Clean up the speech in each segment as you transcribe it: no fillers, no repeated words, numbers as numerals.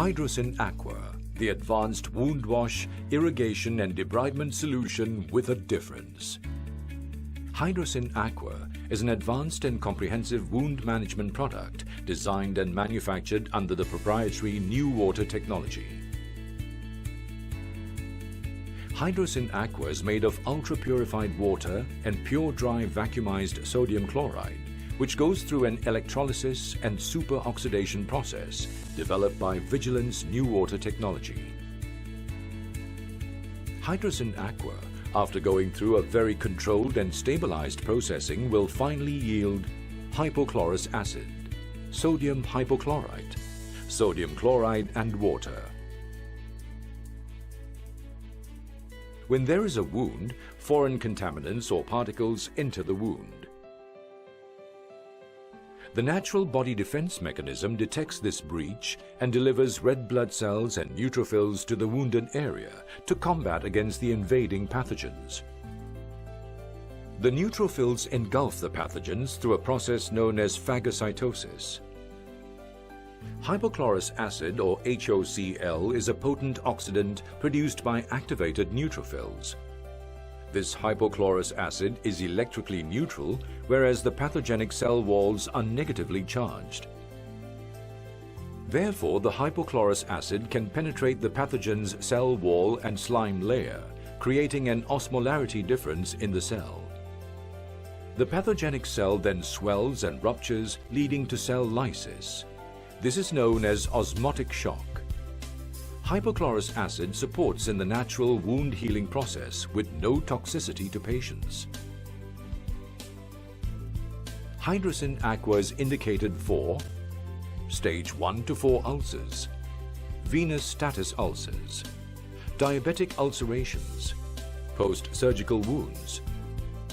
Hydrosin Aqua, the advanced wound wash, irrigation and debridement solution with a difference. Hydrosin Aqua is an advanced and comprehensive wound management product designed and manufactured under the proprietary New Water technology. Hydrosin Aqua is made of ultra-purified water and pure dry vacuumized sodium chloride, which goes through an electrolysis and superoxidation process developed by Vigilance New Water technology. Hydrosin Aqua, after going through a very controlled and stabilized processing, will finally yield hypochlorous acid, sodium hypochlorite, sodium chloride and water. When there is a wound, foreign contaminants or particles enter the wound. The natural body defense mechanism detects this breach and delivers red blood cells and neutrophils to the wounded area to combat against the invading pathogens. The neutrophils engulf the pathogens through a process known as phagocytosis. Hypochlorous acid, or HOCl, is a potent oxidant produced by activated neutrophils. This hypochlorous acid is electrically neutral, whereas the pathogenic cell walls are negatively charged. Therefore, the hypochlorous acid can penetrate the pathogen's cell wall and slime layer, creating an osmolarity difference in the cell. The pathogenic cell then swells and ruptures, leading to cell lysis. This is known as osmotic shock. Hypochlorous acid supports in the natural wound healing process with no toxicity to patients. Hydrocin aqua is indicated for stage 1 to 4 ulcers, venous status ulcers, diabetic ulcerations, post-surgical wounds,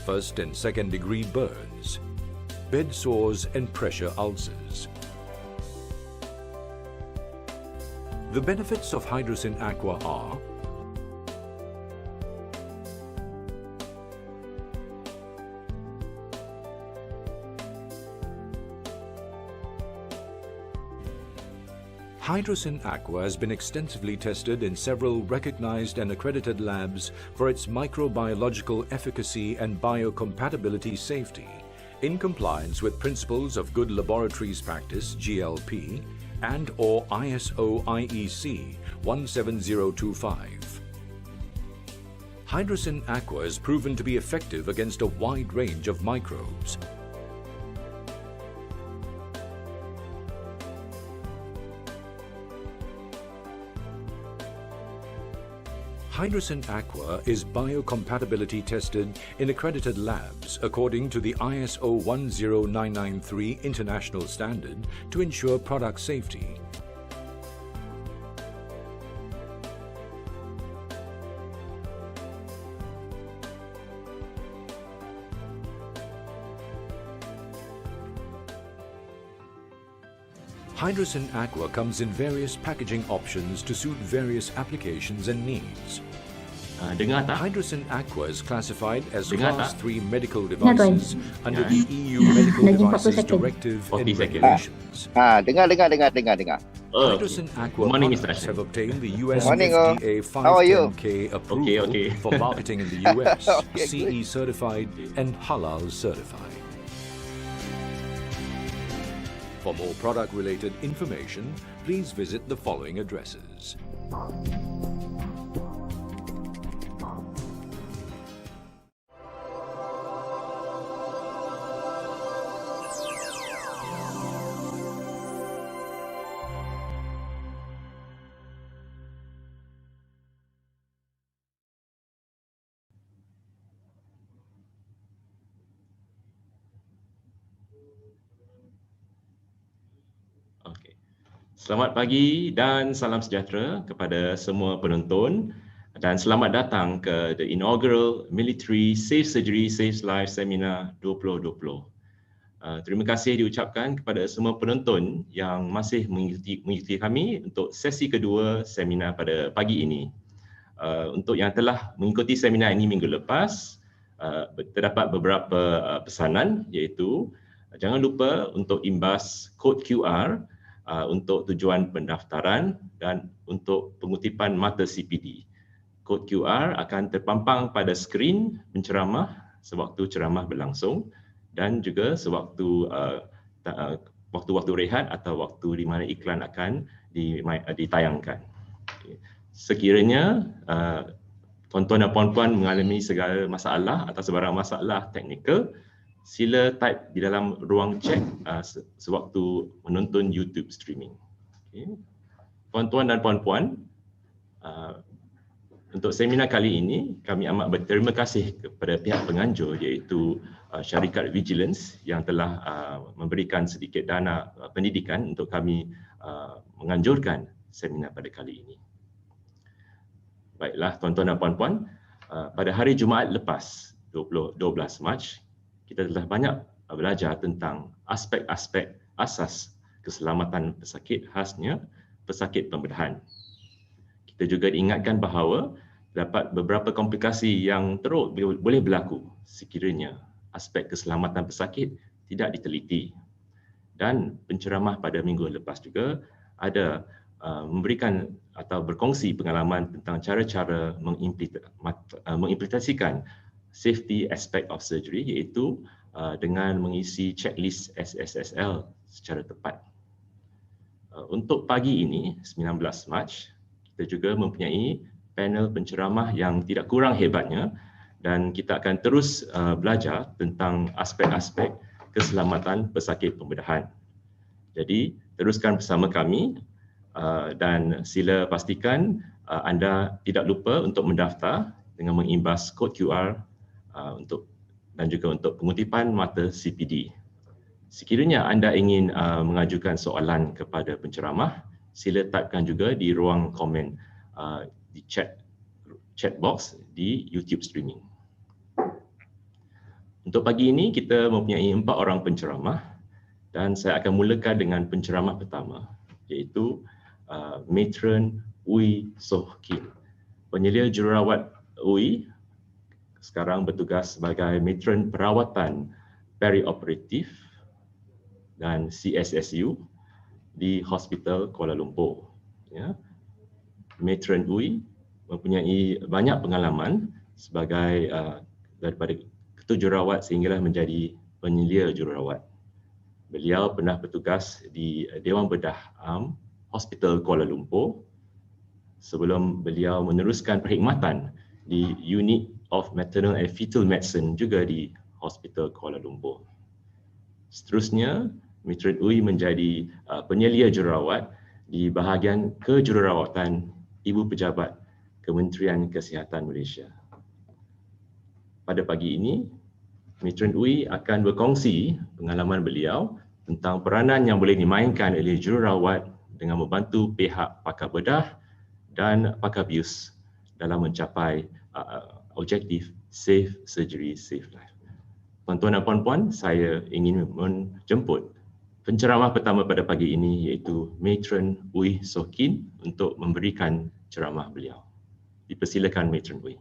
first and second degree burns, bed sores and pressure ulcers. The benefits of Hydrocin aqua are Hydrocin aqua has been extensively tested in several recognized and accredited labs for its microbiological efficacy and biocompatibility safety, in compliance with principles of good laboratories practice (GLP) and or ISO IEC 17025. Hydrocin aqua is proven to be effective against a wide range of microbes. Hydrocin aqua is biocompatibility tested in accredited labs according to the ISO 10993 international standard to ensure product safety. Hydrocin aqua comes in various packaging options to suit various applications and needs. Hydrocin aqua is classified as Class 3 medical devices under the EU Medical Devices Directive and Regulations. Dengar. Hydrocin aqua products have obtained the US Morning, FDA How are you? 510K approval for marketing in the US, CE certified and halal certified. For more product-related information, please visit the following addresses. Selamat pagi dan salam sejahtera kepada semua penonton dan selamat datang ke the inaugural Military Safe Surgery Safe Life Seminar 2020. Terima kasih diucapkan kepada semua penonton yang masih mengikuti kami untuk sesi kedua seminar pada pagi ini. Untuk yang telah mengikuti seminar ini minggu lepas, terdapat beberapa pesanan, iaitu jangan lupa untuk imbas kod QR untuk tujuan pendaftaran dan untuk pengutipan mata CPD. Kod QR akan terpampang pada skrin penceramah sewaktu ceramah berlangsung dan juga sewaktu waktu-waktu rehat atau waktu di mana iklan akan ditayangkan. Sekiranya tuan-tuan dan puan-puan mengalami segala masalah atau sebarang masalah teknikal, sila type di dalam ruang chat sewaktu menonton YouTube streaming. Tuan-tuan dan puan-puan, untuk seminar kali ini kami amat berterima kasih kepada pihak penganjur iaitu syarikat Vigilance yang telah memberikan sedikit dana pendidikan untuk kami menganjurkan seminar pada kali ini. Baiklah tuan-tuan dan puan-puan, pada hari Jumaat lepas 12 Mac, kita telah banyak belajar tentang aspek-aspek asas keselamatan pesakit, khasnya pesakit pembedahan. Kita juga diingatkan bahawa terdapat beberapa komplikasi yang teruk boleh berlaku sekiranya aspek keselamatan pesakit tidak diteliti. Dan penceramah pada minggu lepas juga ada memberikan atau berkongsi pengalaman tentang cara-cara mengimplementasikan safety aspect of surgery, iaitu dengan mengisi checklist SSSL secara tepat. Untuk pagi ini, 19 Mac, kita juga mempunyai panel penceramah yang tidak kurang hebatnya dan kita akan terus belajar tentang aspek-aspek keselamatan pesakit pembedahan. Jadi, teruskan bersama kami dan sila pastikan anda tidak lupa untuk mendaftar dengan mengimbas kod QR dan juga untuk pengutipan mata CPD. Sekiranya anda ingin mengajukan soalan kepada penceramah, sila typekan juga di ruang komen di chat box di YouTube streaming. Untuk pagi ini kita mempunyai 4 orang penceramah dan saya akan mulakan dengan penceramah pertama, iaitu Matron Ui Soh Kim. Penyelia jururawat UI sekarang bertugas sebagai Matron Perawatan Perioperatif dan CSSU di Hospital Kuala Lumpur. Ya. Matron UI mempunyai banyak pengalaman sebagai daripada ketua jururawat sehinggalah menjadi penyelia jururawat. Beliau pernah bertugas di Dewan Bedah Am Hospital Kuala Lumpur sebelum beliau meneruskan perkhidmatan di Unit of Maternal and Fetal Medicine juga di Hospital Kuala Lumpur. Seterusnya, Matron UI menjadi penyelia jururawat di bahagian kejururawatan Ibu Pejabat Kementerian Kesihatan Malaysia. Pada pagi ini, Matron UI akan berkongsi pengalaman beliau tentang peranan yang boleh dimainkan oleh jururawat dengan membantu pihak pakar bedah dan pakar bius dalam mencapai objektif Safe Surgery, Safe Life. Tuan-tuan dan puan-puan, saya ingin menjemput penceramah pertama pada pagi ini iaitu Matron Ui Soh Kim untuk memberikan ceramah beliau. Dipersilakan Matron Ui.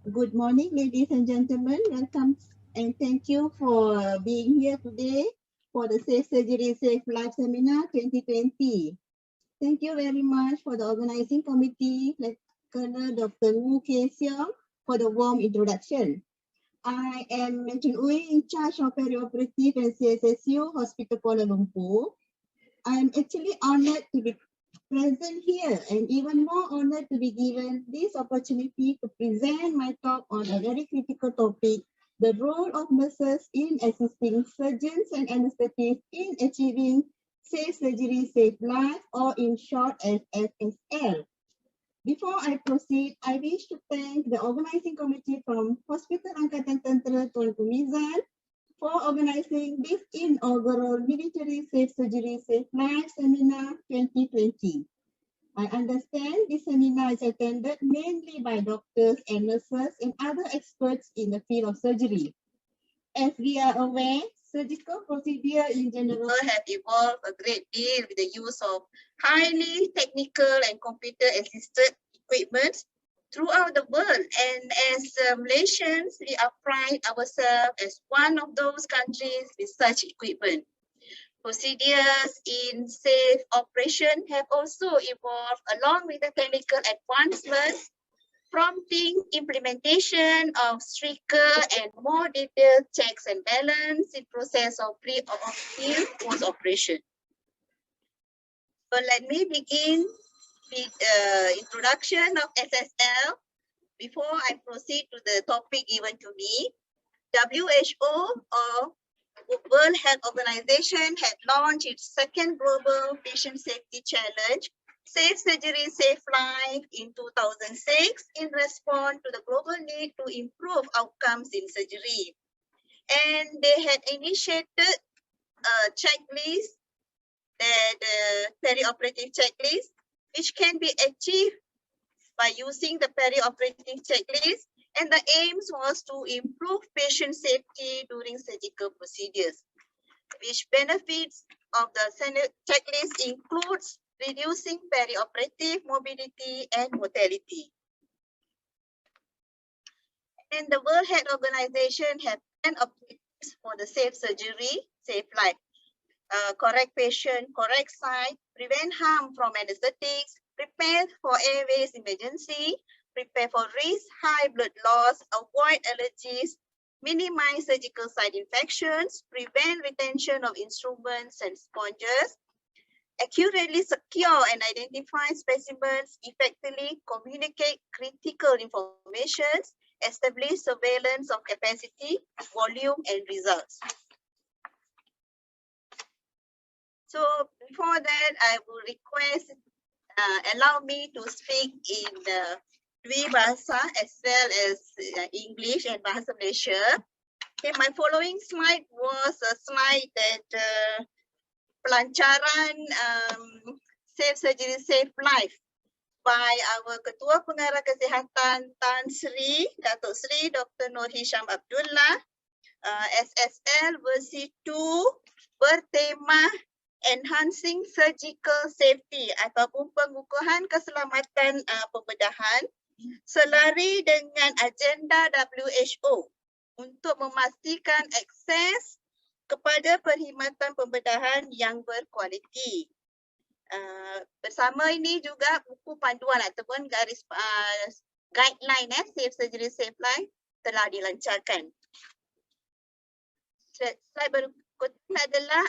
Good morning, ladies and gentlemen. Welcome and thank you for being here today for the Safe Surgery, Safe Life Seminar 2020. Thank you very much for the organizing committee, like Colonel Dr. Wu Kay Siong, for the warm introduction. I am Matron Ui, in charge of Perioperative and CSSU Hospital Kuala Lumpur. I am actually honored to be present here and even more honored to be given this opportunity to present my talk on a very critical topic, the role of nurses in assisting surgeons and anesthetists in achieving safe surgery, safe life, or in short SSSL. Before I proceed, I wish to thank the organizing committee from Hospital Angkatan Tentera Tuanku Mizan for organizing this inaugural Military Safe Surgery, Safe Life Seminar 2020. I understand this seminar is attended mainly by doctors and nurses and other experts in the field of surgery. As we are aware, surgical procedure in general have evolved a great deal with the use of highly technical and computer-assisted equipment throughout the world, and as Malaysians, we are pride ourselves as one of those countries with such equipment. Procedures in safe operation have also evolved along with the technical advancements, prompting implementation of stricter and more detailed checks and balance in process of pre-operative post-operation. So let me begin with introduction of SSL. Before I proceed to the topic given to me, WHO or World Health Organization had launched its second global patient safety challenge, Safe Surgery, Safe Life, in 2006 in response to the global need to improve outcomes in surgery. And they had initiated a checklist, the perioperative checklist, which can be achieved by using the perioperative checklist, and the aims was to improve patient safety during surgical procedures, which benefits of the checklist includes reducing perioperative morbidity and mortality. And the World Health Organization has 10 objectives for the safe surgery, safe life. Correct patient, correct site, prevent harm from anesthetics, prepare for airways emergency, prepare for risk, high blood loss, avoid allergies, minimize surgical site infections, prevent retention of instruments and sponges, accurately secure and identify specimens, effectively communicate critical information, establish surveillance of capacity, volume, and results. So before that, I will request allow me to speak in Dwi Bahasa as well as English and Bahasa Malaysia. Okay, my following slide was a slide that pelancaran Safe Surgery, Safe Life by our Ketua Pengarah Kesihatan Tan Sri, Datuk Sri Dr. Nur Hisham Abdullah, SSL versi 2 bertema Enhancing Surgical Safety ataupun pengukuhan keselamatan pembedahan selari dengan agenda WHO untuk memastikan akses kepada perkhidmatan pembedahan yang berkualiti. Bersama ini juga buku panduan ataupun garis guideline Safe Surgery, Safe Life telah dilancarkan. Slide berikutnya adalah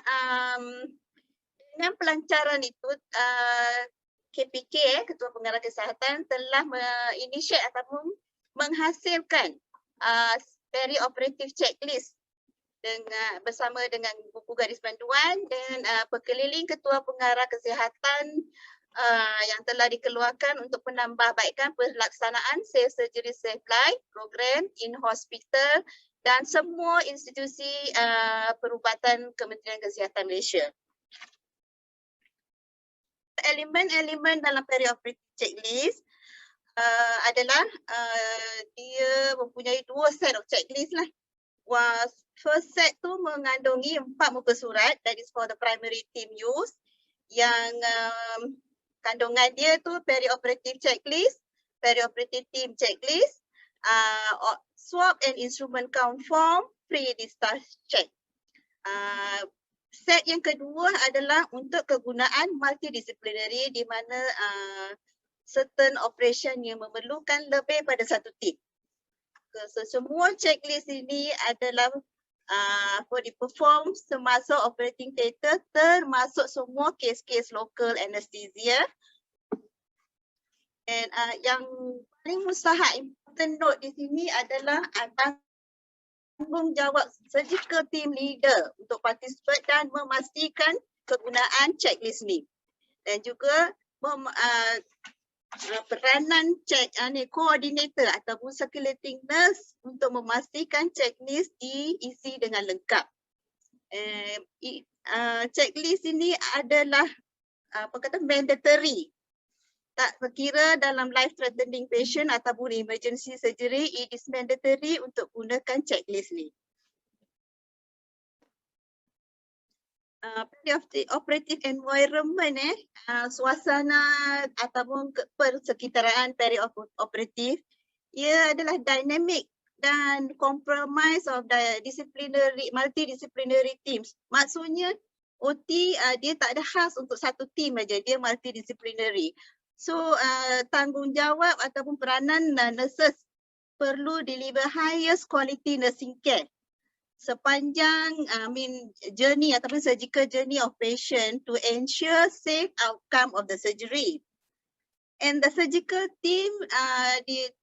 dengan pelancaran itu KPK Ketua Pengarah Kesihatan telah menginisiat ataupun menghasilkan peri-operative checklist bersama dengan buku garis panduan dan perkeliling Ketua Pengarah Kesihatan yang telah dikeluarkan untuk penambahbaikan pelaksanaan Safe Surgery Safe Life program in hospital dan semua institusi perubatan Kementerian Kesihatan Malaysia. Elemen-elemen dalam peri-operative checklist adalah dia mempunyai 2 set of checklist lah. First set tu mengandungi 4 muka surat, that is for the primary team use, yang kandungan dia tu peri-operative checklist, peri-operative team checklist, swab and instrument count form, pre-discharge check. Set yang kedua adalah untuk kegunaan multidisciplinary di mana certain operation yang memerlukan lebih pada satu tim. So, semua checklist ini adalah diperform semasa operating theatre termasuk semua kes-kes local anesthesia. And yang paling mustahak important note di sini adalah tanggungjawab surgical team leader untuk participate dan memastikan kegunaan checklist ni. Dan juga peranan coordinator ataupun circulating nurse untuk memastikan checklist diisi dengan lengkap. Checklist ini adalah mandatory. Tak berkira dalam life threatening patient ataupun emergency surgery, it is mandatory untuk gunakan checklist ni. Operative environment suasana ataupun persekitaran peri-operative, ia adalah dynamic dan compromise of the multidisciplinary teams. Maksudnya OT dia tak ada khas untuk satu team aja, dia multidisciplinary. So tanggungjawab ataupun peranan nurses perlu deliver highest quality nursing care sepanjang journey ataupun surgical journey of patient to ensure safe outcome of the surgery. And the surgical team,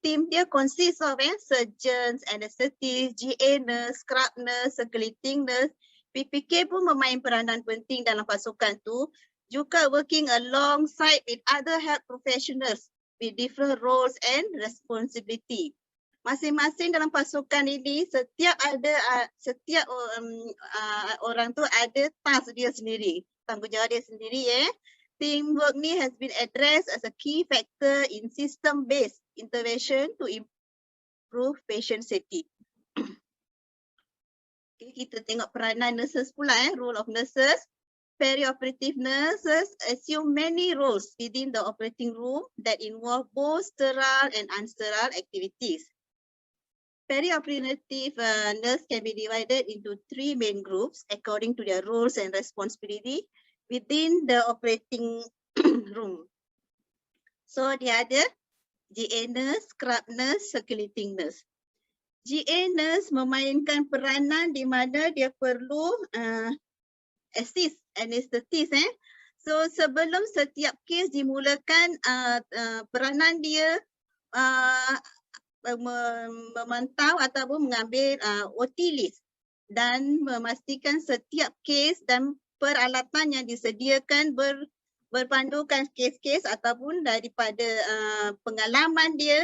dia consists of surgeons, anesthetists, GA nurse, scrub nurse, circulating nurse. PPK pun memain peranan penting dalam pasukan tu, juga working alongside with other health professionals with different roles and responsibility. Masing-masing dalam pasukan ini, setiap orang tu ada task dia sendiri, tanggungjawab dia sendiri. Teamwork ni has been addressed as a key factor in system-based intervention to improve patient safety. Okay, kita tengok peranan nurses pula, role of nurses. Peri-operative nurses assume many roles within the operating room that involve both sterile and unsterile activities. Peri-operative nurse can be divided into 3 main groups according to their roles and responsibility within the operating room. So dia ada GA nurse, scrub nurse, circulating nurse. GA nurse memainkan peranan di mana dia perlu assist anesthetist. So sebelum setiap kes dimulakan, peranan dia memantau ataupun mengambil OT list dan memastikan setiap kes dan peralatan yang disediakan berpandukan kes-kes ataupun daripada pengalaman dia,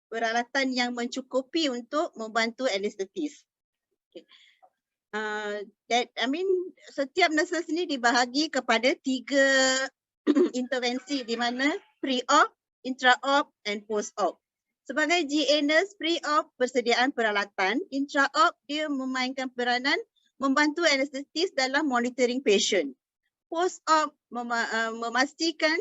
peralatan yang mencukupi untuk membantu anesthetis. Okay. Setiap nurses ini dibahagi kepada 3 intervensi di mana pre-op, intra-op and post-op. Sebagai GA nurse, pre-op persediaan peralatan, intra-op dia memainkan peranan membantu anesthetis dalam monitoring patient. Post-op memastikan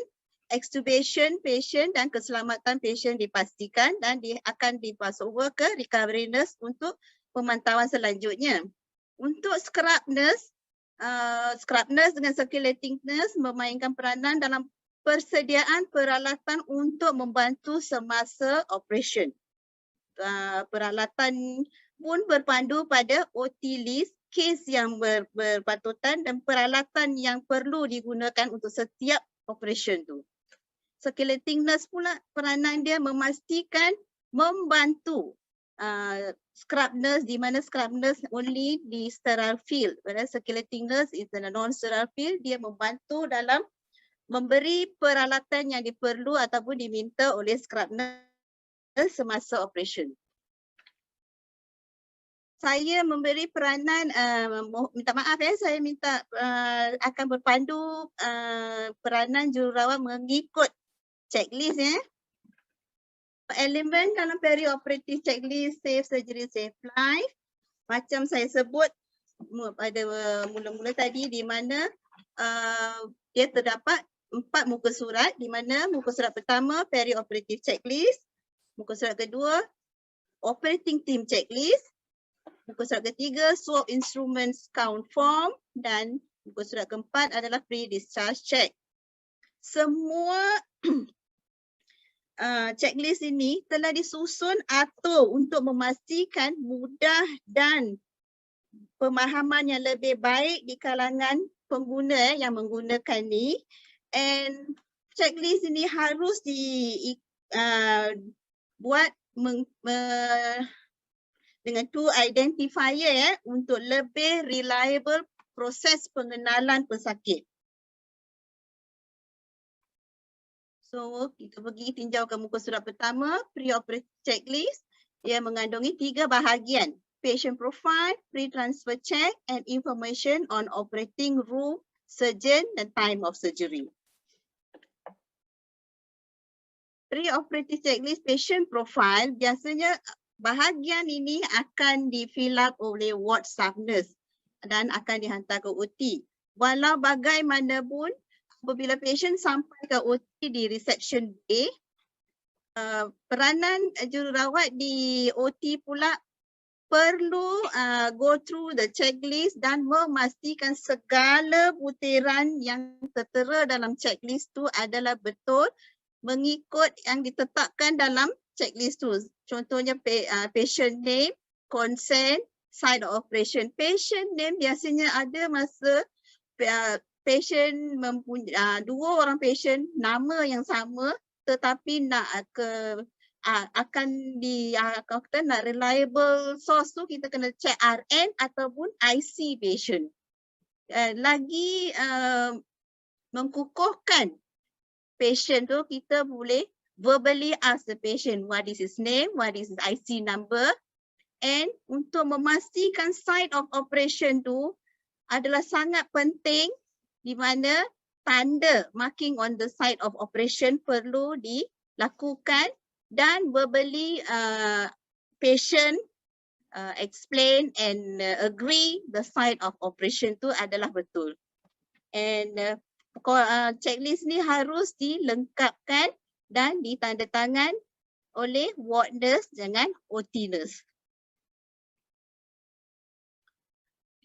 extubation patient dan keselamatan patient dipastikan dan akan di-pass over ke recovery nurse untuk pemantauan selanjutnya. Untuk scrub nurse dengan circulating nurse memainkan peranan dalam persediaan peralatan untuk membantu semasa operation. Peralatan pun berpandu pada OT list, kes yang berpatutan dan peralatan yang perlu digunakan untuk setiap operation tu. Circulating nurse pula peranan dia memastikan membantu scrub nurse di mana scrub nurse only di sterile field, whereas circulating nurse is in a non-sterile field, dia membantu dalam memberi peralatan yang diperlu ataupun diminta oleh scrub nurse semasa operation. Saya memberi peranan, minta maaf saya minta akan berpandu peranan jururawat mengikut checklist elemen dalam peri-operative checklist safe surgery safe life macam saya sebut pada mula-mula tadi di mana dia terdapat 4 muka surat di mana muka surat pertama peri-operative checklist, muka surat kedua operating team checklist, muka surat ketiga swab instruments count form dan muka surat keempat adalah pre-discharge check. Semua checklist ini telah disusun atur untuk memastikan mudah dan pemahaman yang lebih baik di kalangan pengguna yang menggunakan ni, and checklist ini harus dibuat dengan 2 identifier untuk lebih reliable proses pengenalan pesakit. So, kita pergi tinjau ke muka surat pertama, pre-operative checklist. Ia mengandungi 3 bahagian. Patient profile, pre-transfer check and information on operating room, surgeon dan time of surgery. Pre-operative checklist patient profile, biasanya bahagian ini akan di-fill up oleh ward staff nurse dan akan dihantar ke OT. Walau bagaimanapun, apabila patient sampai ke OT di reception bay, peranan jururawat di OT pula perlu go through the checklist dan memastikan segala butiran yang tertera dalam checklist tu adalah betul mengikut yang ditetapkan dalam checklist tu. Contohnya patient name, consent, site of operation. Patient name biasanya ada masa patient mempunyai 2 orang patient nama yang sama tetapi nak akan nak reliable source tu kita kena check RN ataupun IC patient. Lagi mengkukuhkan patient tu kita boleh verbally ask the patient what is his name, what is his IC number, and untuk memastikan site of operation tu adalah sangat penting di mana tanda marking on the site of operation perlu dilakukan dan verbally patient explain and agree the site of operation tu adalah betul. And checklist ni harus dilengkapkan dan ditandatangan oleh ward nurse dengan OT nurse.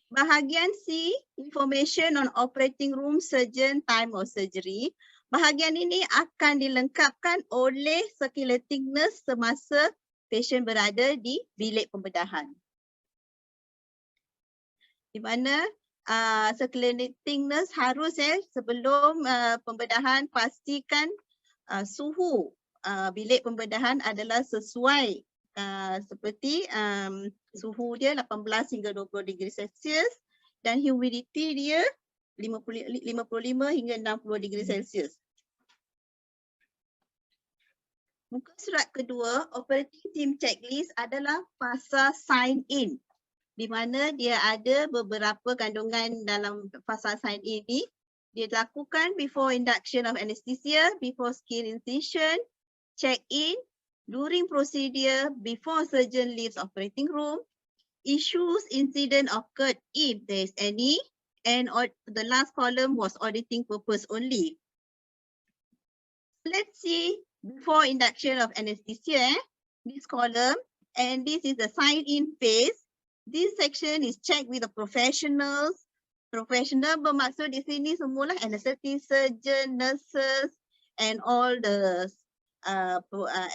Bahagian C, information on operating room, surgeon, time of surgery. Bahagian ini akan dilengkapkan oleh circulating nurse semasa patient berada di bilik pembedahan. Di mana circulating nurse harus sebelum pembedahan pastikan suhu bilik pembedahan adalah sesuai seperti suhu dia 18 hingga 20 degree Celsius dan humidity dia 55 hingga 60 degree Celsius. Muka surat kedua, operating team checklist adalah fasa sign in, di mana dia ada beberapa kandungan dalam fasa sign in ini. Dia dilakukan before induction of anesthesia, before skin incision, check in, during procedure, before surgeon leaves operating room, issues incident occurred if there is any, and the last column was auditing purpose only. Let's see before induction of anesthesia, this column, and this is the sign in phase. This section is checked with the professionals. Professional bermaksud di sini semualah anesthetic, surgeon, nurses, and all the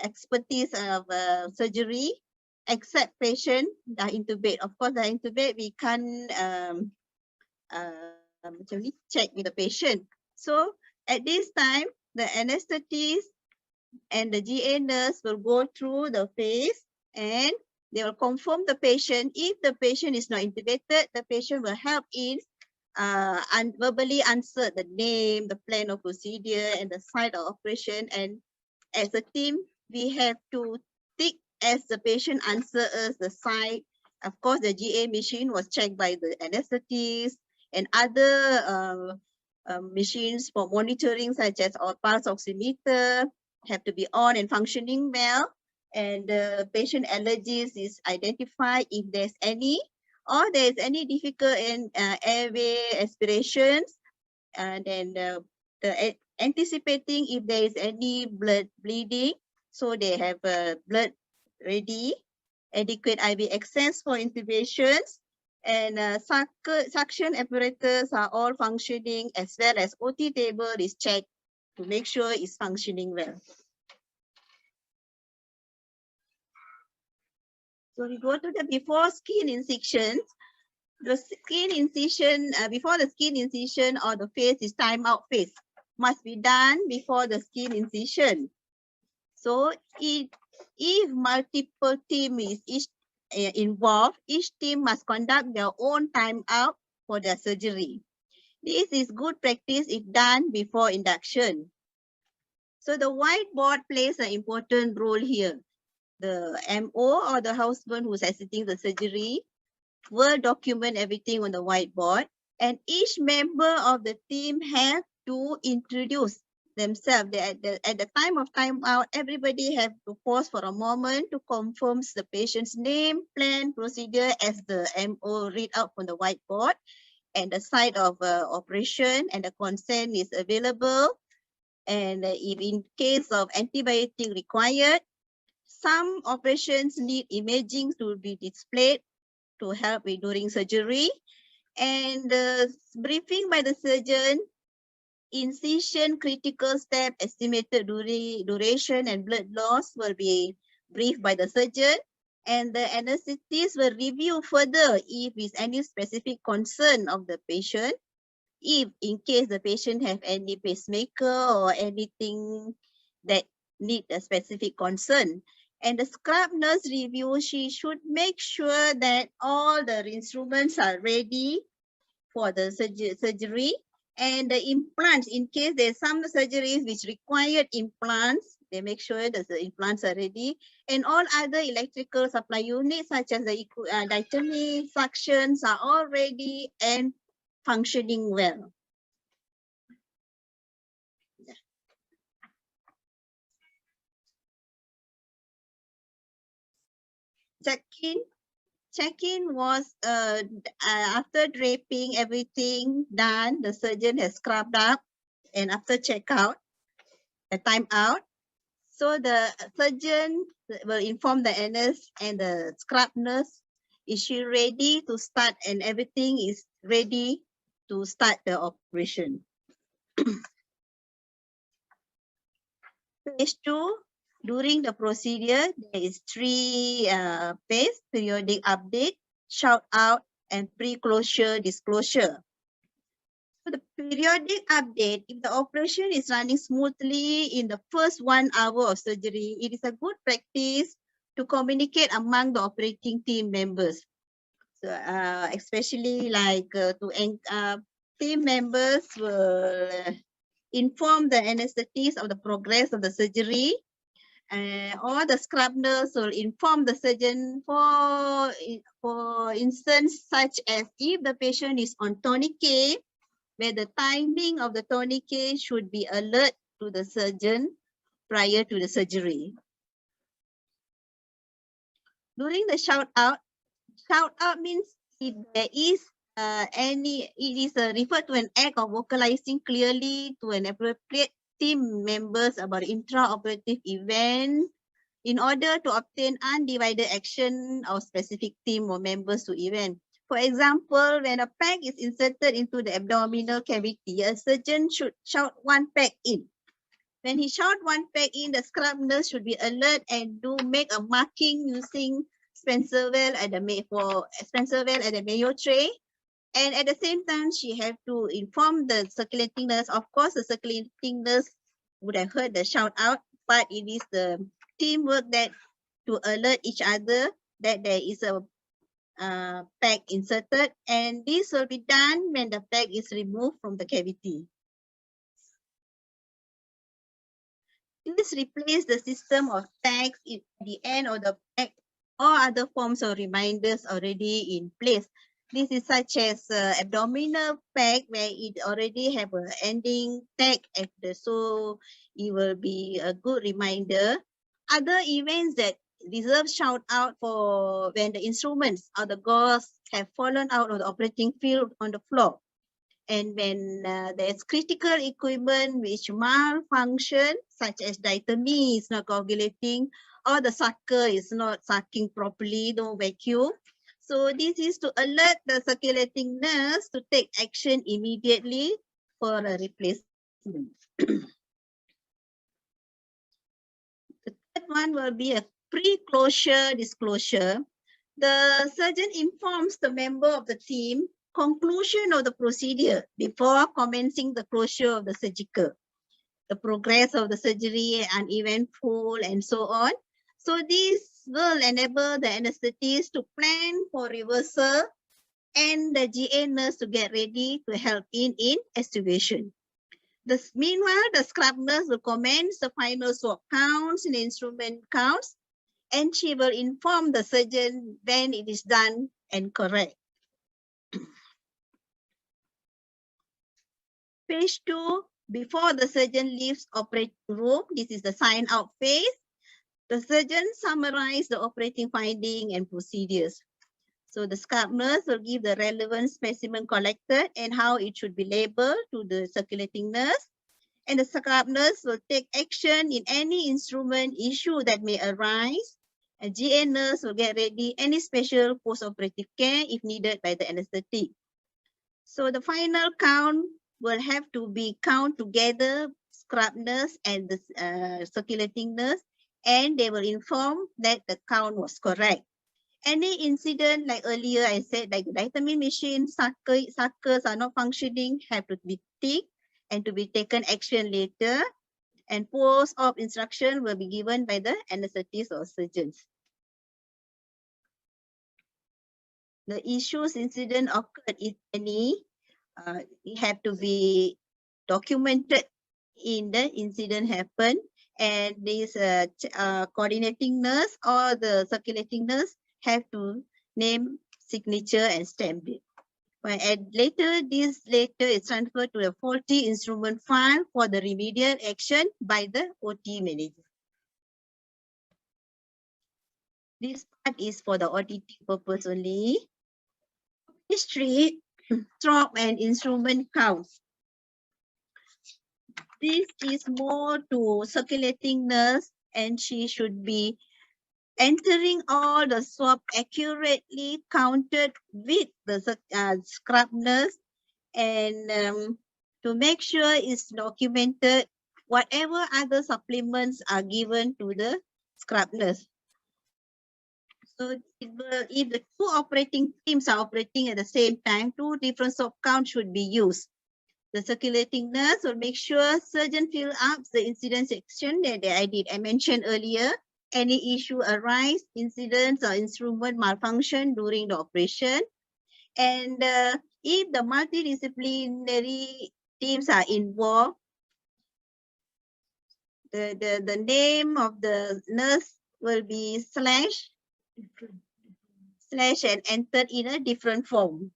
expertise of surgery, except patient dah intubate. Of course, dah intubate, we can't check with the patient. So at this time, the anesthetist and the GA nurse will go through the phase and they will confirm the patient. If the patient is not intubated, the patient will help in and verbally answer the name, the plan of procedure, and the site of operation. And as a team, we have to tick as the patient answers us the site. Of course, the GA machine was checked by the anesthetist and other machines for monitoring, such as our pulse oximeter, have to be on and functioning well. And the patient allergies is identified if there's any, or there's any difficult in airway aspirations, and then anticipating if there is any blood bleeding, so they have blood ready, adequate IV access for intubations, and suction apparatus are all functioning, as well as OT table is checked to make sure it's functioning well. So we go to the before skin incisions. The skin incision, before the skin incision or the phase is timeout phase, must be done before the skin incision. So if multiple team is involved, each team must conduct their own timeout for their surgery. This is good practice if done before induction. So the whiteboard plays an important role here. The MO or the husband who's assisting the surgery will document everything on the whiteboard, and each member of the team have to introduce themselves. At the time of timeout, everybody have to pause for a moment to confirm the patient's name, plan, procedure as the MO read out from the whiteboard, and the site of operation and the consent is available. And if in case of antibiotic required, some operations need imaging to be displayed to help with during surgery, and briefing by the surgeon, incision critical step, estimated duration and blood loss will be briefed by the surgeon, and the anesthetist will review further if is any specific concern of the patient, if in case the patient have any pacemaker or anything that need a specific concern. And the scrub nurse review, she should make sure that all the instruments are ready for the surgery, and the implants, in case there's some surgeries which require implants, they make sure that the implants are ready, and all other electrical supply units such as the diatonic, suctions are all ready and functioning well. Check-in was after draping, everything done, the surgeon has scrubbed up, and after checkout, the time out, so the surgeon will inform the NS and the scrub nurse, is she ready to start, and everything is ready to start the operation. Phase 2, during the procedure, there is 3 phase: periodic update, shout out, and pre-closure disclosure. So the periodic update, if the operation is running smoothly in the first 1 hour of surgery, it is a good practice to communicate among the operating team members. So, especially like to team members will inform the anesthetist of the progress of the surgery, or the scrub nurse will inform the surgeon for instance, such as if the patient is on tourniquet, where the timing of the tourniquet should be alert to the surgeon prior to the surgery. During the shout out means if there is it is referred to an act of vocalizing clearly to an appropriate team members about intraoperative event in order to obtain undivided action of specific team or members to event. For example, when a peg is inserted into the abdominal cavity, a surgeon should shout one peg in. When he shout one peg in, the scrub nurse should be alert and make a marking using Spencerville at the Mayo tray. And at the same time, she have to inform the circulating nurse. Of course, the circulating nurse would have heard the shout out, but it is the teamwork that to alert each other that there is a peg inserted, and this will be done when the peg is removed from the cavity. This replaces the system of tags at the end of the peg or other forms of reminders already in place. This is such as abdominal peg, where it already have an ending tag at so it will be a good reminder. Other events that deserve shout out for when the instruments or the gauze have fallen out of the operating field on the floor, and when there's critical equipment which malfunction, such as diatemy is not coagulating or the sucker is not sucking properly, no vacuum. So this is to alert the circulating nurse to take action immediately for a replacement. The third one will be a pre-closure disclosure. The surgeon informs the member of the team conclusion of the procedure before commencing the closure of the surgical, the progress of the surgery, uneventful, and so on. So this will enable the anesthetist to plan for reversal and the GA nurse to get ready to help in extubation. Meanwhile, the scrub nurse will commence the final swab counts and instrument counts, and she will inform the surgeon when it is done and correct. Phase 2, before the surgeon leaves operating room, this is the sign out phase. The surgeon summarizes the operating finding and procedures. So the scrub nurse will give the relevant specimen collected and how it should be labeled to the circulating nurse. And the scrub nurse will take action in any instrument issue that may arise. A GA nurse will get ready any special post-operative care if needed by the anesthetic. So the final count will have to be count together, scrub nurse and the circulating nurse, and they will inform that the count was correct. Any incident, like earlier I said, like the diatemy machine, suckers are not functioning, have to be ticked and to be taken action later. And post-op instruction will be given by the anesthetists or surgeons. The issues incident occurred, if any, it have to be documented in the incident happened, and this coordinating nurse or the circulating nurse have to name, signature, and stamp it. But later is transferred to a faulty instrument file for the remedial action by the OT manager. This part is for the auditing purpose only. History, stroke and instrument counts. This is more to circulating nurse, and she should be entering all the swab accurately counted with the scrub nurse, and to make sure it's documented whatever other supplements are given to the scrub nurse. So if the two operating teams are operating at the same time, two different swab counts should be used. The circulating nurse will make sure surgeon fill up the incident section that I mentioned earlier. Any issue arise, incidents or instrument malfunction during the operation. And If the multidisciplinary teams are involved, the name of the nurse will be slash and entered in a different form.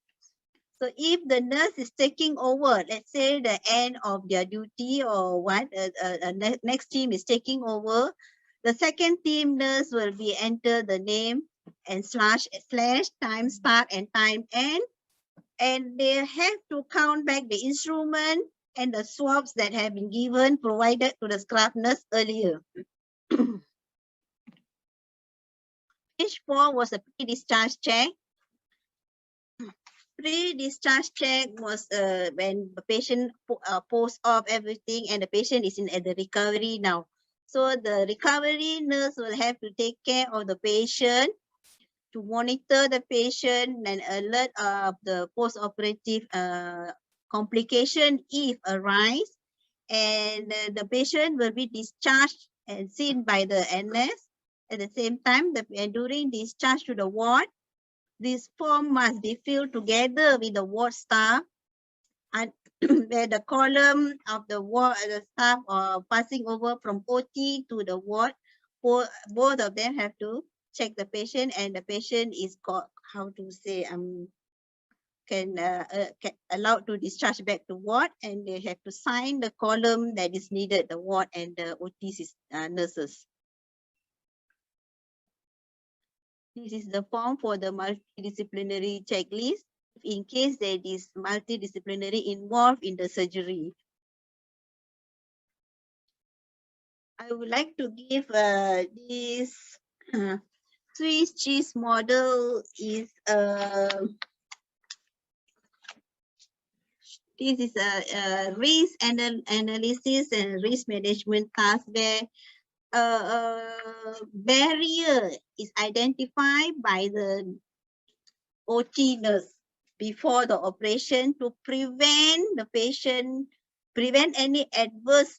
So if the nurse is taking over, let's say the end of their duty or what, next team is taking over, the second team nurse will be enter the name and slash time start and time end, and they have to count back the instrument and the swabs that have been given, provided to the scrub nurse earlier. Page 4 was a pre-discharge check. Pre-discharge check was when the patient post off everything and the patient is at the recovery now. So the recovery nurse will have to take care of the patient, to monitor the patient and alert of the post-operative complication if arise, and the patient will be discharged and seen by the NS. At the same time, during discharge to the ward, this form must be filled together with the ward staff, and where the column of the ward, the staff are passing over from OT to the ward. Both of them have to check the patient, and the patient is got, how to say, can allowed to discharge back to ward, and they have to sign the column that is needed, the ward and the OT nurses. This is the form for the multidisciplinary checklist in case there is multidisciplinary involved in the surgery. I would like to give this Swiss cheese model is this is a risk analysis and risk management task where barrier is identified by the OT nurse before the operation to prevent the patient, prevent any adverse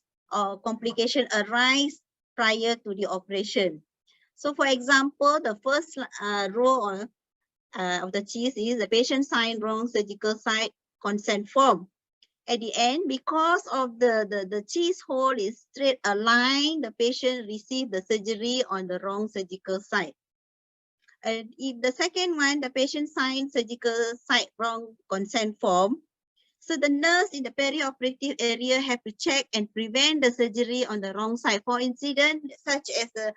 complication arise prior to the operation. So for example, the first row of the cheese is the patient signed wrong surgical site consent form. At the end, because of the cheese hole is straight aligned, the patient received the surgery on the wrong surgical site. And if the second one, the patient signed surgical site wrong consent form, so the nurse in the perioperative area have to check and prevent the surgery on the wrong side. For incident such as the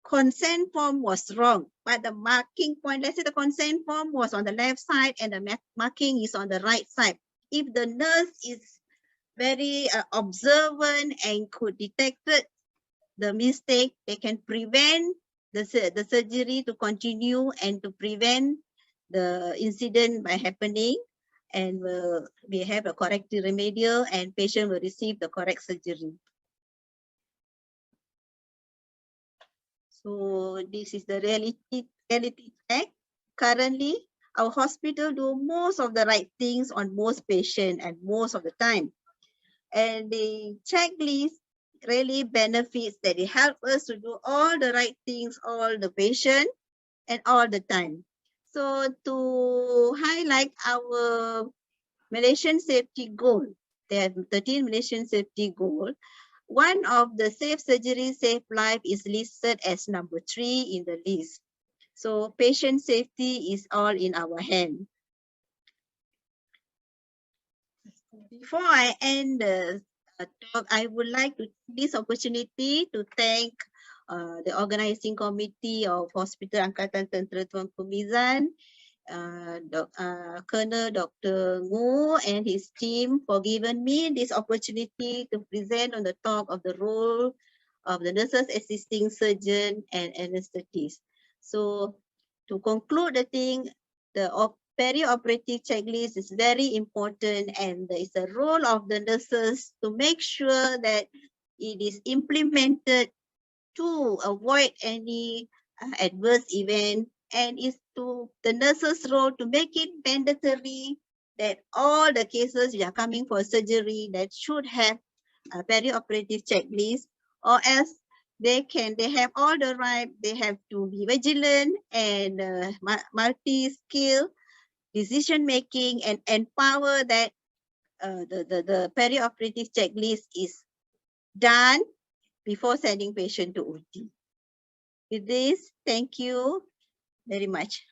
consent form was wrong, but the marking point, let's say the consent form was on the left side and the marking is on the right side. If the nurse is very observant and could detect the mistake, they can prevent the surgery to continue and to prevent the incident by happening, and we have a corrective remedial and patient will receive the correct surgery. So this is the reality check. Currently, our hospital do most of the right things on most patients and most of the time. And the checklist really benefits that it helps us to do all the right things, all the patient and all the time. So to highlight our Malaysian safety goal, there are 13 Malaysian safety goals. One of the safe surgery, safe life is listed as number 3 in the list. So patient safety is all in our hand. Before I end the talk, I would like to take this opportunity to thank the organizing committee of Hospital Angkatan Tentera Tuanku Mizan, Colonel Dr. Ngu and his team for giving me this opportunity to present on the talk of the role of the nurses assisting surgeon and anesthetist. So to conclude the thing, the perioperative checklist is very important, and there is a role of the nurses to make sure that it is implemented to avoid any adverse event, and is to the nurses' role to make it mandatory that all the cases which are coming for surgery that should have a perioperative checklist, or else they have all the right, they have to be vigilant and multi-skill decision making, and empower that the perioperative checklist is done before sending patient to OT. With this, thank you very much.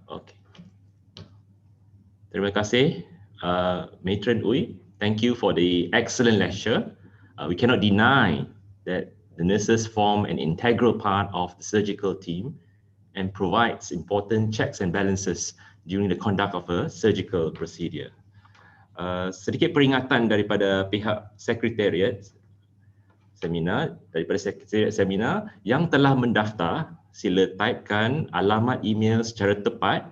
Okay. Terima kasih, Matron Uy. Thank you for the excellent lecture. We cannot deny that the nurses form an integral part of the surgical team and provides important checks and balances during the conduct of a surgical procedure. Sedikit peringatan daripada pihak sekretariat seminar, yang telah mendaftar, sila typekan alamat email secara tepat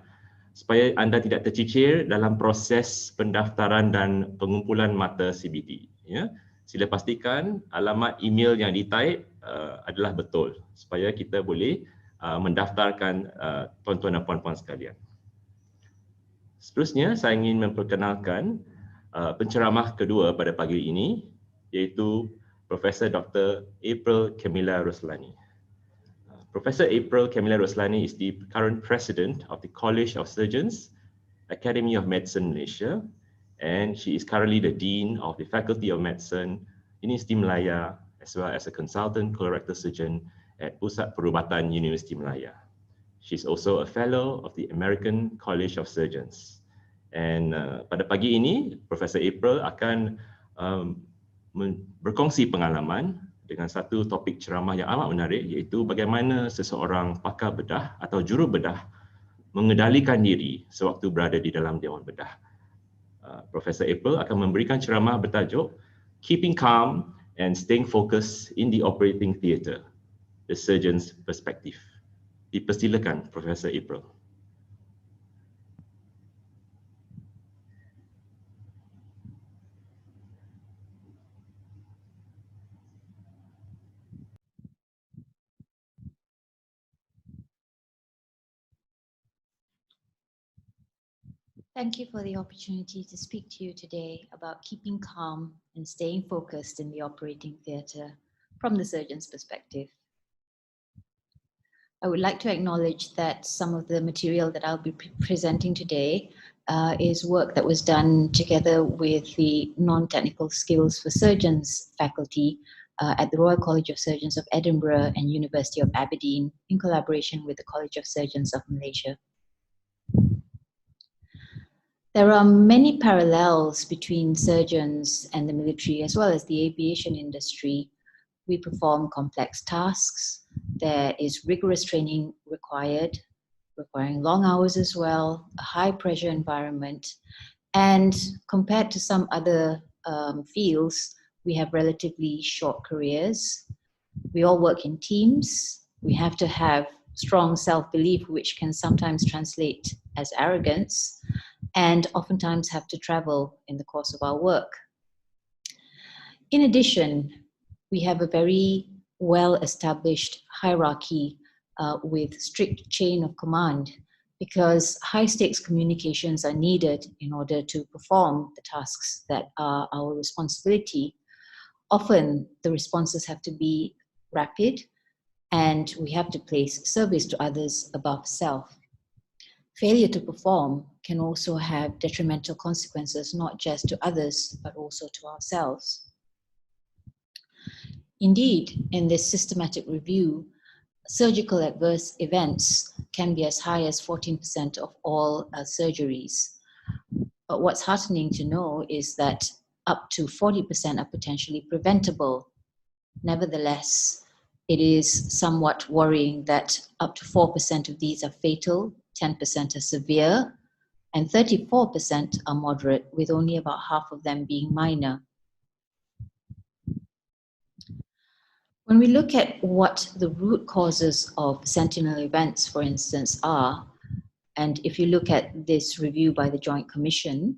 supaya anda tidak tercicir dalam proses pendaftaran dan pengumpulan mata CBT. Ya. Sila pastikan alamat email yang di-type adalah betul supaya kita boleh mendaftarkan tuan-tuan dan puan-puan sekalian. Seterusnya, saya ingin memperkenalkan penceramah kedua pada pagi ini, iaitu Profesor Dr. April Camilla Roslani. Professor April Camilla Roslani is the current president of the College of Surgeons, Academy of Medicine Malaysia, and she is currently the Dean of the Faculty of Medicine, Universiti Malaya, as well as a consultant colorectal surgeon at Pusat Perubatan Universiti Malaya. She's also a fellow of the American College of Surgeons. And pada pagi ini, Professor April akan berkongsi pengalaman dengan satu topik ceramah yang amat menarik, iaitu bagaimana seseorang pakar bedah atau juru bedah mengendalikan diri sewaktu berada di dalam dewan bedah. Professor April akan memberikan ceramah bertajuk Keeping Calm and Staying Focused in the Operating Theatre, the Surgeon's Perspective. Dipersilakan Professor April. Thank you for the opportunity to speak to you today about keeping calm and staying focused in the operating theatre from the surgeon's perspective. I would like to acknowledge that some of the material that I'll be presenting today is work that was done together with the non-technical skills for surgeons faculty at the Royal College of Surgeons of Edinburgh and University of Aberdeen in collaboration with the College of Surgeons of Malaysia. There are many parallels between surgeons and the military as well as the aviation industry. We perform complex tasks. There is rigorous training required, requiring long hours as well, a high pressure environment. And compared to some other fields, we have relatively short careers. We all work in teams. We have to have strong self-belief, which can sometimes translate as arrogance, and oftentimes have to travel in the course of our work. In addition, we have a very well-established hierarchy with strict chain of command, because high-stakes communications are needed in order to perform the tasks that are our responsibility. Often, the responses have to be rapid, and we have to place service to others above self. Failure to perform can also have detrimental consequences, not just to others, but also to ourselves. Indeed, in this systematic review, surgical adverse events can be as high as 14% of all surgeries. But what's heartening to know is that up to 40% are potentially preventable. Nevertheless, it is somewhat worrying that up to 4% of these are fatal, 10% are severe, and 34% are moderate, with only about half of them being minor. When we look at what the root causes of sentinel events, for instance, are, and if you look at this review by the Joint Commission,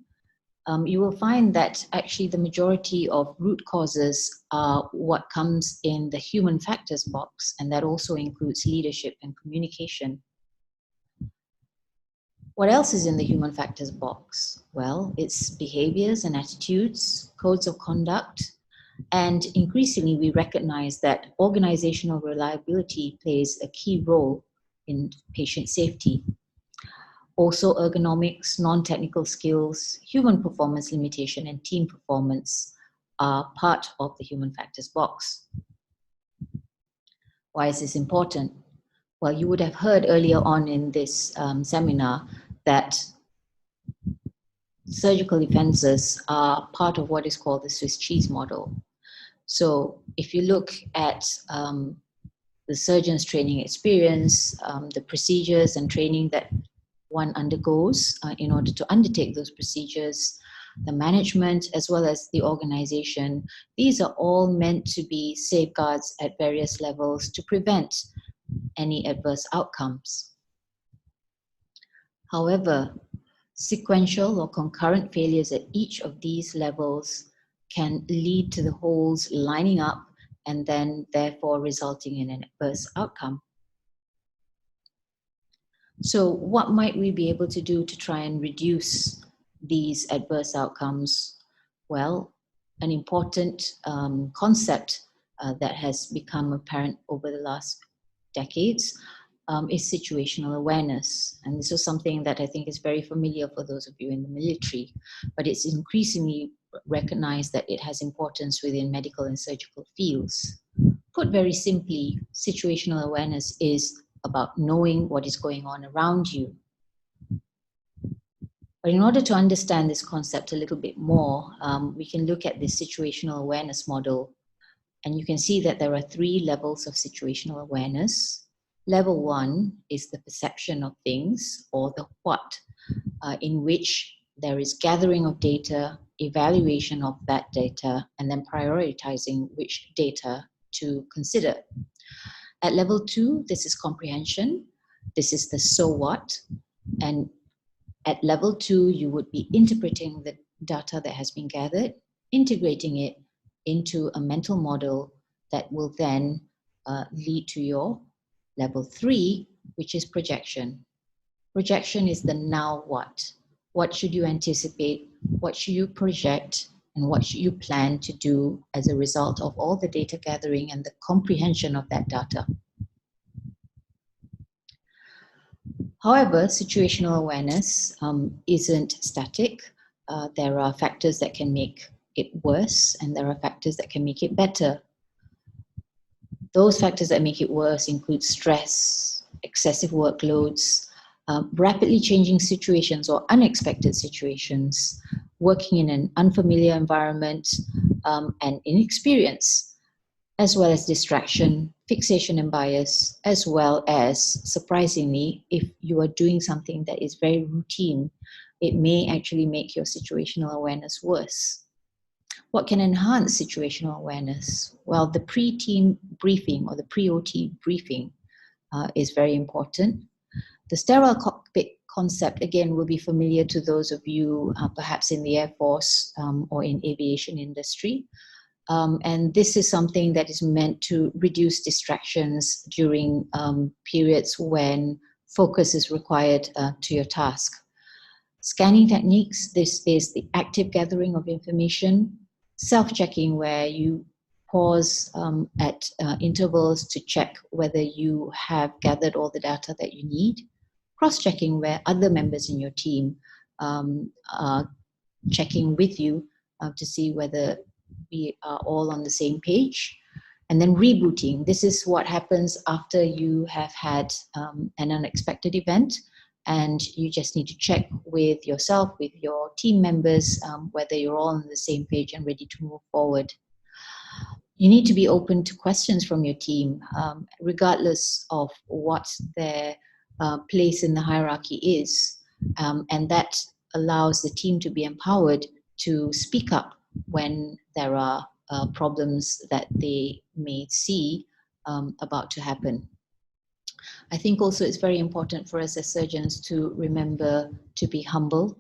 you will find that actually the majority of root causes are what comes in the human factors box, and that also includes leadership and communication. What else is in the human factors box? Well, it's behaviors and attitudes, codes of conduct, and increasingly we recognize that organizational reliability plays a key role in patient safety. Also, ergonomics, non-technical skills, human performance limitation, and team performance are part of the human factors box. Why is this important? Well, you would have heard earlier on in this seminar that surgical offenses are part of what is called the Swiss cheese model. So if you look at the surgeon's training experience, the procedures and training that one undergoes in order to undertake those procedures, the management as well as the organization, these are all meant to be safeguards at various levels to prevent any adverse outcomes. However, sequential or concurrent failures at each of these levels can lead to the holes lining up and then therefore resulting in an adverse outcome. So what might we be able to do to try and reduce these adverse outcomes? Well, an important concept that has become apparent over the last decades is situational awareness. And this is something that I think is very familiar for those of you in the military, but it's increasingly recognized that it has importance within medical and surgical fields. Put very simply, situational awareness is about knowing what is going on around you. But in order to understand this concept a little bit more, we can look at this situational awareness model, and you can see that there are 3 levels of situational awareness. Level 1 is the perception of things, or the what, in which there is gathering of data, evaluation of that data, and then prioritizing which data to consider. At level 2, this is comprehension. This is the so what. And at level 2, you would be interpreting the data that has been gathered, integrating it into a mental model that will then lead to your level 3, which is projection. Projection is the now what. What should you anticipate? What should you project? And what should you plan to do as a result of all the data gathering and the comprehension of that data? However, situational awareness isn't static. There are factors that can make it worse, and there are factors that can make it better. Those factors that make it worse include stress, excessive workloads, rapidly changing situations or unexpected situations, working in an unfamiliar environment, and inexperience, as well as distraction, fixation and bias, as well as, surprisingly, if you are doing something that is very routine, it may actually make your situational awareness worse. What can enhance situational awareness? Well, the pre-team briefing or the pre-OT briefing is very important. The sterile cockpit concept, again, will be familiar to those of you perhaps in the Air Force or in aviation industry. And this is something that is meant to reduce distractions during periods when focus is required to your task. Scanning techniques, this is the active gathering of information. Self-checking, where you pause at intervals to check whether you have gathered all the data that you need. Cross-checking, where other members in your team are checking with you to see whether we are all on the same page. And then rebooting. This is what happens after you have had an unexpected event, and you just need to check with yourself, with your team members, whether you're all on the same page and ready to move forward. You need to be open to questions from your team, regardless of what their place in the hierarchy is. And that allows the team to be empowered to speak up when there are problems that they may see about to happen. I think also it's very important for us as surgeons to remember to be humble,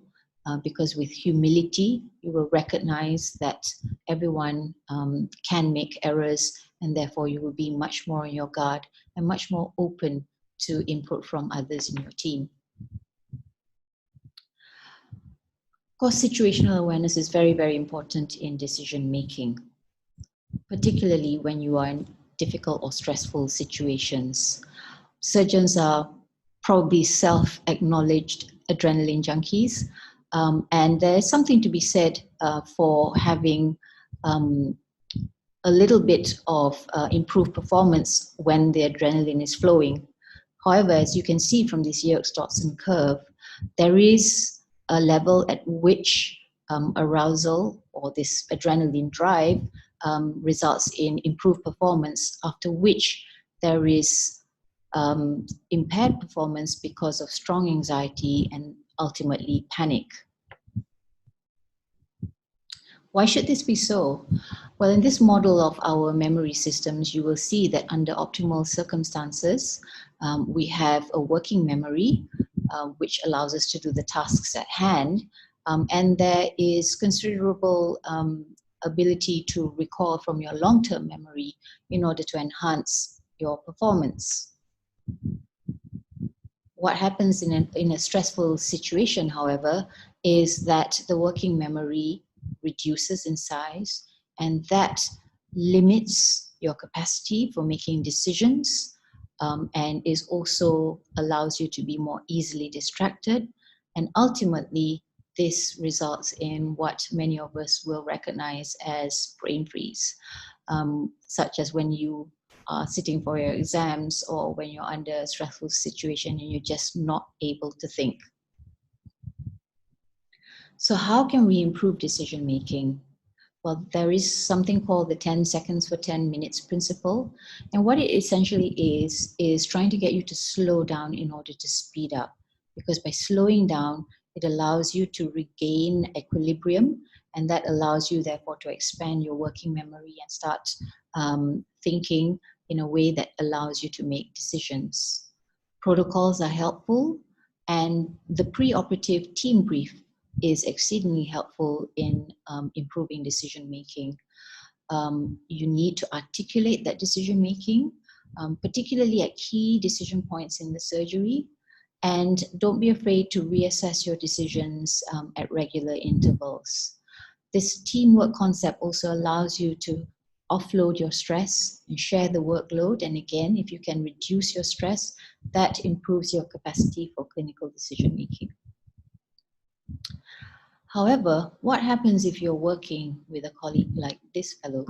because with humility, you will recognize that everyone can make errors, and therefore you will be much more on your guard and much more open to input from others in your team. Of course, situational awareness is very, very important in decision making, particularly when you are in difficult or stressful situations. Surgeons are probably self-acknowledged adrenaline junkies, and there's something to be said for having a little bit of improved performance when the adrenaline is flowing. However, as you can see from this Yerkes-Dodson curve, there is a level at which arousal or this adrenaline drive results in improved performance, after which there is impaired performance because of strong anxiety and ultimately panic. Why should this be so? Well, in this model of our memory systems, you will see that under optimal circumstances, we have a working memory, which allows us to do the tasks at hand, and there is considerable ability to recall from your long-term memory in order to enhance your performance. What happens in a stressful situation, however, is that the working memory reduces in size, and that limits your capacity for making decisions, and is also allows you to be more easily distracted, and ultimately this results in what many of us will recognize as brain freeze, such as when you are sitting for your exams or when you're under a stressful situation and you're just not able to think. So how can we improve decision making? Well, there is something called the 10 seconds for 10 minutes principle. And what it essentially is trying to get you to slow down in order to speed up. Because by slowing down, it allows you to regain equilibrium, and that allows you therefore to expand your working memory and start thinking in a way that allows you to make decisions. Protocols are helpful, and the preoperative team brief is exceedingly helpful in improving decision making. You need to articulate that decision making, particularly at key decision points in the surgery, and don't be afraid to reassess your decisions at regular intervals. This teamwork concept also allows you to offload your stress and share the workload, and again, if you can reduce your stress, that improves your capacity for clinical decision making. However, what happens if you're working with a colleague like this fellow?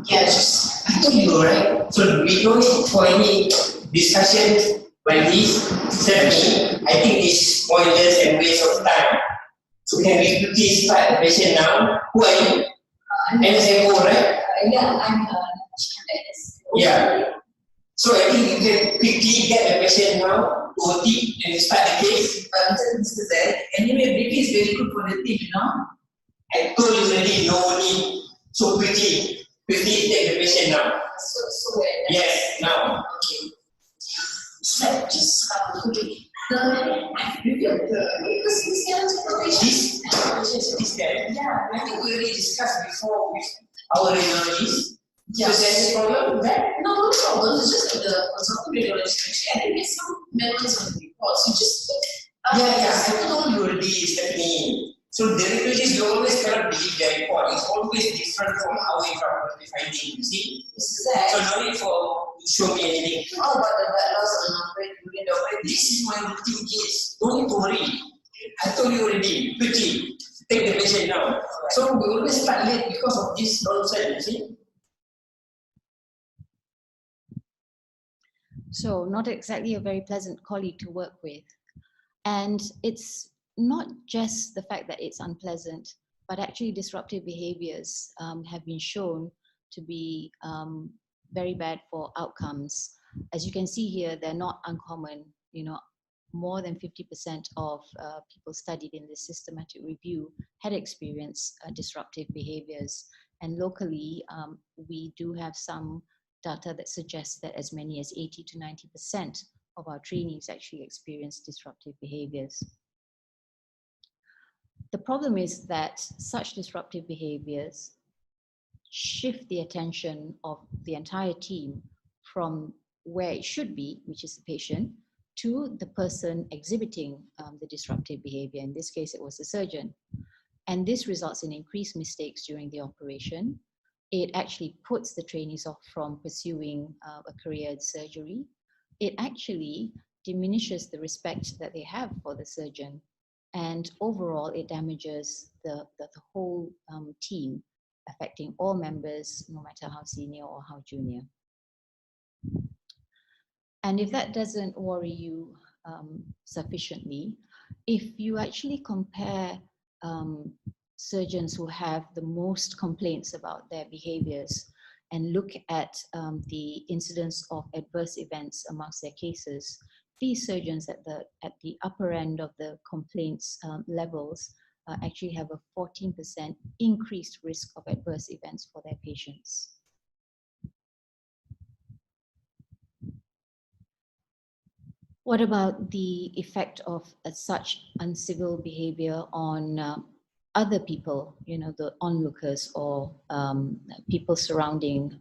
Yes, I told you, right? So we don't need for any discussion like this. Certainly, I think it's pointless and waste of time. So can we quickly start the patient now? Who are you? NSMO, right? Yeah, I'm Yeah. So I think you can quickly get the patient now, OT, and start the case. Mr. Z. Anyway, Vicky is very good for the team, you know. I told you already, no need. So quickly take the patient now. So where? Yes, now. Okay. So just quickly. I reviewed this guy. Yeah, I think we already discussed before with our radiologist. yeah. So there's a problem with that? No problem. It's just the consultant radiologist. Actually, I think there's some memories on the reports. You just I told you already, Stephanie. So the radiologist, you always cannot believe their report. It's always different from how we finding. You see? So no need for show me anything. How about the blood loss on during the operation? This is my routine case. Don't need to worry. I told you already. Quickly take the patient now. So we always start late because of this nonsense. You see? So not exactly a very pleasant colleague to work with. And it's not just the fact that it's unpleasant, but actually disruptive behaviors have been shown to be very bad for outcomes. As you can see here, they're not uncommon. You know, more than 50% of people studied in this systematic review had experienced disruptive behaviors. And locally, we do have some data that suggests that as many as 80 to 90% of our trainees actually experience disruptive behaviors. The problem is that such disruptive behaviors shift the attention of the entire team from where it should be, which is the patient, to the person exhibiting the disruptive behavior. In this case, it was the surgeon. And this results in increased mistakes during the operation. It actually puts the trainees off from pursuing a career in surgery. It actually diminishes the respect that they have for the surgeon. And overall, it damages the whole team, affecting all members, no matter how senior or how junior. And if that doesn't worry you sufficiently, if you actually compare surgeons who have the most complaints about their behaviors and look at the incidence of adverse events amongst their cases, these surgeons at the upper end of the complaints levels actually have a 14% increased risk of adverse events for their patients. What about the effect of such uncivil behavior on other people, you know, the onlookers or people surrounding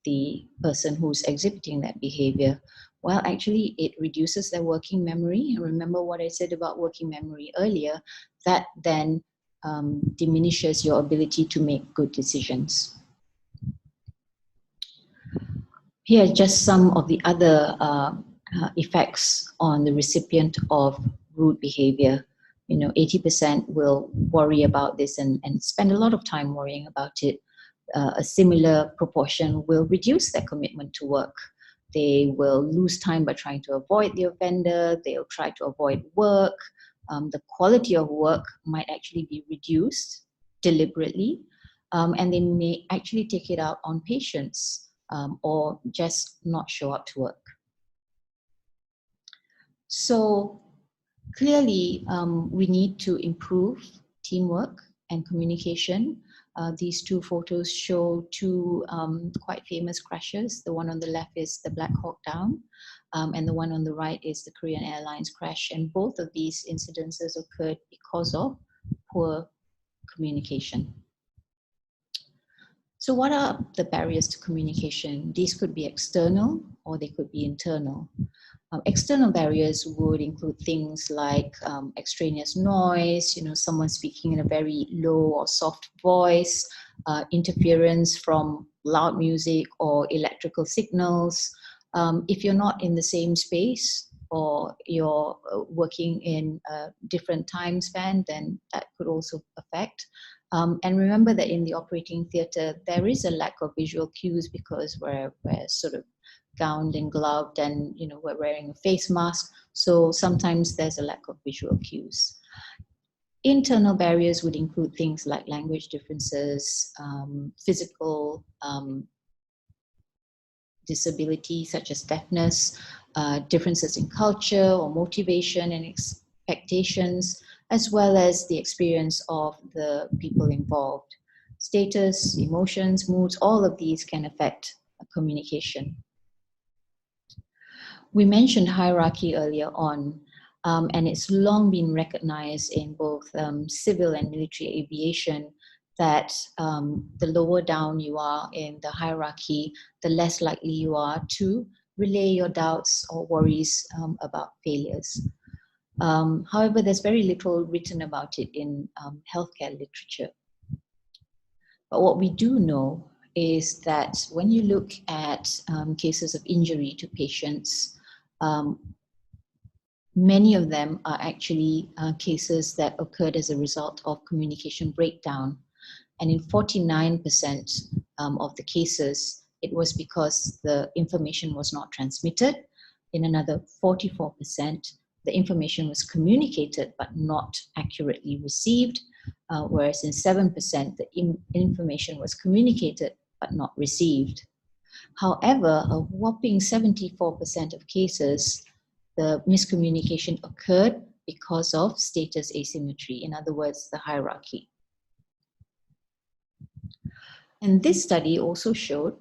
the person who's exhibiting that behavior? Well, actually, it reduces their working memory. And remember what I said about working memory earlier, that then diminishes your ability to make good decisions. Here are just some of the other effects on the recipient of rude behavior. You know, 80% will worry about this and spend a lot of time worrying about it. A similar proportion will reduce their commitment to work. They will lose time by trying to avoid the offender. They'll try to avoid work. The quality of work might actually be reduced deliberately, and they may actually take it out on patients or just not show up to work. So clearly, we need to improve teamwork and communication. These two photos show two quite famous crashes. The one on the left is the Black Hawk Down, and the one on the right is the Korean Airlines crash. And both of these incidences occurred because of poor communication. So what are the barriers to communication? These could be external or they could be internal. External barriers would include things like extraneous noise, you know, someone speaking in a very low or soft voice, interference from loud music or electrical signals. If you're not in the same space or you're working in a different time span, then that could also affect. And remember that in the operating theatre, there is a lack of visual cues because we're sort of gowned and gloved and, you know, we're wearing a face mask. So sometimes there's a lack of visual cues. Internal barriers would include things like language differences, physical disability such as deafness, differences in culture or motivation and expectations, as well as the experience of the people involved. Status, emotions, moods, all of these can affect communication. We mentioned hierarchy earlier on, and it's long been recognized in both civil and military aviation that the lower down you are in the hierarchy, the less likely you are to relay your doubts or worries about failures. However, there's very little written about it in healthcare literature. But what we do know is that when you look at cases of injury to patients, many of them are actually cases that occurred as a result of communication breakdown. And in 49% of the cases, it was because the information was not transmitted. In another 44%, the information was communicated but not accurately received, whereas in 7%, the information was communicated but not received. However, a whopping 74% of cases, the miscommunication occurred because of status asymmetry, in other words, the hierarchy. And this study also showed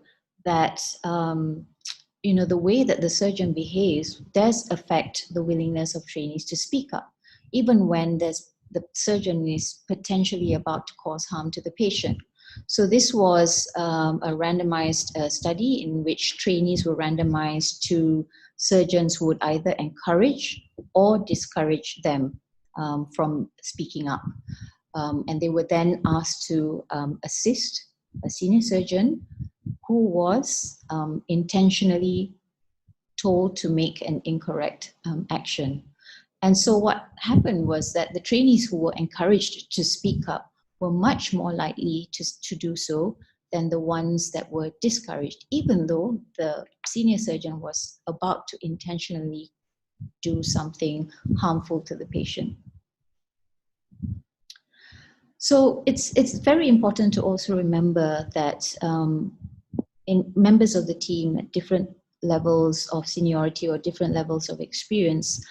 that the way that the surgeon behaves does affect the willingness of trainees to speak up, even when the surgeon is potentially about to cause harm to the patient. So this was a randomized study in which trainees were randomized to surgeons who would either encourage or discourage them from speaking up. And they were then asked to assist a senior surgeon who was intentionally told to make an incorrect action. And so what happened was that the trainees who were encouraged to speak up were much more likely to do so than the ones that were discouraged, even though the senior surgeon was about to intentionally do something harmful to the patient. So it's very important to also remember that in members of the team at different levels of seniority or different levels of experience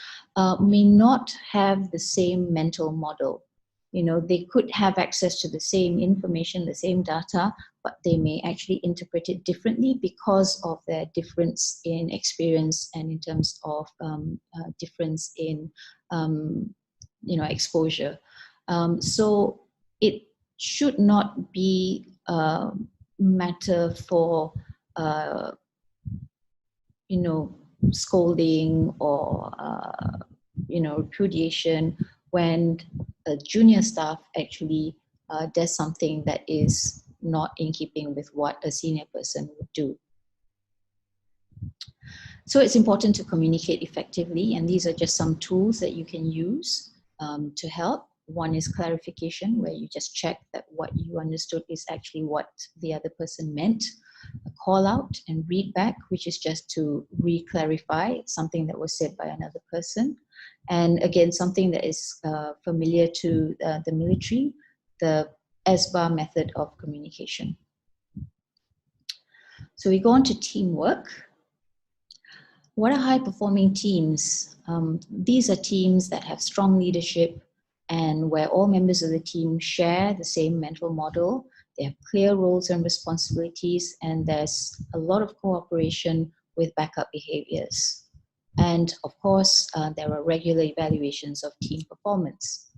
may not have the same mental model. They could have access to the same information, the same data, but they may actually interpret it differently because of their difference in experience and in terms of difference in exposure. So it should not be a matter for scolding or repudiation when a junior staff actually does something that is not in keeping with what a senior person would do. So it's important to communicate effectively, and these are just some tools that you can use to help. One is clarification, where you just check that what you understood is actually what the other person meant. A call out and read back, which is just to re-clarify something that was said by another person. And again, something that is familiar to the military, the SBAR method of communication. So we go on to teamwork. What are high-performing teams? These are teams that have strong leadership and where all members of the team share the same mental model. They have clear roles and responsibilities, and there's a lot of cooperation with backup behaviors. And of course, there are regular evaluations of team performance.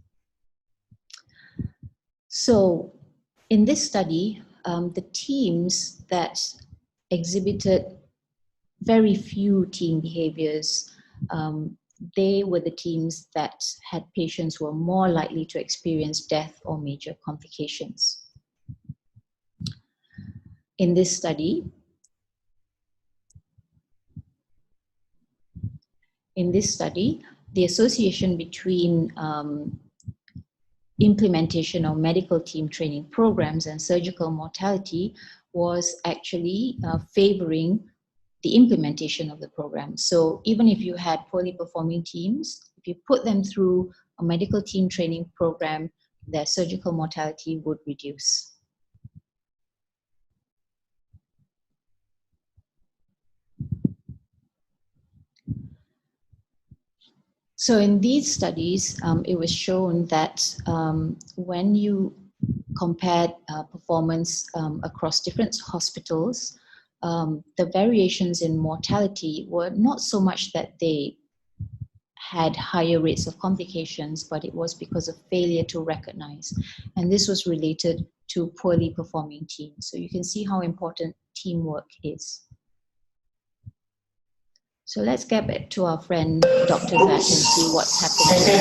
So in this study, the teams that exhibited very few team behaviors, they were the teams that had patients who were more likely to experience death or major complications. In this study, the association between implementation of medical team training programs and surgical mortality was actually favoring the implementation of the program. So even if you had poorly performing teams, if you put them through a medical team training program, their surgical mortality would reduce. So in these studies, it was shown that when you compared performance across different hospitals, the variations in mortality were not so much that they had higher rates of complications, but it was because of failure to recognize. And this was related to poorly performing teams. So you can see how important teamwork is. So let's get back to our friend, Dr. Zach, and see what's happening.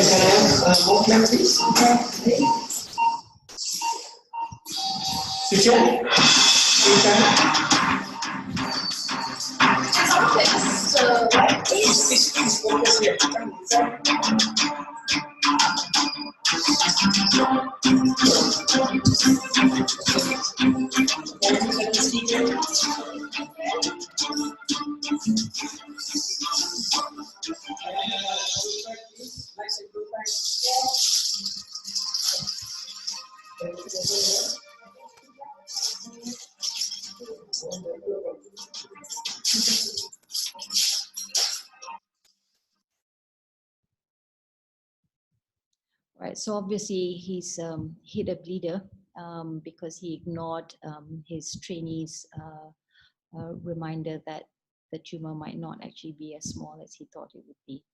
Right, so obviously he's hit a bleeder because he ignored his trainees' reminder that the tumor might not actually be as small as he thought it would be.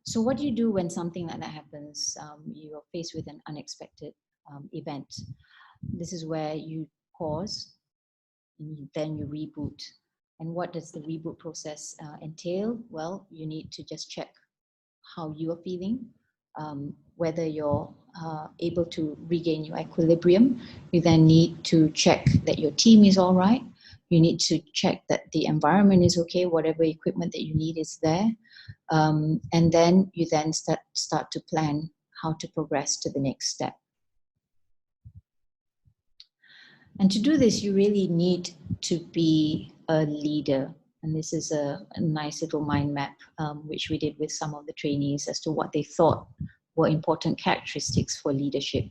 So what do you do when something like that happens? You're faced with an unexpected event. This is where you pause, and then you reboot. And what does the reboot process entail? Well, you need to just check how you are feeling, whether you're able to regain your equilibrium. You then need to check that your team is all right. You need to check that the environment is okay, whatever equipment that you need is there. And then you then start to plan how to progress to the next step. And to do this, you really need to be a leader. And this is a nice little mind map, which we did with some of the trainees as to what they thought were important characteristics for leadership.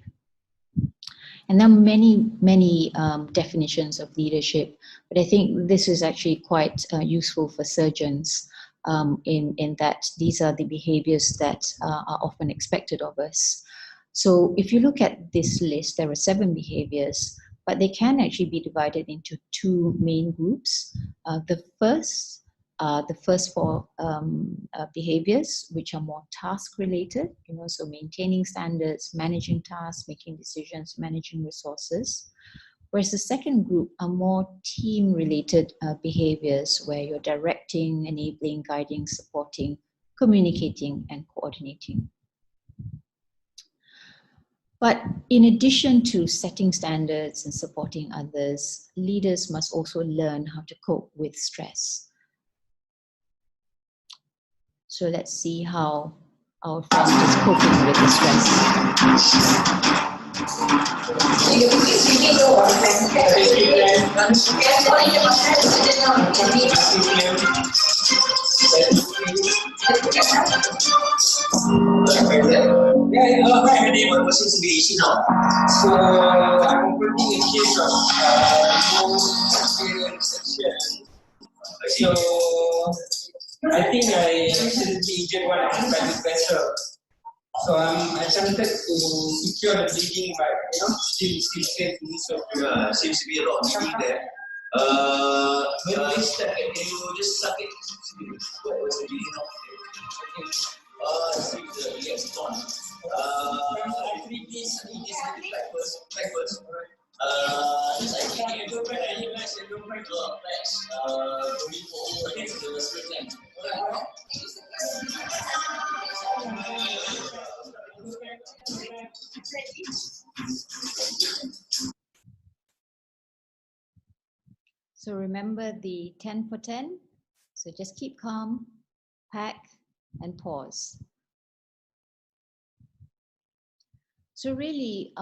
And there are many definitions of leadership, but I think this is actually quite useful for surgeons in that these are the behaviors that are often expected of us. So if you look at this list, there are 7 behaviors, but they can actually be divided into 2 main groups. The first 4 behaviors, which are more task related, so maintaining standards, managing tasks, making decisions, managing resources. Whereas the second group are more team related behaviors, where you're directing, enabling, guiding, supporting, communicating, and coordinating. But in addition to setting standards and supporting others, leaders must also learn how to cope with stress. So let's see how our friend is coping with the stress. Yeah, my name was Sesi now. So I'm working in case of section. So I think I accidentally injured one of the private vessel. So I attempted to secure the bleeding, but still failed to do so. Seems to be a lot of bleeding there. When this step, can you just suck it? What was the bleeding of? Yes, gone. Actually, this backwards. Just I think go back and you guys can go back to our place. Going forward against the straight line. So remember the 10 for 10. So just keep calm, pack, and pause. So really,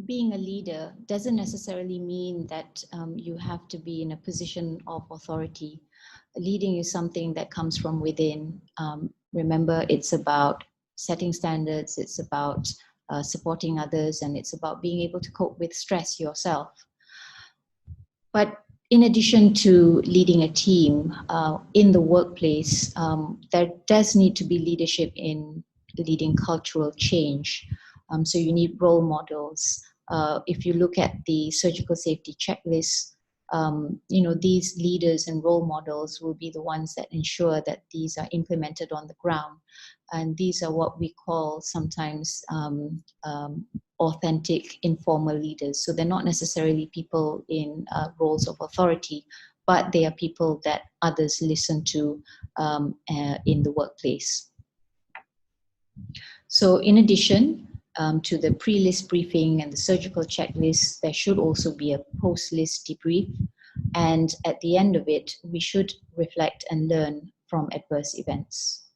being a leader doesn't necessarily mean that you have to be in a position of authority. Leading is something that comes from within. Remember, it's about setting standards, it's about supporting others, and it's about being able to cope with stress yourself. But in addition to leading a team in the workplace, there does need to be leadership in leading cultural change. So you need role models. If you look at the surgical safety checklist, these leaders and role models will be the ones that ensure that these are implemented on the ground. And these are what we call sometimes authentic informal leaders. So they're not necessarily people in roles of authority, but they are people that others listen to in the workplace. So in addition to the pre-list briefing and the surgical checklist, there should also be a post-list debrief. And at the end of it, we should reflect and learn from adverse events.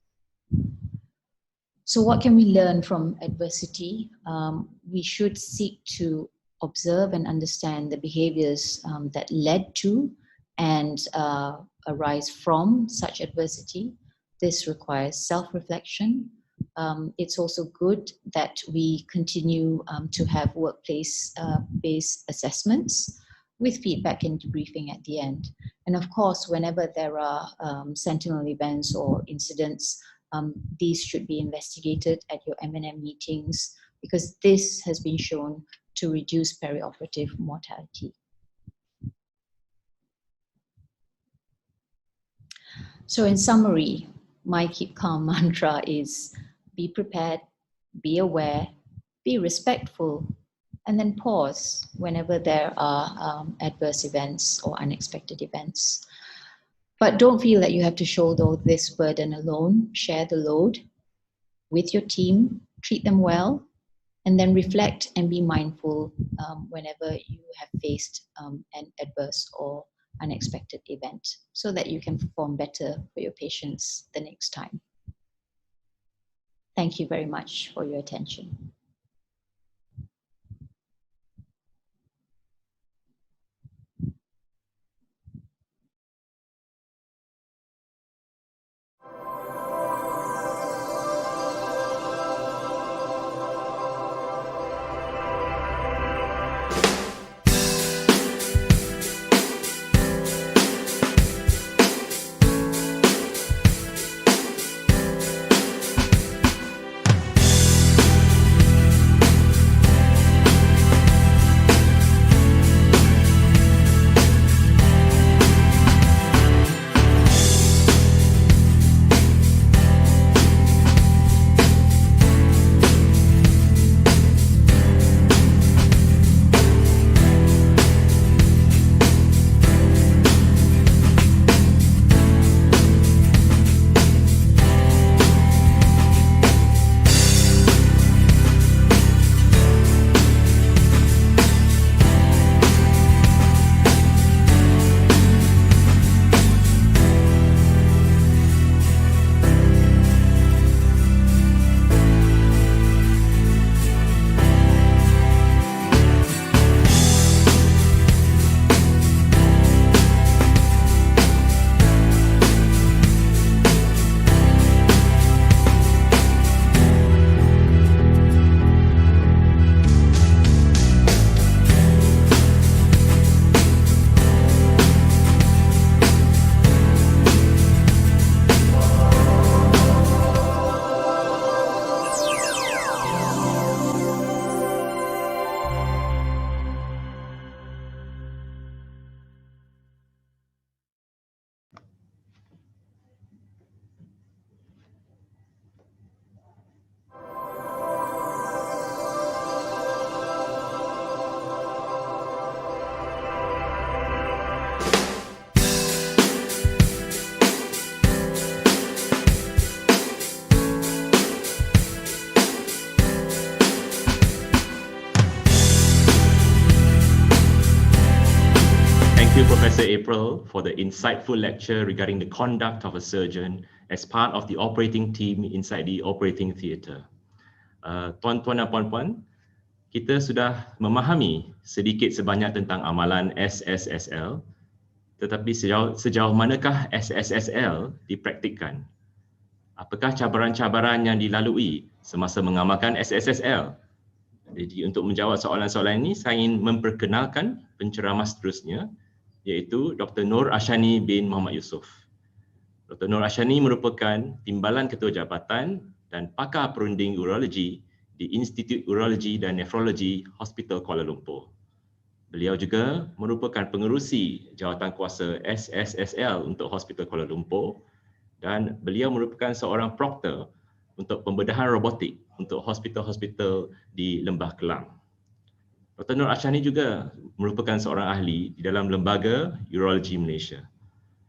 So what can we learn from adversity? We should seek to observe and understand the behaviors that led to and arise from such adversity. This requires self-reflection. It's also good that we continue to have workplace-based assessments with feedback and debriefing at the end. And of course, whenever there are sentinel events or incidents, these should be investigated at your M&M meetings, because this has been shown to reduce perioperative mortality. So in summary, my keep calm mantra is be prepared, be aware, be respectful, and then pause whenever there are adverse events or unexpected events. But don't feel that you have to shoulder this burden alone. Share the load with your team, treat them well, and then reflect and be mindful whenever you have faced an adverse or unexpected event, so that you can perform better for your patients the next time. Thank you very much for your attention. Thank you, Professor April, for the insightful lecture regarding the conduct of a surgeon as part of the operating team inside the operating theatre. Tuan-tuan dan puan-puan, kita sudah memahami sedikit sebanyak tentang amalan SSSL, tetapi sejauh manakah SSSL dipraktikkan? Apakah cabaran-cabaran yang dilalui semasa mengamalkan SSSL? Jadi untuk menjawab soalan-soalan ini, saya ingin memperkenalkan penceramah seterusnya, iaitu Dr. Nur Ashani bin Muhammad Yusof. Dr. Nur Ashani merupakan Timbalan Ketua Jabatan dan pakar perunding urologi di Institut Urologi dan Nefrologi Hospital Kuala Lumpur. Beliau juga merupakan pengerusi jawatankuasa SSSL untuk Hospital Kuala Lumpur dan beliau merupakan seorang proctor untuk pembedahan robotik untuk hospital-hospital di Lembah Kelang. Dr. Nur Ashani juga merupakan seorang ahli di dalam Lembaga Urologi Malaysia.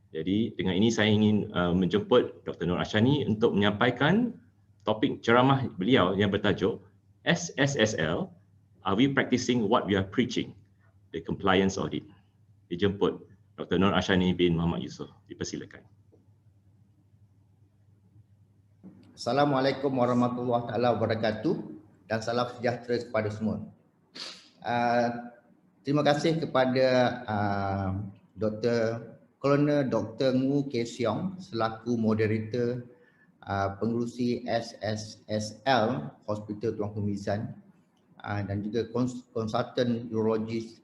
Jadi dengan ini saya ingin menjemput Dr. Nur Ashani untuk menyampaikan topik ceramah beliau yang bertajuk SSSL, Are We Practicing What We Are Preaching? The Compliance Audit. Dijemput Dr. Nur Ashani bin Muhammad Yusof. Dipersilakan. Assalamualaikum warahmatullahi wabarakatuh dan salam sejahtera kepada semua. Terima kasih kepada Kolonel Dr. Ngu Kee Siong selaku moderator pengerusi SSSL Hospital Tuanku Mizan dan juga konsultan urologis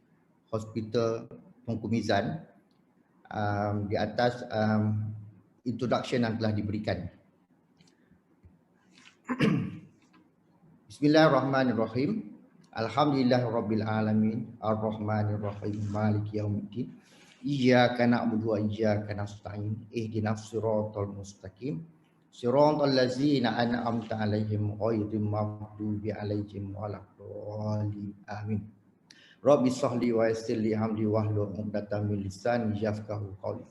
Hospital Tuanku Mizan di atas introduction yang telah diberikan. Bismillahirrahmanirrahim. Alhamdulillahirabbil alamin, arrahmanir rahim, maliki yaumiddin. Iyyaka na'budu wa iyyaka nasta'in. Ihdinas siratal mustaqim. Siratal ladzina an'amta 'alaihim ghairil maghdubi 'alaihim waladdallin. Amin. Rabbi shrahli wa yassir li amri wahlul 'uqdatam min lisani yafqahu qawli.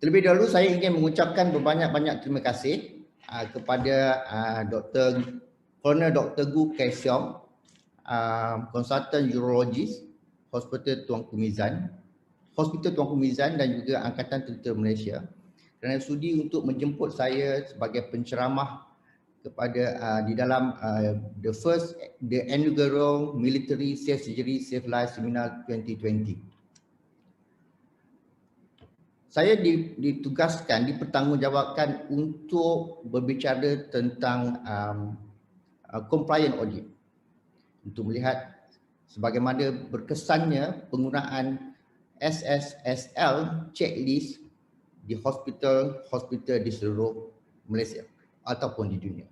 Terlebih dahulu saya ingin mengucapkan berbanyak-banyak terima kasih kepada Dr. Colonel Dr. Gu Kay Siong, konsultan urologis Hospital Tuanku Mizan dan juga Angkatan Tentera Malaysia kerana sudi untuk menjemput saya sebagai penceramah kepada di dalam the inaugural Military Safe Surgery Safe Life Seminar 2020. Saya ditugaskan, dipertanggungjawabkan untuk berbicara tentang compliant audit, untuk melihat sebagaimana berkesannya penggunaan SSSL checklist di hospital di seluruh Malaysia ataupun di dunia.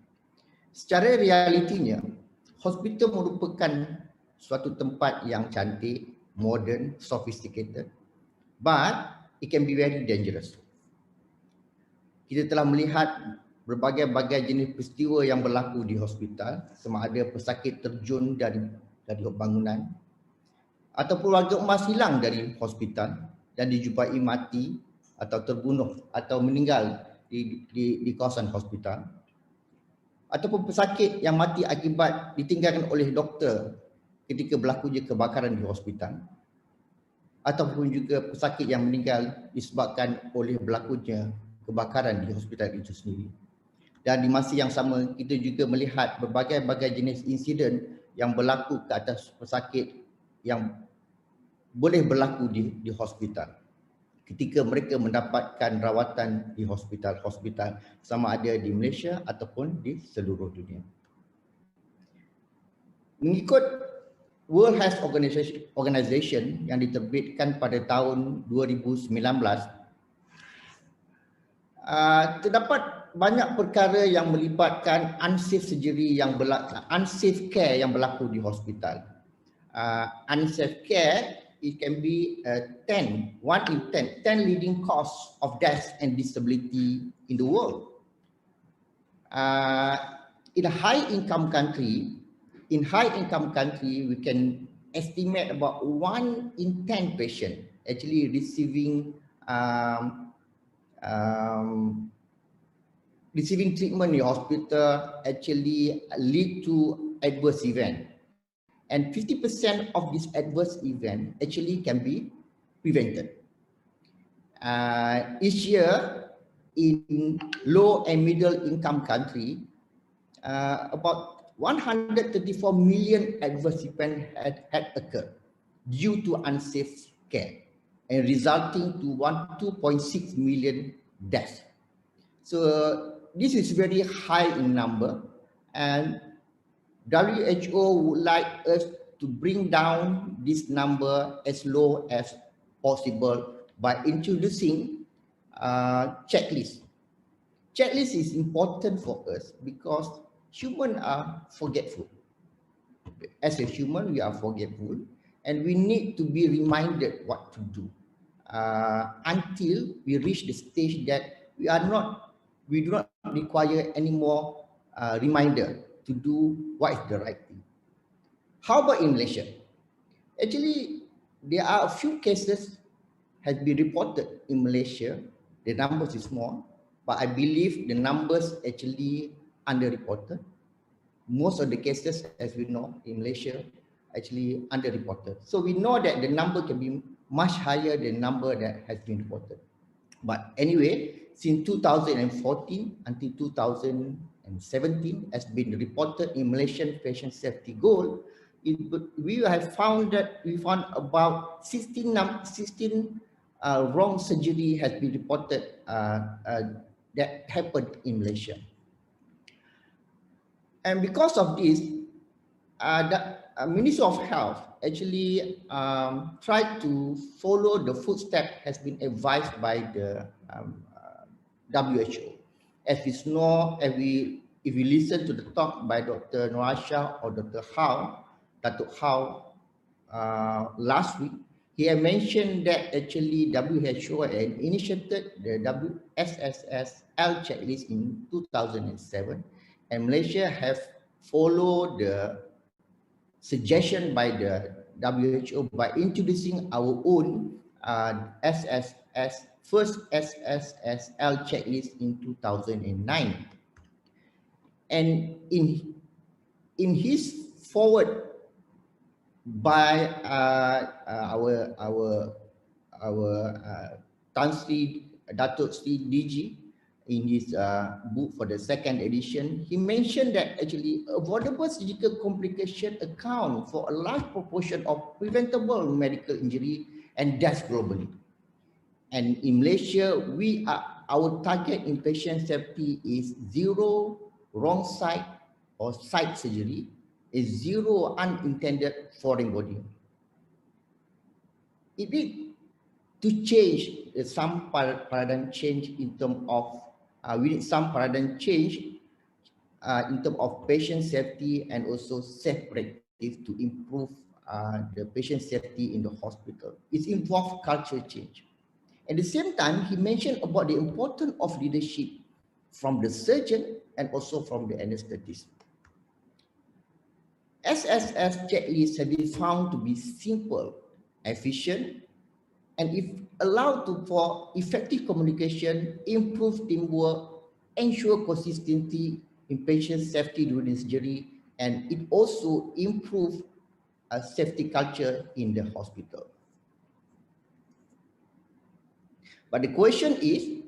Secara realitinya, hospital merupakan suatu tempat yang cantik, modern, sophisticated, but it can be very dangerous. Kita telah melihat berbagai-bagai jenis peristiwa yang berlaku di hospital, sama ada pesakit terjun dari bangunan ataupun warga emas hilang dari hospital dan dijumpai mati atau terbunuh atau meninggal di kawasan hospital, ataupun pesakit yang mati akibat ditinggalkan oleh doktor ketika berlakunya kebakaran di hospital, ataupun juga pesakit yang meninggal disebabkan oleh berlakunya kebakaran di hospital itu sendiri. Dan di masa yang sama, kita juga melihat berbagai-bagai jenis insiden yang berlaku ke atas pesakit yang boleh berlaku di hospital ketika mereka mendapatkan rawatan di hospital sama ada di Malaysia ataupun di seluruh dunia. Mengikut World Health Organization yang diterbitkan pada tahun 2019, terdapat banyak perkara yang melibatkan unsafe care yang berlaku di hospital. Unsafe care, it can be 10 leading cause of death and disability in the world. In a high-income country, we can estimate about 1 in 10 patient actually receiving treatment in hospital actually lead to adverse event, and 50% of this adverse event actually can be prevented. Each year in low and middle income country, about 134 million adverse events had occurred due to unsafe care and resulting to 2.6 million deaths. So this is very high in number, and WHO would like us to bring down this number as low as possible by introducing checklist. Checklist is important for us because humans are forgetful. As a human, we are forgetful, and we need to be reminded what to do until we reach the stage that we do not require any more reminder to do what is the right thing. How about in Malaysia? Actually, there are a few cases has been reported in Malaysia. The numbers is small, but I believe the numbers actually underreported. Most of the cases, as we know, in Malaysia actually underreported. So we know that the number can be much higher than the number that has been reported. But anyway, since 2014 until 2017 has been reported in Malaysian patient safety goal, we found about 16 wrong surgery has been reported that happened in Malaysia. And because of this, the Ministry of Health actually tried to follow the footsteps has been advised by the WHO. As we if you listen to the talk by Dr. Noasha or Dr. Datuk Hao last week, he had mentioned that actually WHO had initiated the SSSL checklist in 2007, and Malaysia have followed the suggestion by the WHO by introducing our own first SSSL checklist in 2009. And in his forward by our Tan Sri Datuk Sri DG in his book for the second edition, he mentioned that actually avoidable surgical complication account for a large proportion of preventable medical injury and deaths globally. And in Malaysia, our target in patient safety is 0 wrong side or side surgery, is 0 unintended foreign body. It need to change some paradigm change in terms of we need some paradigm change in terms of patient safety and also safe practice to improve the patient safety in the hospital. It involves culture change. At the same time, he mentioned about the importance of leadership from the surgeon and also from the anesthetist. SSS checklists have been found to be simple, efficient, and if allowed for effective communication, improve teamwork, ensure consistency in patient safety during surgery, and it also improve a safety culture in the hospital. But the question is,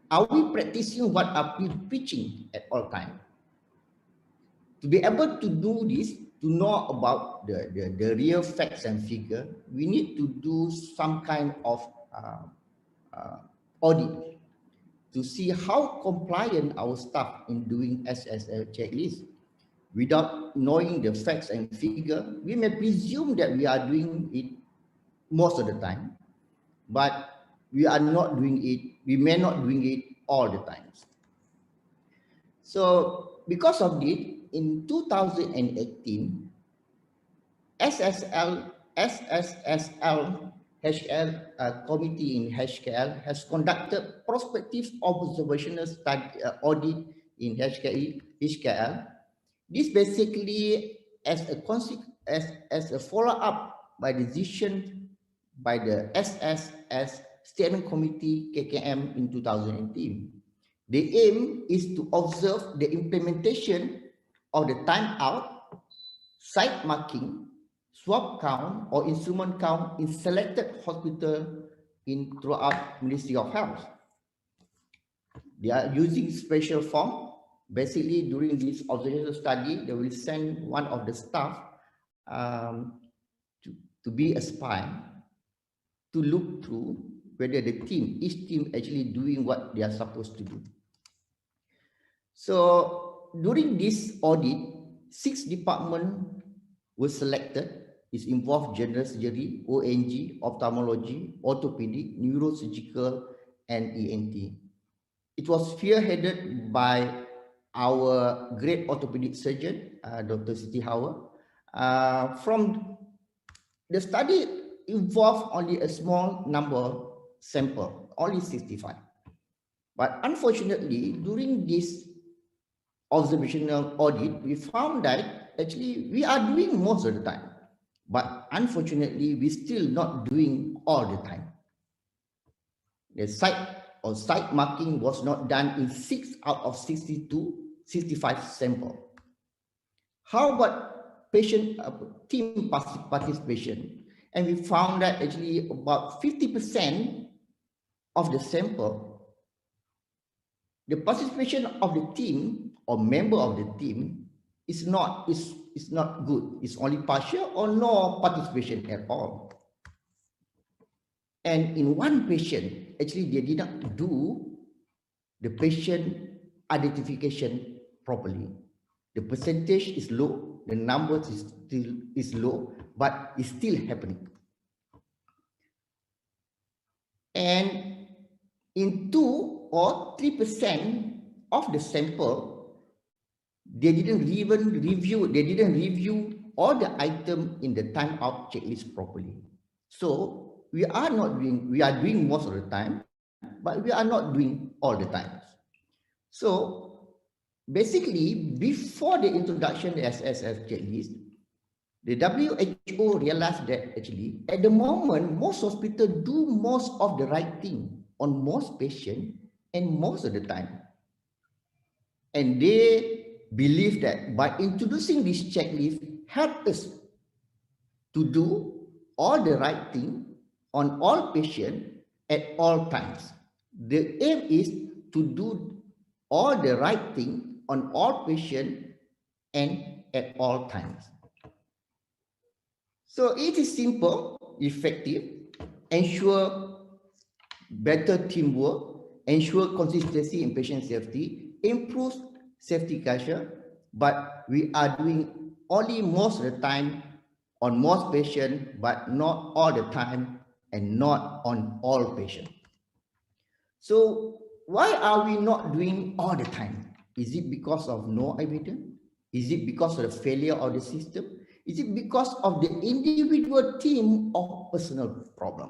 are we practicing what are we preaching at all times? To be able to do this, to know about the real facts and figure, we need to do some kind of audit to see how compliant our staff in doing SSL checklist. Without knowing the facts and figure, we may presume that we are doing it most of the time, but we are not doing it, we may not doing it all the times. So because of this, in 2018, SSSL HKL committee in HKL has conducted prospective observational study audit in HKL. This basically as a follow-up by decision by the SSS Steering Committee KKM in 2018. The aim is to observe the implementation of the time out, site marking, swab count or instrument count in selected hospital throughout Ministry of Health. They are using special form. Basically, during this observational study, they will send one of the staff to be a spy to look through whether each team actually doing what they are supposed to do. So during this audit, 6 departments were selected. It involved general surgery, ONG, ophthalmology, orthopedic, neurosurgical, and ENT. It was spearheaded by our great orthopedic surgeon, Dr. Siti Hawa. From the study involved only a small number sample, only 65. But unfortunately, during this observational audit, we found that actually we are doing most of the time, but unfortunately, we still not doing all the time. The site marking was not done in 6 out of 65 samples. How about patient team participation? And we found that actually about 50% of the sample, the participation of the team or member of the team is not good. It's only partial or no participation at all. And in one patient, actually they did not do the patient identification properly. The percentage is low, the numbers is low, but it's still happening. And in 2 or 3% of the sample, they didn't even review all the item in the timeout checklist properly. So we are doing most of the time, but we are not doing all the time. So basically, before the introduction of the SSSL checklist, the WHO realized that actually at the moment, most hospitals do most of the right thing on most patients and most of the time. And they believe that by introducing this checklist help us to do all the right thing on all patients at all times. The aim is to do all the right thing on all patients and at all times. So it is simple, effective, ensure better teamwork, ensure consistency in patient safety, improve safety culture, but we are doing only most of the time on most patients, but not all the time and not on all patients. So why are we not doing all the time? Is it because of no evidence? Is it because of the failure of the system? Is it because of the individual team or personal problem?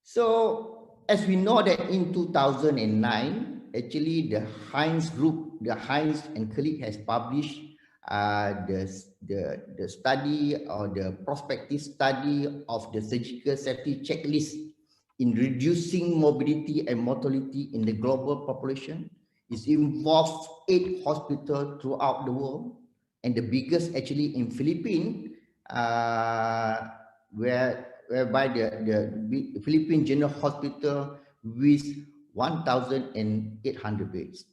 So as we know that in 2009, actually the Heinz group, the Heinz and colleague has published the study or the prospective study of the surgical safety checklist in reducing morbidity and mortality in the global population. It involves 8 hospitals throughout the world, and the biggest actually in Philippines, whereby the Philippine General Hospital with 1,800 beds.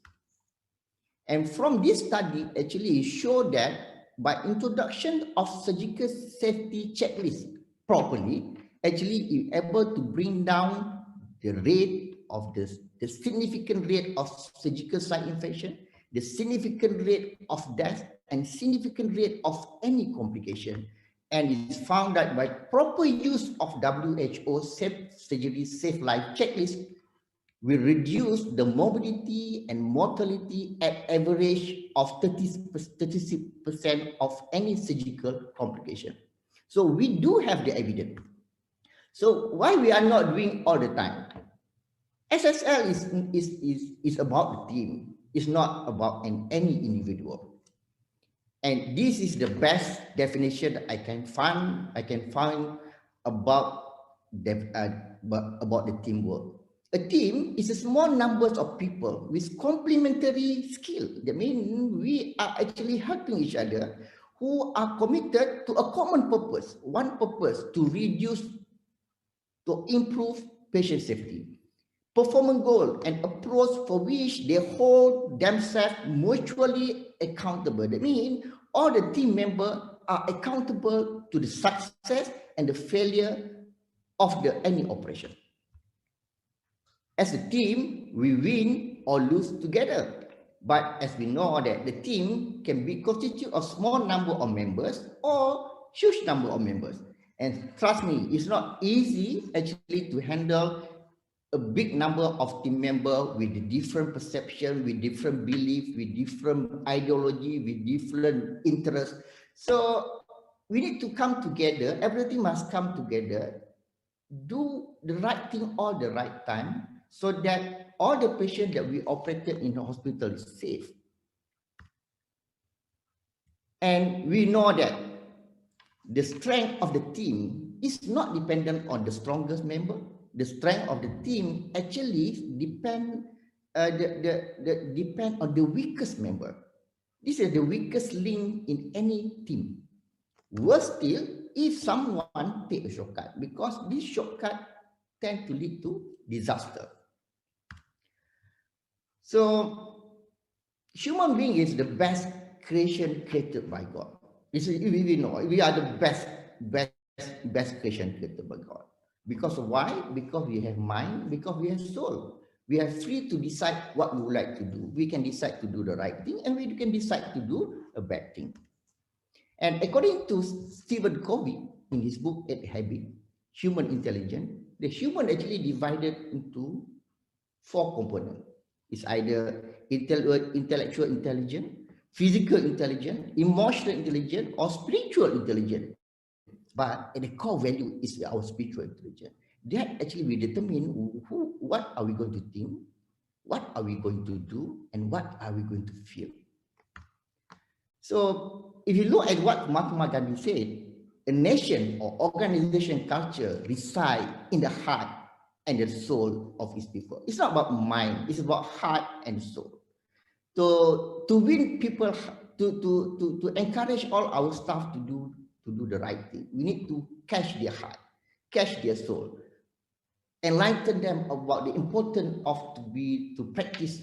And from this study actually showed that by introduction of surgical safety checklist properly, actually is able to bring down the rate of the significant rate of surgical site infection, the significant rate of death, and significant rate of any complication. And it's found that by proper use of WHO Safe Surgery Safe Life checklist, we reduce the morbidity and mortality at average of 36% of any surgical complication. So we do have the evidence. So why we are not doing all the time? SSL is about the team. It's not about any individual. And this is the best definition that I can find about the teamwork. A team is a small number of people with complementary skill. That means we are actually helping each other who are committed to a common purpose, one purpose, to improve patient safety. Performance goal and approach for which they hold themselves mutually accountable. That means all the team members are accountable to the success and the failure of any operation. As a team, we win or lose together. But as we know that the team can be constituted of small number of members or huge number of members. And trust me, it's not easy actually to handle a big number of team members with different perception, with different belief, with different ideology, with different interests. So we need to come together. Everything must come together. Do the right thing all the right time, so that all the patients that we operated in the hospital is safe. And we know that the strength of the team is not dependent on the strongest member. The strength of the team actually depend on the weakest member. This is the weakest link in any team. Worse still, if someone take a shortcut, because this shortcut tend to lead to disaster. So, human being is the best creation created by God. We know we are the best creation created by God. Because why? Because we have mind, because we have soul. We are free to decide what we would like to do. We can decide to do the right thing, and we can decide to do a bad thing. And according to Stephen Covey in his book 8 Habits, Human Intelligence, the human actually divided into 4 components. It's either intellectual intelligence, physical intelligence, emotional intelligence, or spiritual intelligence. But at the core value is our spiritual intelligence. That actually will determine what are we going to think, what are we going to do, and what are we going to feel. So if you look at what Mahatma Gandhi said, a nation or organization culture reside in the heart and the soul of its people. It's not about mind, it's about heart and soul. So to win people, to encourage all our staff to do the right thing, we need to catch their heart, catch their soul, enlighten them about the importance of to practice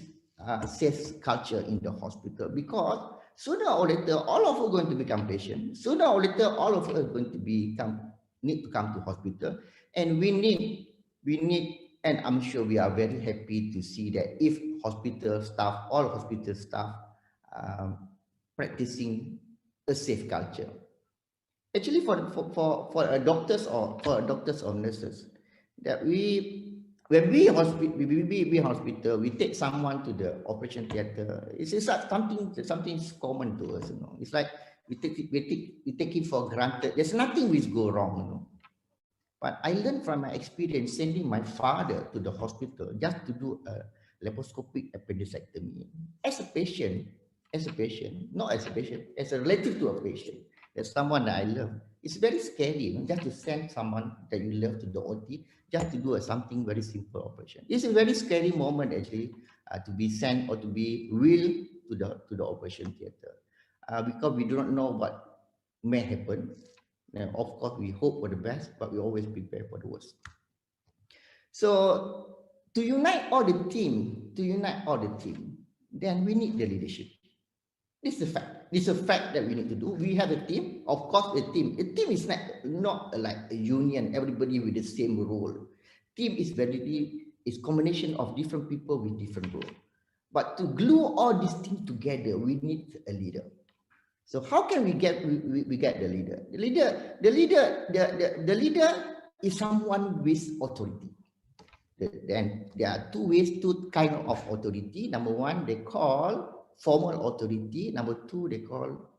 safe culture in the hospital, because sooner or later all of us are going to become patients. Sooner or later all of us are going to need to come to hospital, and we need, and I'm sure we are very happy to see that if hospital staff, all hospital staff practicing a safe culture. Actually, for doctors or nurses, that when we hospital, we take someone to the operation theater. It's something common to us, you know. It's like we take it for granted. There's nothing which go wrong, you know. But I learned from my experience sending my father to the hospital just to do a laparoscopic appendectomy. As a patient, not as a patient, as a relative to a patient, as someone that I love. It's very scary, you know, just to send someone that you love to the OT, just to do something very simple operation. It's a very scary moment actually, to be sent or to be wheeled to the operation theater, because we do not know what may happen. And of course, we hope for the best, but we always prepare for the worst. So to unite all the team, then we need the leadership. This is a fact. This is a fact that we need to do. We have a team. Of course, a team is not like a union, everybody with the same role. Team is combination of different people with different roles. But to glue all these things together, we need a leader. So how can we get the leader? The leader is someone with authority. Then there are two kind of authority. Number one, they call formal authority. Number two, they call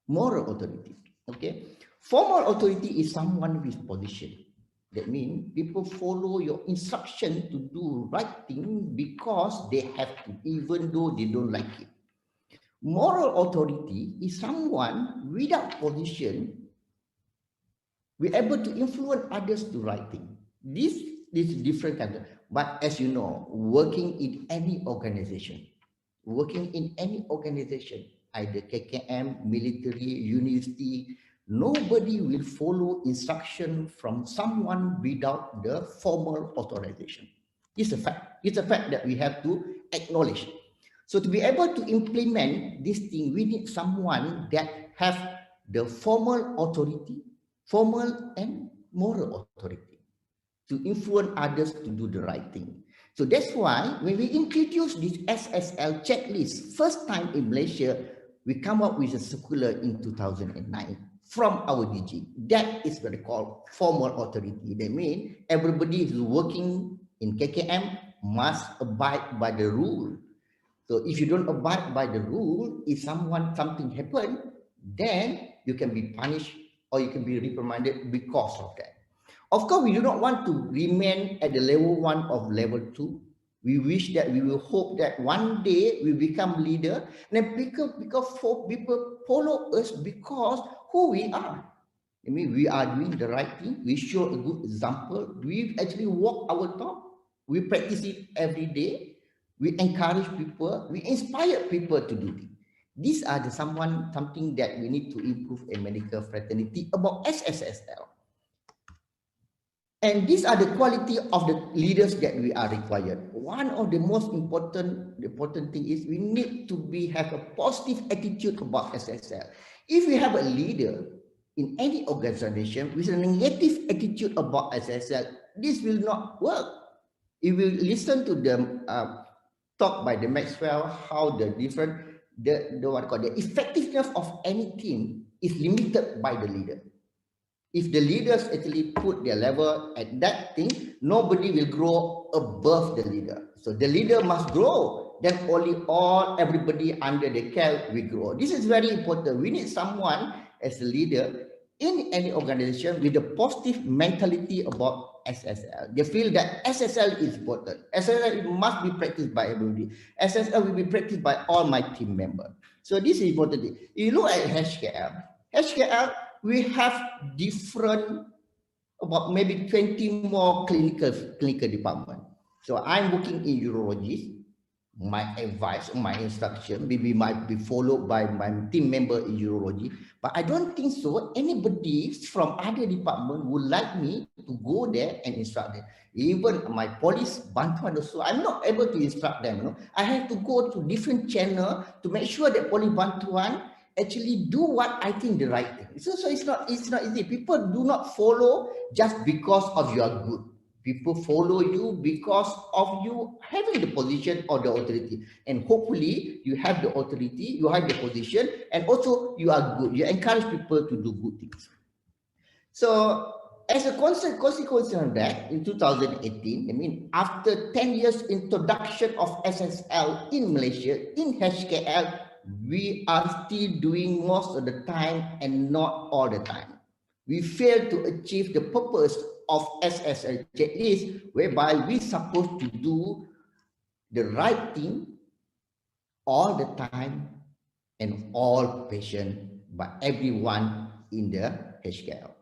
moral authority. Okay, formal authority is someone with position. That means people follow your instruction to do right thing because they have to, even though they don't like it. Moral authority is someone without position, we're able to influence others to right thing. This is different kind of, but as you know, working in any organization, either KKM, military, university, nobody will follow instruction from someone without the formal authorization. It's a fact. It's a fact that we have to acknowledge. So to be able to implement this thing, we need someone that have the formal authority, formal and moral authority to influence others to do the right thing. So that's why when we introduced this SSL checklist, first time in Malaysia, we come up with a circular in 2009 from our DG. That is what they call formal authority. That means everybody who is working in KKM must abide by the rule. So if you don't abide by the rule, if something happen, then you can be punished or you can be reprimanded because of that. Of course, we do not want to remain at the level 1 of level 2. We wish that we will hope that one day we become leader, and because people follow us because who we are. I mean, we are doing the right thing. We show a good example. We actually walk our talk. We practice it every day. We encourage people. We inspire people to do it. These are something that we need to improve in medical fraternity about SSSL. And these are the quality of the leaders that we are required. One of the most important thing is we need to have a positive attitude about SSL. If we have a leader in any organization with a negative attitude about SSL, this will not work. If we listen to the talk by the Maxwell, how the effectiveness of any team is limited by the leader. If the leaders actually put their level at that thing, nobody will grow above the leader. So the leader must grow. then everybody under the care will grow. This is very important. We need someone as a leader in any organization with a positive mentality about SSL. They feel that SSL is important. SSL must be practiced by everybody. SSL will be practiced by all my team members. So this is important. You look at HKL, we have different, about maybe 20 more clinical department. So I'm working in urology. My advice, my instruction maybe might be followed by my team member in urology, but I don't think so anybody from other department would like me to go there and instruct them. Even my police bantuan also, I'm not able to instruct them. You know, I have to go to different channel to make sure that police bantuan actually do what I think the right thing. So it's not easy. People do not follow just because of you are good. People follow you because of you having the position or the authority. And hopefully you have the authority, you have the position, and also you are good. You encourage people to do good things. So as a consequence of that, in 2018, I mean, after 10 years introduction of SSL in Malaysia, in HKL, we are still doing most of the time and not all the time. We fail to achieve the purpose of SSL checklist, whereby we supposed to do the right thing all the time and all patient by everyone in the HKL.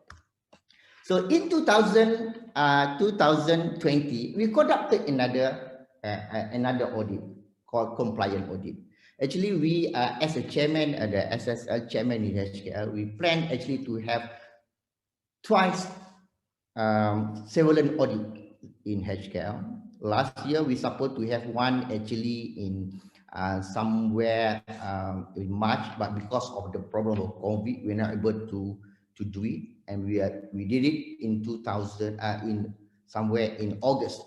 So in 2020, we conducted another audit called compliance audit. Actually, we as a chairman, the SSL chairman in HKL, we plan actually to have twice surveillance audit in HKL. Last year, we supposed to have one actually in somewhere in March, but because of the problem of COVID, we're not able to do it, and we did it in somewhere in August.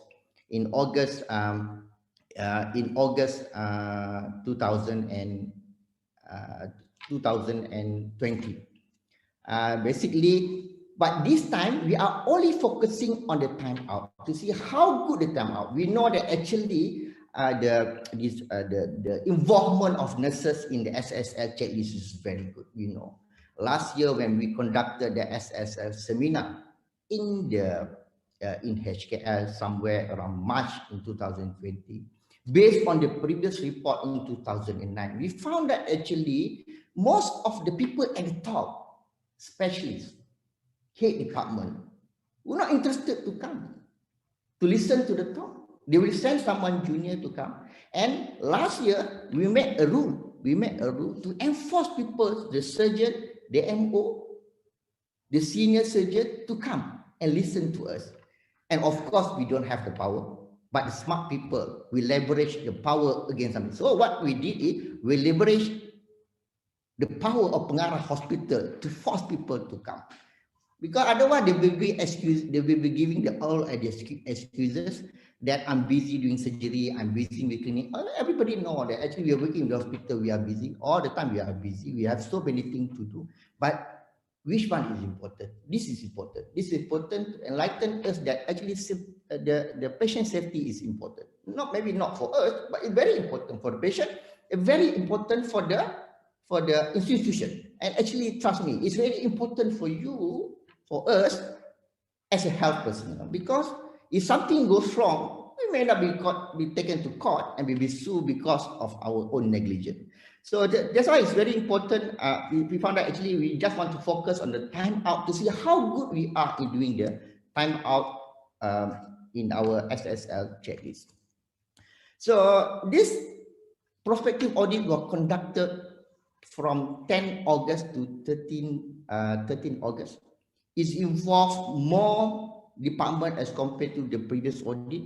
In August 2020. Basically. But this time, we are only focusing on the timeout to see how good the timeout. We know that actually the involvement of nurses in the SSL checklist is very good. We know. Last year, when we conducted the SSL seminar in HKL somewhere around March in 2020, based on the previous report in 2009, we found that actually most of the people at the top, specialists, head department, were not interested to come to listen to the talk. They will send someone junior to come. And last year, we made a rule. We made a rule to enforce people, the surgeon, the MO, the senior surgeon, to come and listen to us. And of course, we don't have the power, but the smart people, we leverage the power against them. So what we did is, we leverage the power of pengarah hospital to force people to come. Because otherwise they will be giving all excuses that I'm busy doing surgery, I'm busy with clinic. Everybody know that actually we are working in the hospital, we are busy. All the time we are busy. We have so many things to do. But which one is important? This is important. This is important to enlighten us that actually the patient safety is important. Maybe not for us, but it's very important for the patient. It's very important for the institution. And actually, trust me, it's very important for you, for us as a health personnel, because if something goes wrong, we may not be taken to court and be sued because of our own negligence. So that's why it's very important. We found that actually we just want to focus on the time out to see how good we are in doing the time out in our SSL checklist. So this prospective audit was conducted from 10 August to 13 August. It involved more department as compared to the previous audit.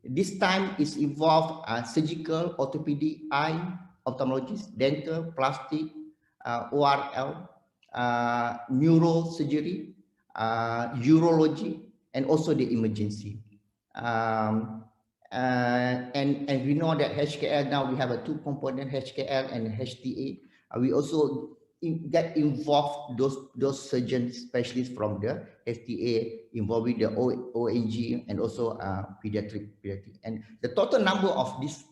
This time it involved surgical, orthopedic, eye, ophthalmologist, dental, plastic, ORL, neurosurgery, urology, and also the emergency. And we know that HKL now we have a two component, HKL and HTA. We also get involved those surgeon specialists from the HTA involving the ONG and also pediatric. And the total number of this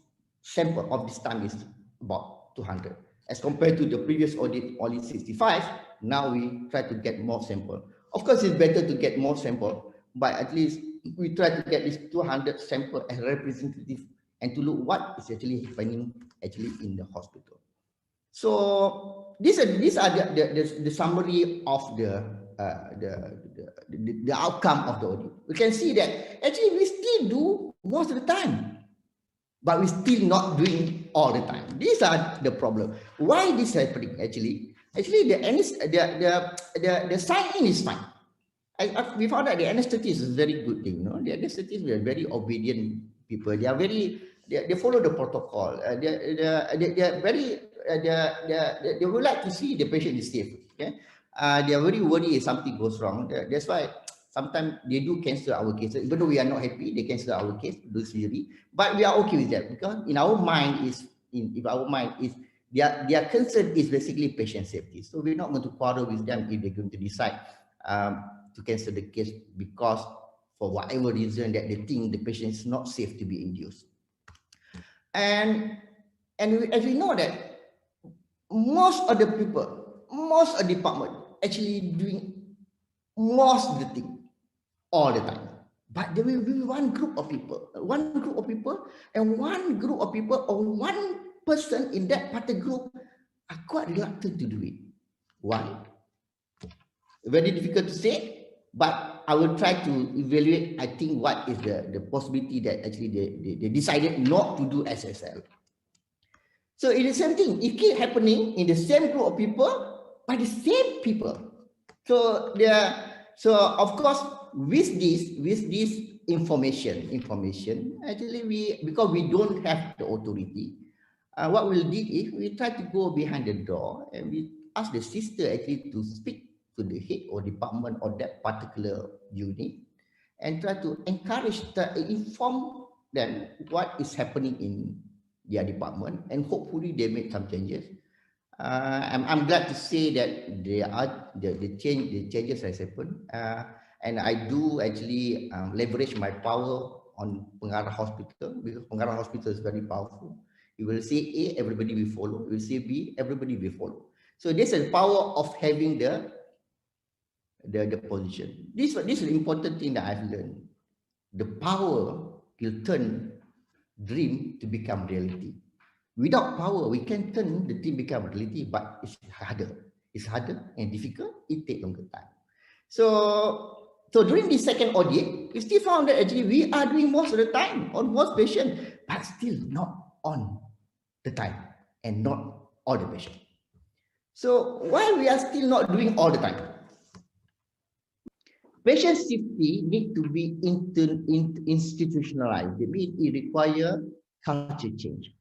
sample of this time is about 200. As compared to the previous audit, only 65. Now we try to get more sample. Of course, it's better to get more sample, but at least we try to get this 200 sample as representative and to look what is actually happening in the hospital. So these are the summary of the outcome of the audit. We can see that actually we still do most of the time, but we're still not doing all the time. These are the problem. Why this happening? Actually the sign-in is fine. We found that the anesthetists is a very good thing. No, the anesthetists are very obedient people. They are they follow the protocol. They would like to see the patient is safe. Okay, they are very worried if something goes wrong. That's why sometimes they do cancel our cases, even though we are not happy. They cancel our case, do surgery, but we are okay with that because in our mind is their concern is basically patient safety. So we're not going to quarrel with them if they're going to decide to cancel the case because for whatever reason that they think the patient is not safe to be induced. And as we know that most of the people, most of the department actually doing most of the thing all the time. But there will be one group of people, and one group of people or one person in that particular group are quite reluctant to do it. Why? Very difficult to say, but I will try to evaluate, I think, what is the possibility that actually they decided not to do SSL. So it is the same thing. It keeps happening in the same group of people by the same people. So of course, with this information, actually because we don't have the authority, what we'll do is we try to go behind the door and we ask the sister actually to speak to the head or department or that particular unit and try to inform them what is happening in their department, and hopefully they make some changes. I'm glad to say that the changes has happened, and I do actually leverage my power on Pengarah Hospital because Pengarah Hospital is very powerful. You will say A, everybody will follow. You will say B, everybody will follow. So this is the power of having the position. This is an important thing that I've learned. The power will turn dream to become reality. Without power, we can turn the dream become reality, but it's harder. It's harder and difficult. It takes longer time. So during the second audit, we still found that actually we are doing most of the time on most patients, but still not on the time and not all the patients. So why we are still not doing all the time? Patient safety need to be institutionalized. It requires culture change.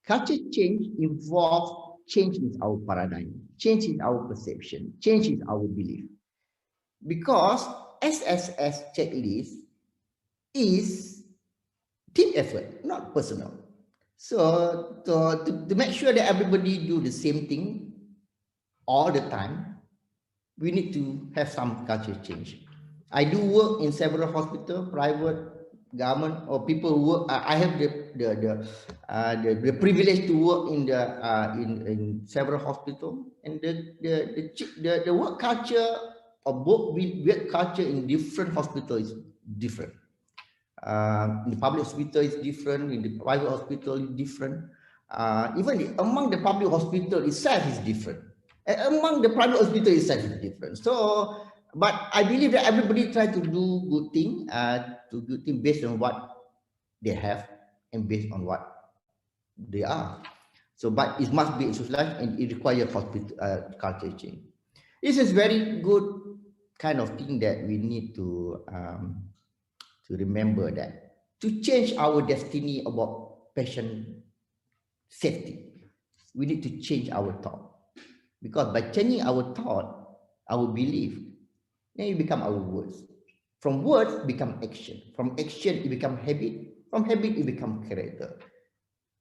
Culture change involves change in our paradigm, change in our perception, change in our belief. Because SSS checklist is team effort, not personal. So to make sure that everybody do the same thing all the time, we need to have some culture change. I do work in several hospitals, private, government, or people who work. I have the privilege to work in several hospitals, and the work culture of both work culture in different hospitals is different. In the public hospital is different. In the private hospital is different. Even among the public hospital itself is different. And among the private hospital itself is different. So. But I believe that everybody try to do good thing, based on what they have and based on what they are. So, but it must be socialized and it requires culture change. This is very good kind of thing that we need to remember, that to change our destiny about patient safety, we need to change our thought, because by changing our thought, our belief, then it become our words. From words become action. From action it become habit. From habit it become character.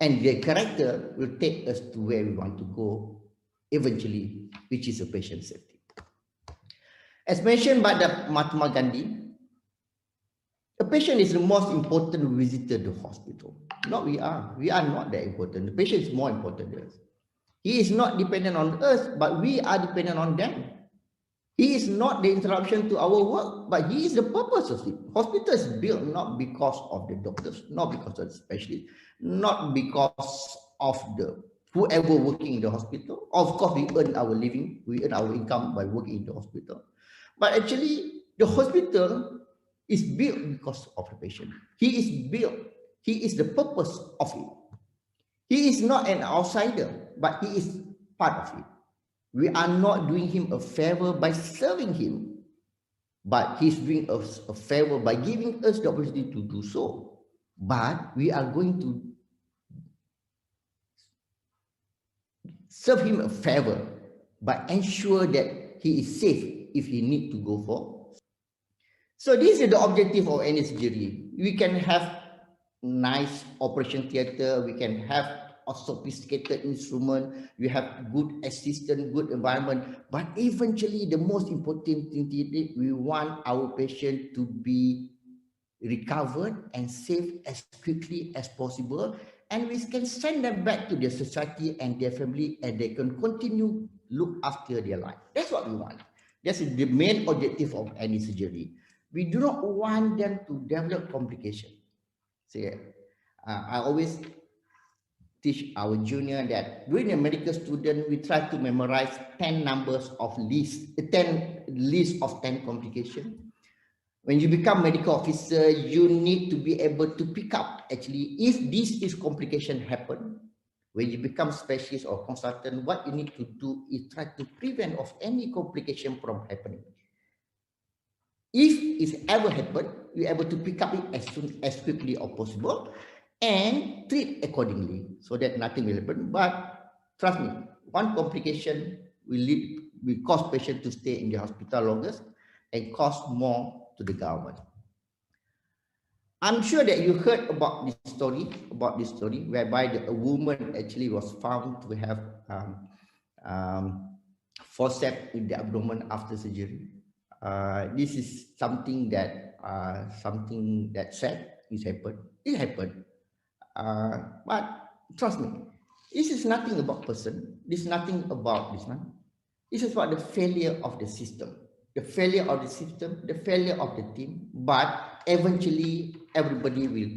And the character will take us to where we want to go eventually, which is a patient safety. As mentioned by the Mahatma Gandhi, The patient is the most important visitor to the hospital. Not we are. We are not that important. The patient is more important than us. He is not dependent on us, but we are dependent on them. He is not the interruption to our work, but he is the purpose of it. Hospital is built not because of the doctors, not because of the specialists, not because of the whoever working in the hospital. Of course, we earn our living, we earn our income by working in the hospital. But actually, the hospital is built because of the patient. He is built. He is the purpose of it. He is not an outsider, but he is part of it. We are not doing him a favor by serving him, but he's doing us a favor by giving us the opportunity to do so. But we are going to serve him a favor by ensure that he is safe if he need to go for. So this is the objective of any surgery. We can have nice operation theater, we can have a sophisticated instrument, we have good assistant, good environment, but eventually the most important thing is we want our patient to be recovered and safe as quickly as possible, and we can send them back to their society and their family, and they can continue look after their life. That's what we want. That's the main objective of any surgery. We do not want them to develop complications. So, I always teach our junior that when a medical student, we try to memorize 10 numbers of list of 10 complications. When you become medical officer, you need to be able to pick up actually if this is complication happen. When you become specialist or consultant, what you need to do is try to prevent of any complication from happening. If it's ever happened, you're able to pick up it as soon as quickly as possible and treat accordingly so that nothing will happen. But trust me, one complication will cause patient to stay in the hospital longest and cost more to the government. I'm sure that you heard about this story, whereby a woman actually was found to have forceps in the abdomen after surgery. This is something that sad. It happened. But trust me, this is nothing about person. This is nothing about this one. This is about the failure of the system. The failure of the system, the failure of the team, but eventually everybody will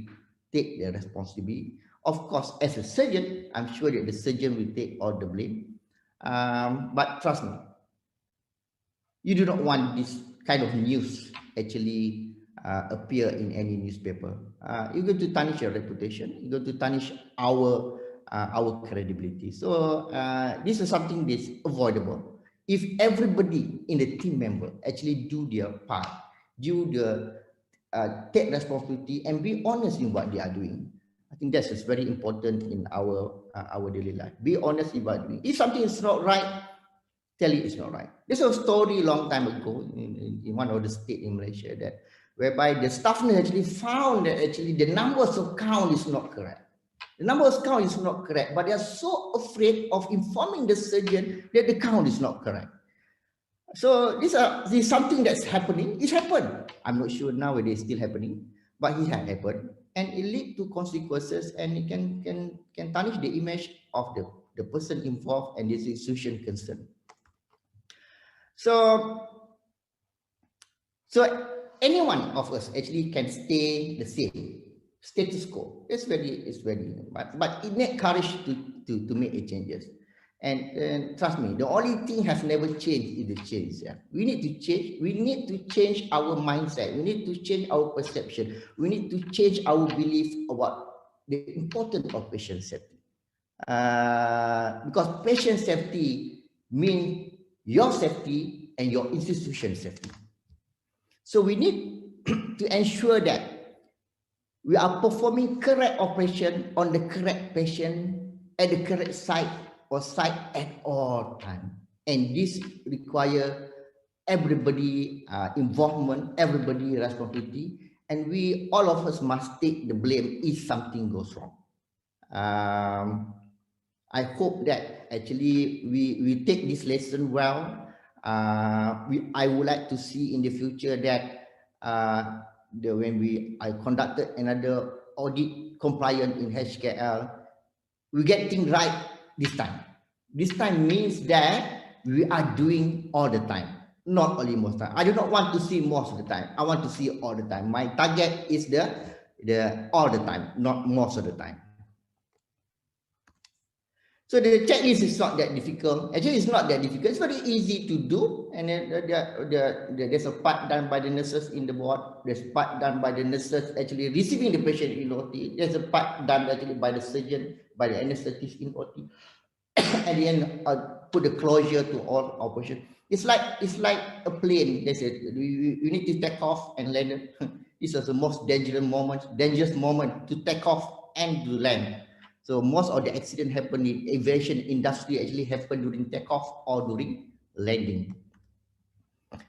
take the responsibility. Of course, as a surgeon, I'm sure that the surgeon will take all the blame. But trust me, you do not want this kind of news actually appear in any newspaper. You're going to tarnish your reputation. You're going to tarnish our credibility. So this is something that's avoidable. If everybody in the team member actually do their part, take responsibility and be honest in what they are doing, I think that's very important in our daily life. Be honest in what you're doing. If something is not right, tell it it's not right. There's a story long time ago in one of the states in Malaysia that whereby the staff nurse actually found that actually the numbers of count is not correct. The number of count is not correct, but they are so afraid of informing the surgeon that the count is not correct. So this is something that's happening. It's happened. I'm not sure now whether it's still happening, but it had happened, and it lead to consequences, and it can tarnish the image of the person involved and the institution concerned. So any one of us actually can stay the same. Status quo. It's very, but it needs courage to make the changes. And trust me, the only thing has never changed is the change. Yeah? We need to change. We need to change our mindset. We need to change our perception. We need to change our belief about the importance of patient safety. Because patient safety means your safety and your institution safety. So we need to ensure that we are performing correct operation on the correct patient at the correct site or site at all time. And this requires everybody involvement, everybody responsibility, and all of us must take the blame if something goes wrong. I hope that actually we take this lesson well. I would like to see in the future that I conducted another audit compliant in HKL, we get things right this time. This time means that we are doing all the time, not only most time. I do not want to see most of the time. I want to see all the time. My target is the all the time, not most of the time. So the checklist is not that difficult. Actually, it's not that difficult. It's very easy to do. And then there's a part done by the nurses in the ward. There's a part done by the nurses actually receiving the patient in OT. There's a part done actually by the surgeon, by the anesthetist in OT. And then put the closure to all our patients. It's like a plane. They said you need to take off and land. This is the most dangerous moment to take off and to land. So most of the accident happen in aviation industry actually happen during takeoff or during landing.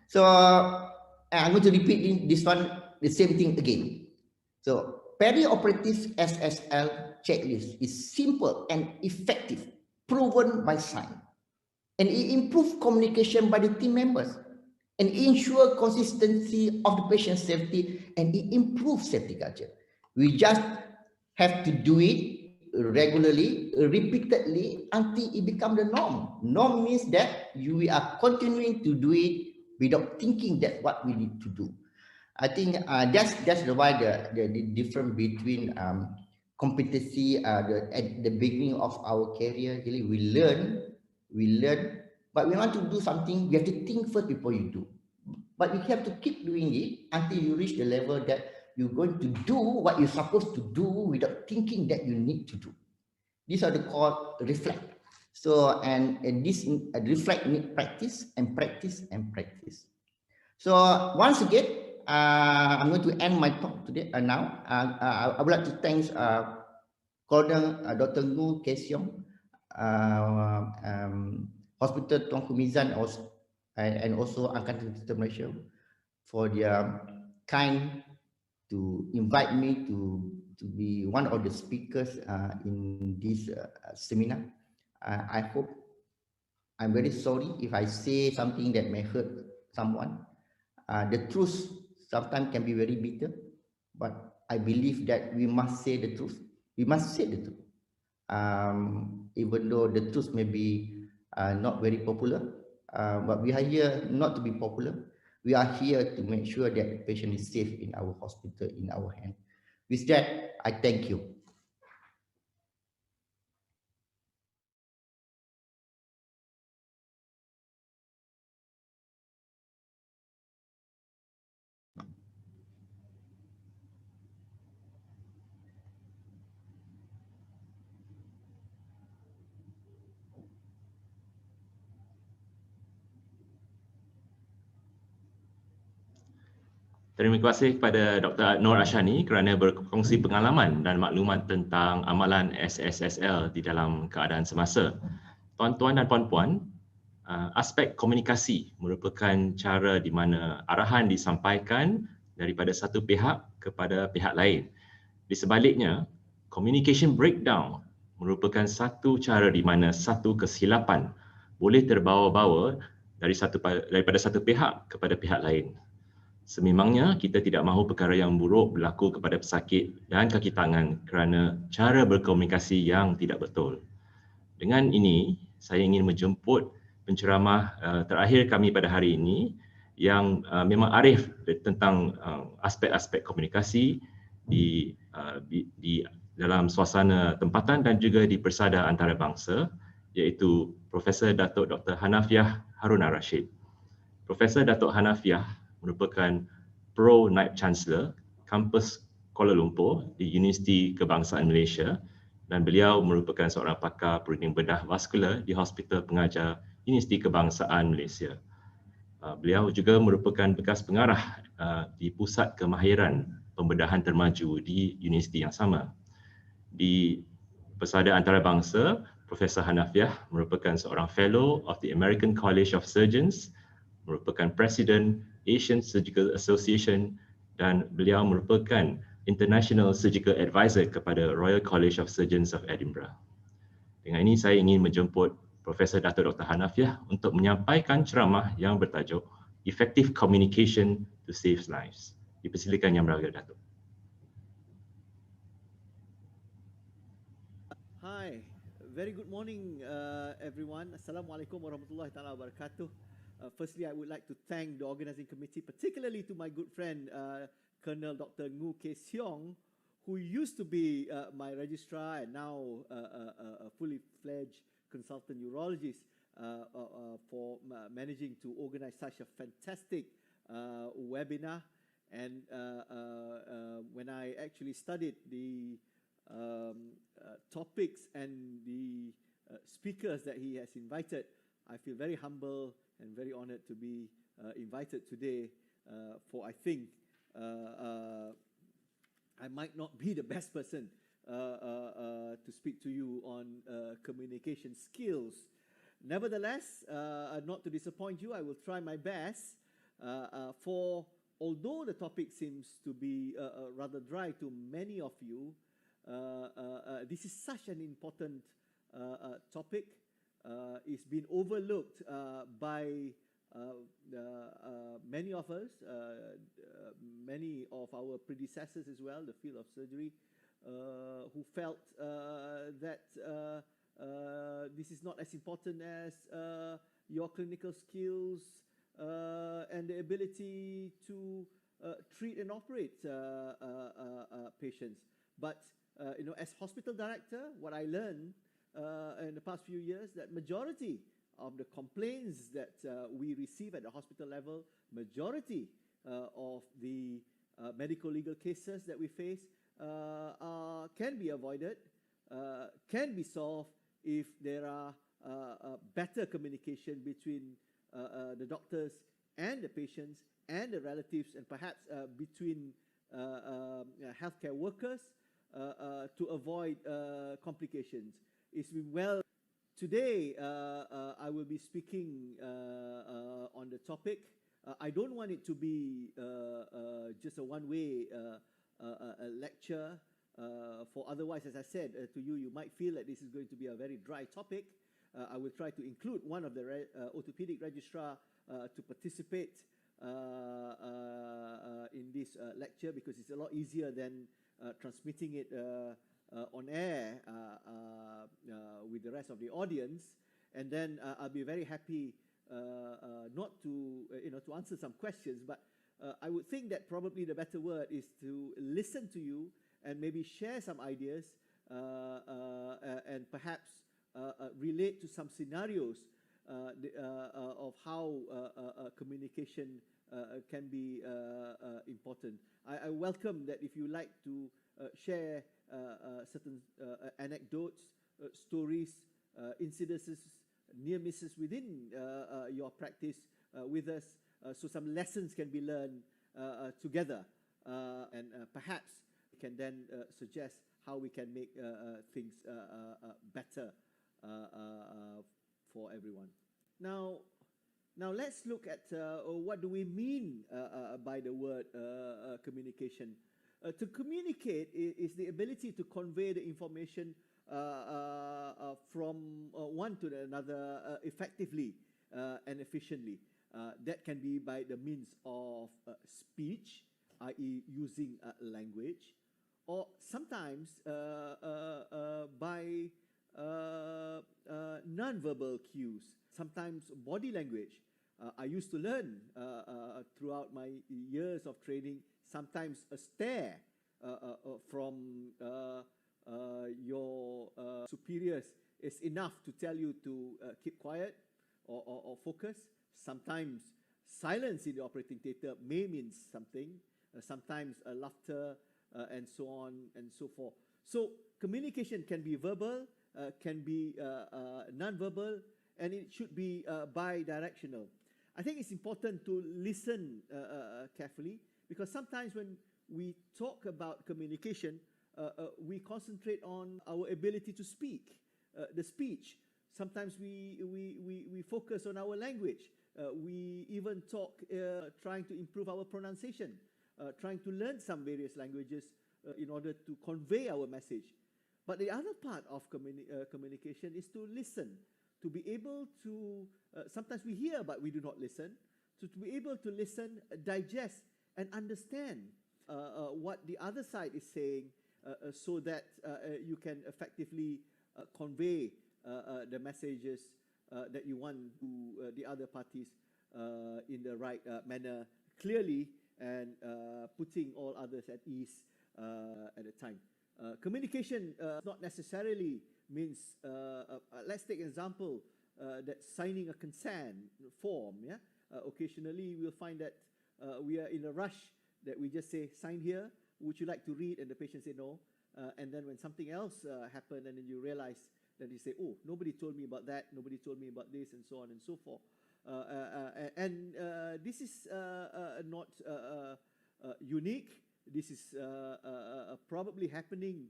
So I'm going to repeat this one, the same thing again. So perioperative SSL checklist is simple and effective, proven by science, and it improves communication by the team members, and ensure consistency of the patient safety, and it improves safety culture. We just have to do it regularly, repeatedly, until it becomes the norm. Norm means that we are continuing to do it without thinking that what we need to do. I think that's why the difference between competency at the beginning of our career. Really, we learn, but we want to do something. We have to think first before you do. But you have to keep doing it until you reach the level that you're going to do what you're supposed to do without thinking that you need to do. These are the called reflect. So, and this reflect need practice and practice and practice. So once again, I'm going to end my talk today now. I would like to thank Colonel Dr. Ngu Kesiong, Hospital Tuanku Mizan, and also Angkatan Tentera Malaysia for their kind to invite me to be one of the speakers in this seminar. I hope, I'm very sorry if I say something that may hurt someone. The truth sometimes can be very bitter, but I believe that we must say the truth. We must say the truth. Even though the truth may be not very popular, but we are here not to be popular. We are here to make sure that the patient is safe in our hospital, in our hand. With that, I thank you. Terima kasih kepada Dr. Nur Ashani kerana berkongsi pengalaman dan maklumat tentang amalan SSSL di dalam keadaan semasa. Tuan-tuan dan puan-puan, aspek komunikasi merupakan cara di mana arahan disampaikan daripada satu pihak kepada pihak lain. Di sebaliknya, communication breakdown merupakan satu cara di mana satu kesilapan boleh terbawa-bawa daripada satu pihak kepada pihak lain. Sememangnya kita tidak mahu perkara yang buruk berlaku kepada pesakit dan kaki tangan kerana cara berkomunikasi yang tidak betul. Dengan ini, saya ingin menjemput penceramah terakhir kami pada hari ini yang memang arif tentang aspek-aspek komunikasi di dalam suasana tempatan dan juga di persada antarabangsa, iaitu Profesor Datuk Dr. Hanafiah Harun Ar-Rashid. Profesor Datuk Hanafiah merupakan Pro Naib Chancellor kampus Kuala Lumpur di Universiti Kebangsaan Malaysia, dan beliau merupakan seorang pakar perunding bedah vaskular di Hospital Pengajar Universiti Kebangsaan Malaysia. Beliau juga merupakan bekas pengarah di Pusat Kemahiran Pembedahan Termaju di universiti yang sama. Di persada antarabangsa, Profesor Hanafiah merupakan seorang Fellow of the American College of Surgeons, merupakan Presiden Asian Surgical Association, dan beliau merupakan International Surgical Advisor kepada Royal College of Surgeons of Edinburgh. Dengan ini saya ingin menjemput Profesor Dr. Hanafiah untuk menyampaikan ceramah yang bertajuk Effective Communication to Save Lives. Dipersilakan Yang Berharga Datuk. Hi, very good morning, everyone. Assalamualaikum warahmatullahi taala wabarakatuh. Firstly, I would like to thank the organizing committee, particularly to my good friend, Colonel Dr. Ngu Kee Seong, who used to be my registrar and now a fully fledged consultant urologist, for managing to organize such a fantastic webinar. And when I actually studied the topics and the speakers that he has invited, I feel very humble and very honored to be invited today for, I think, I might not be the best person to speak to you on communication skills. Nevertheless, not to disappoint you, I will try my best. For although the topic seems to be rather dry to many of you, this is such an important topic. It's been overlooked by many of us, many of our predecessors as well, the field of surgery, who felt that this is not as important as your clinical skills and the ability to treat and operate patients. But as hospital director, what I learned in the past few years, that majority of the complaints that we receive at the hospital level, majority of the medical legal cases that we face can be avoided, can be solved if there are better communication between the doctors and the patients and the relatives, and perhaps between healthcare workers to avoid complications. It's been well. Today, I will be speaking on the topic. I don't want it to be just a one-way lecture, for otherwise, as I said to you, you might feel that this is going to be a very dry topic. I will try to include one of the orthopedic registrar to participate in this lecture, because it's a lot easier than transmitting it on air with the rest of the audience. And then I'll be very happy not to to answer some questions, but I would think that probably the better word is to listen to you and maybe share some ideas and perhaps relate to some scenarios of how communication can be important. I welcome that if you like to share certain anecdotes, stories, incidences, near misses within your practice with us, so some lessons can be learned together, and perhaps we can then suggest how we can make things better for everyone. Now let's look at what do we mean by the word communication. To communicate is the ability to convey the information from one to another effectively and efficiently. That can be by the means of speech, i.e. using language, or sometimes by non-verbal cues, sometimes body language. I used to learn throughout my years of training, sometimes a stare from your superiors is enough to tell you to keep quiet or focus. Sometimes silence in the operating theatre may mean something, sometimes laughter and so on and so forth. So communication can be verbal, can be non-verbal, and it should be bi-directional. I think it's important to listen carefully, because sometimes when we talk about communication, we concentrate on our ability to speak, the speech. Sometimes we focus on our language. We even talk trying to improve our pronunciation, trying to learn some various languages in order to convey our message. But the other part of communication is to listen, to be able to, sometimes we hear but we do not listen, so to be able to listen, digest, and understand what the other side is saying so that you can effectively convey the messages that you want to the other parties in the right manner, clearly, and putting all others at ease at the time. Communication not necessarily means, let's take an example, that signing a consent form. Yeah, occasionally we'll find that we are in a rush that we just say, sign here, would you like to read? And the patient say no. And then when something else happened, and then you realize that you say, oh, nobody told me about that, nobody told me about this, and so on and so forth. And this is not unique. This is probably happening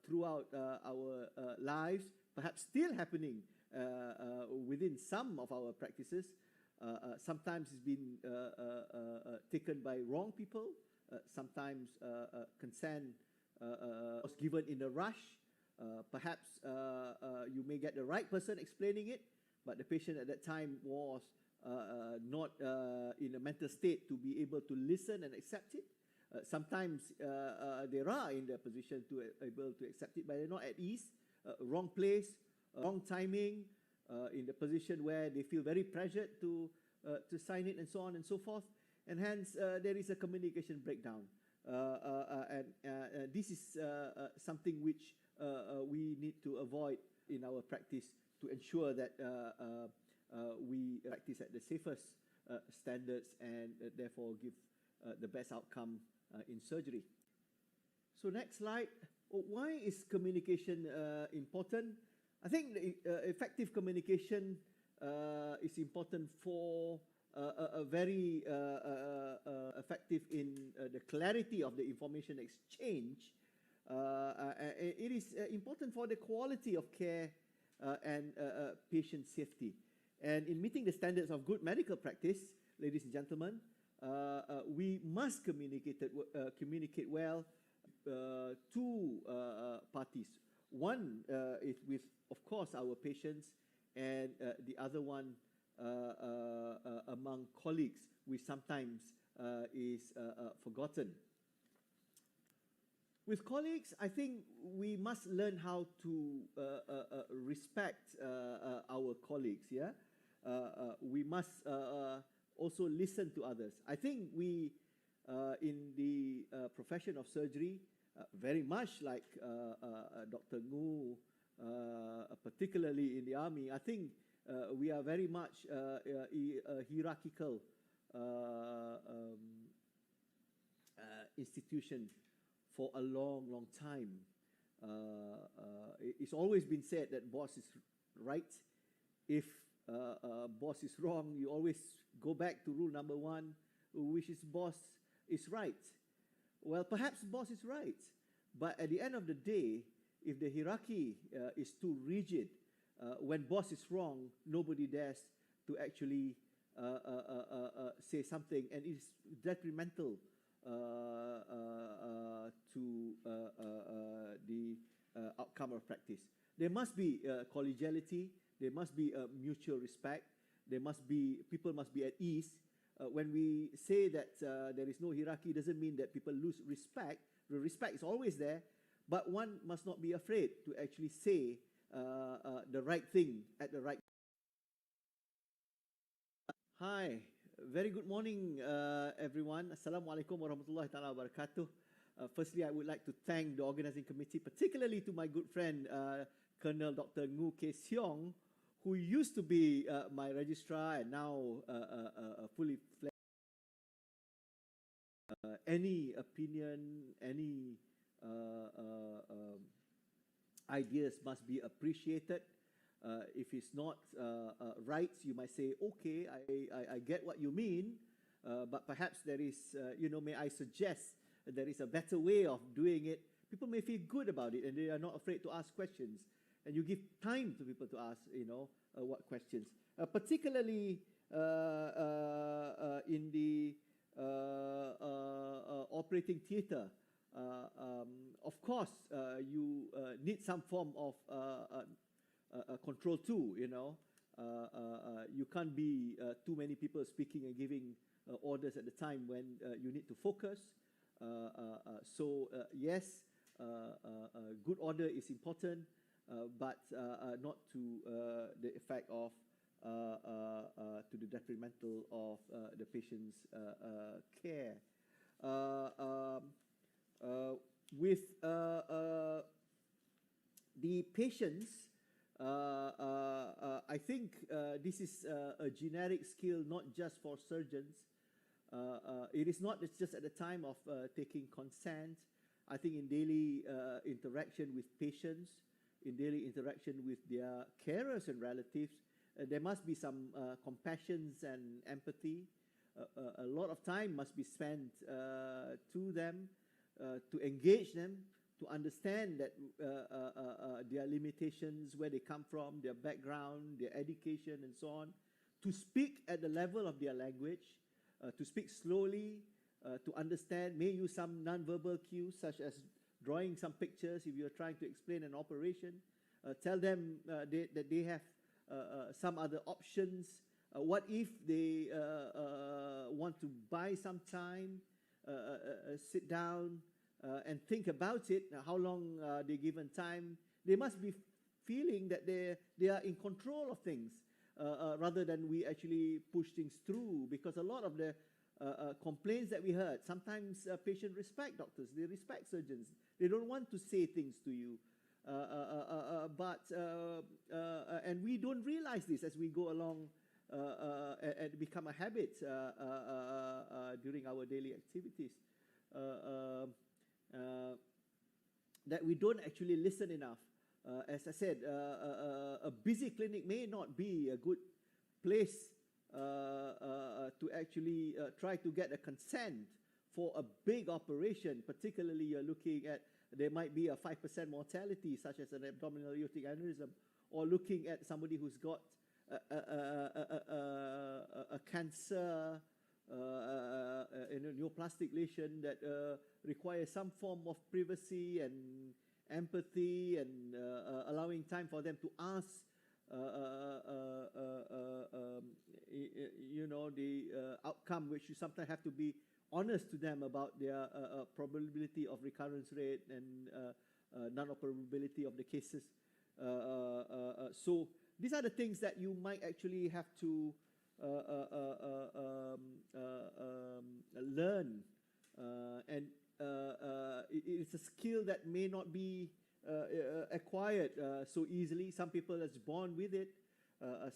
throughout our lives, perhaps still happening within some of our practices. Sometimes it's been taken by wrong people. Sometimes consent was given in a rush. Perhaps you may get the right person explaining it, but the patient at that time was not in a mental state to be able to listen and accept it. Sometimes they are in the position to able to accept it, but they're not at ease. Wrong place, wrong timing, in the position where they feel very pressured to sign it, and so on and so forth. And hence, there is a communication breakdown. And this is something which we need to avoid in our practice to ensure that we practice at the safest standards and therefore give the best outcome in surgery. So next slide. Why is communication important? I think effective communication is important for a very effective in the clarity of the information exchange. It is important for the quality of care and patient safety. And in meeting the standards of good medical practice, ladies and gentlemen, we must communicate well to parties. One is with, of course, our patients, and the other one among colleagues, which sometimes is forgotten. With colleagues, I think we must learn how to respect our colleagues. Yeah, we must also listen to others. I think we, in the profession of surgery, very much like Dr. Ngu, particularly in the army, I think we are very much a hierarchical institution for a long, long time. It's always been said that boss is right. If boss is wrong, you always go back to rule number one, which is boss is right. Well, perhaps boss is right, but at the end of the day, if the hierarchy is too rigid, when boss is wrong, nobody dares to actually say something, and it's detrimental to the outcome of practice. There must be collegiality. There must be mutual respect. There must be, people must be at ease. When we say that there is no hierarchy, doesn't mean that people lose respect. The respect is always there, but one must not be afraid to actually say the right thing at the right time. Hi, very good morning, everyone. Assalamualaikum warahmatullahi ta'ala wabarakatuh. Firstly, I would like to thank the organizing committee, particularly to my good friend, Colonel Dr. Ngu Kee Seong, who used to be my registrar and now fully fledged. Any opinion, any ideas must be appreciated. If it's not right, you might say, okay, I get what you mean, but perhaps there is, may I suggest there is a better way of doing it. People may feel good about it, and they are not afraid to ask questions. And you give time to people to ask, what questions. Particularly in the operating theatre, of course, you need some form of control too. You can't be too many people speaking and giving orders at the time when you need to focus. Yes, good order is important, but not to the effect of to the detrimental of the patient's care. With the patients, I think this is a generic skill, not just for surgeons. It is not just at the time of taking consent. I think in daily interaction with patients, in daily interaction with their carers and relatives, there must be some compassion and empathy. A lot of time must be spent to them, to engage them, to understand that their limitations, where they come from, their background, their education, and so on, to speak at the level of their language, to speak slowly, to understand, may use some non-verbal cues, such as drawing some pictures if you're trying to explain an operation. Tell them that they have some other options. What if they want to buy some time, sit down, and think about it, how long they're given time. They must be feeling that they are in control of things, rather than we actually push things through, because a lot of the complaints that we heard, sometimes patients respect doctors, they respect surgeons, they don't want to say things to you, and we don't realize this as we go along and become a habit during our daily activities. That we don't actually listen enough. As I said, a busy clinic may not be a good place to actually try to get a consent for a big operation. Particularly, you're looking at, there might be a 5% mortality, such as an abdominal aortic aneurysm, or looking at somebody who's got a cancer, neoplastic lesion that requires some form of privacy and empathy, and allowing time for them to ask, the outcome, which you sometimes have to be honest to them about their probability of recurrence rate and non-operability of the cases. So these are the things that you might actually have to learn, and it's a skill that may not be acquired so easily. Some people are born with it.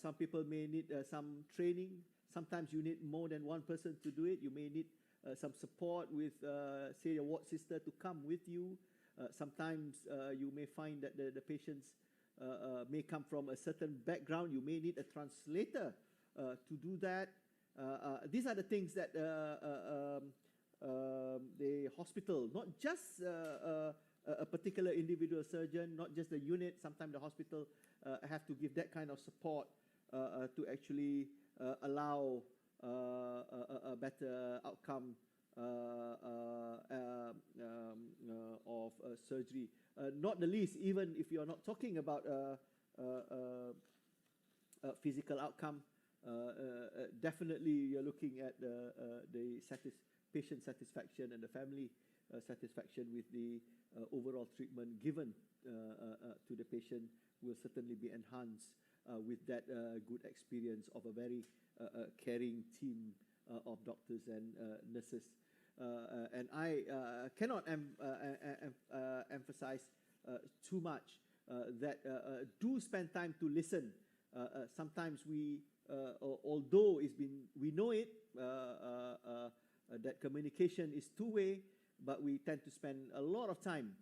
Some people may need some training. Sometimes you need more than one person to do it. You may need some support with, say, a ward sister to come with you. Sometimes you may find that the patients may come from a certain background. You may need a translator to do that. These are the things that the hospital, not just a particular individual surgeon, not just the unit, sometimes the hospital have to give that kind of support to actually allow a better outcome of surgery. Not the least, even if you're not talking about physical outcome, definitely you're looking at the patient satisfaction and the family satisfaction with the overall treatment given to the patient will certainly be enhanced with that good experience of a very caring team of doctors and nurses. And I cannot emphasize too much that do spend time to listen. Sometimes we, although we know it, that communication is two-way, but we tend to spend a lot of time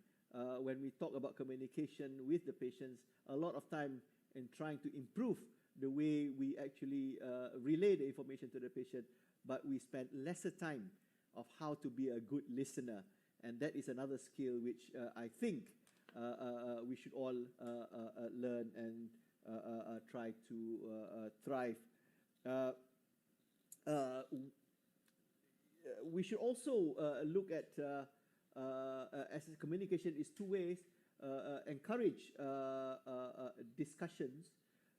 when we talk about communication with the patients, a lot of time in trying to improve the way we actually relay the information to the patient, but we spend lesser time of how to be a good listener. And that is another skill which I think we should all learn and try to thrive. We should also look at, as communication is two ways, encourage discussions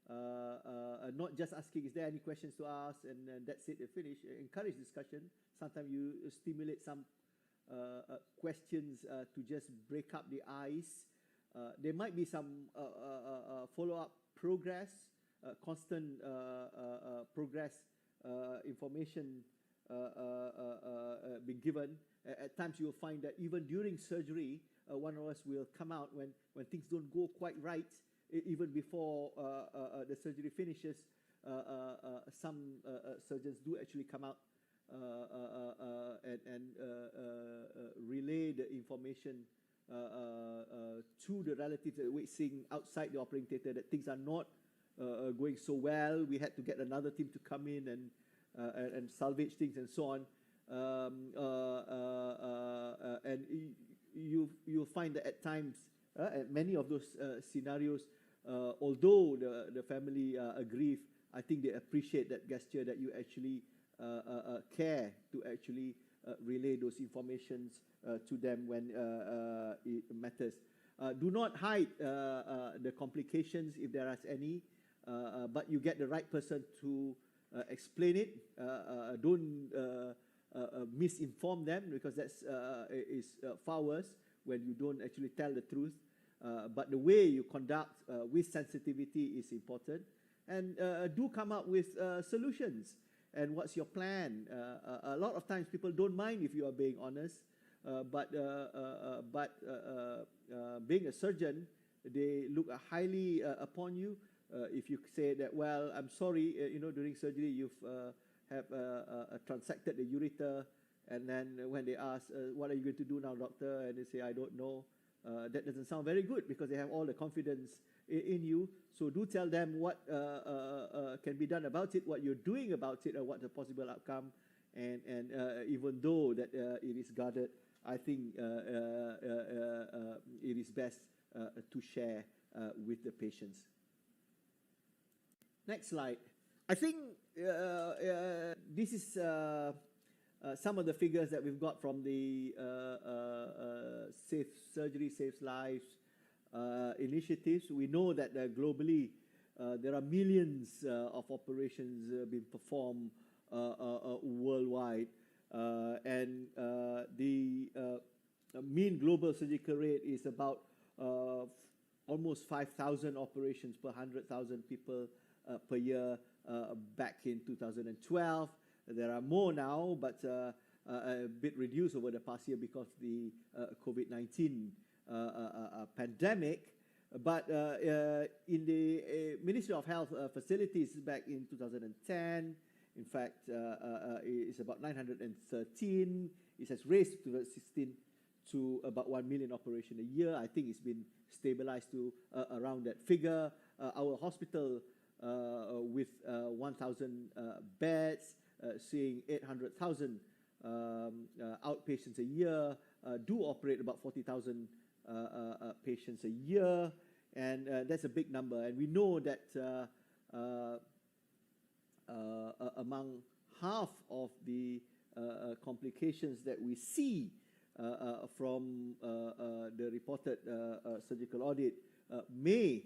not just asking, is there any questions to ask, and that's it, finish. Encourage discussion. Sometimes you stimulate some questions to just break up the ice. There might be some follow-up progress, constant progress information being given. At times you will find that even during surgery, one of us will come out when things don't go quite right, even before the surgery finishes. Some surgeons do actually come out and relay the information to the relatives that we're seeing outside the operating theatre that things are not going so well. We had to get another team to come in and salvage things and so on. And you'll find that at times, at many of those scenarios, although the family aggrieve, I think they appreciate that gesture that you actually care to actually relay those informations to them when it matters. Do not hide the complications if there are any, but you get the right person to explain it. Don't misinform them, because that's is far worse when you don't actually tell the truth. But the way you conduct with sensitivity is important, and do come up with solutions. And what's your plan? A lot of times people don't mind if you are being honest, but being a surgeon, they look highly upon you if you say that, well, I'm sorry, during surgery you've have transected the ureter, and then when they ask, what are you going to do now, doctor? And they say, I don't know. That doesn't sound very good, because they have all the confidence in you. So do tell them what can be done about it, what you're doing about it, or what the possible outcome. And even though that it is guarded, I think it is best to share with the patients. Next slide. I think this is some of the figures that we've got from the Safe Surgery, Saves Lives initiatives. We know that globally there are millions of operations being performed worldwide, and the mean global surgical rate is about almost 5,000 operations per 100,000 people per year back in 2012. There are more now, but a bit reduced over the past year because of the COVID-19 pandemic. But in the Ministry of Health facilities back in 2010, in fact, it's about 913. It has raised to 2016 to about 1 million operations a year. I think it's been stabilized to around that figure. Our hospital with 1,000 beds, seeing 800,000 outpatients a year, do operate about 40,000 patients a year, and that's a big number. And we know that among half of the complications that we see from the reported surgical audit may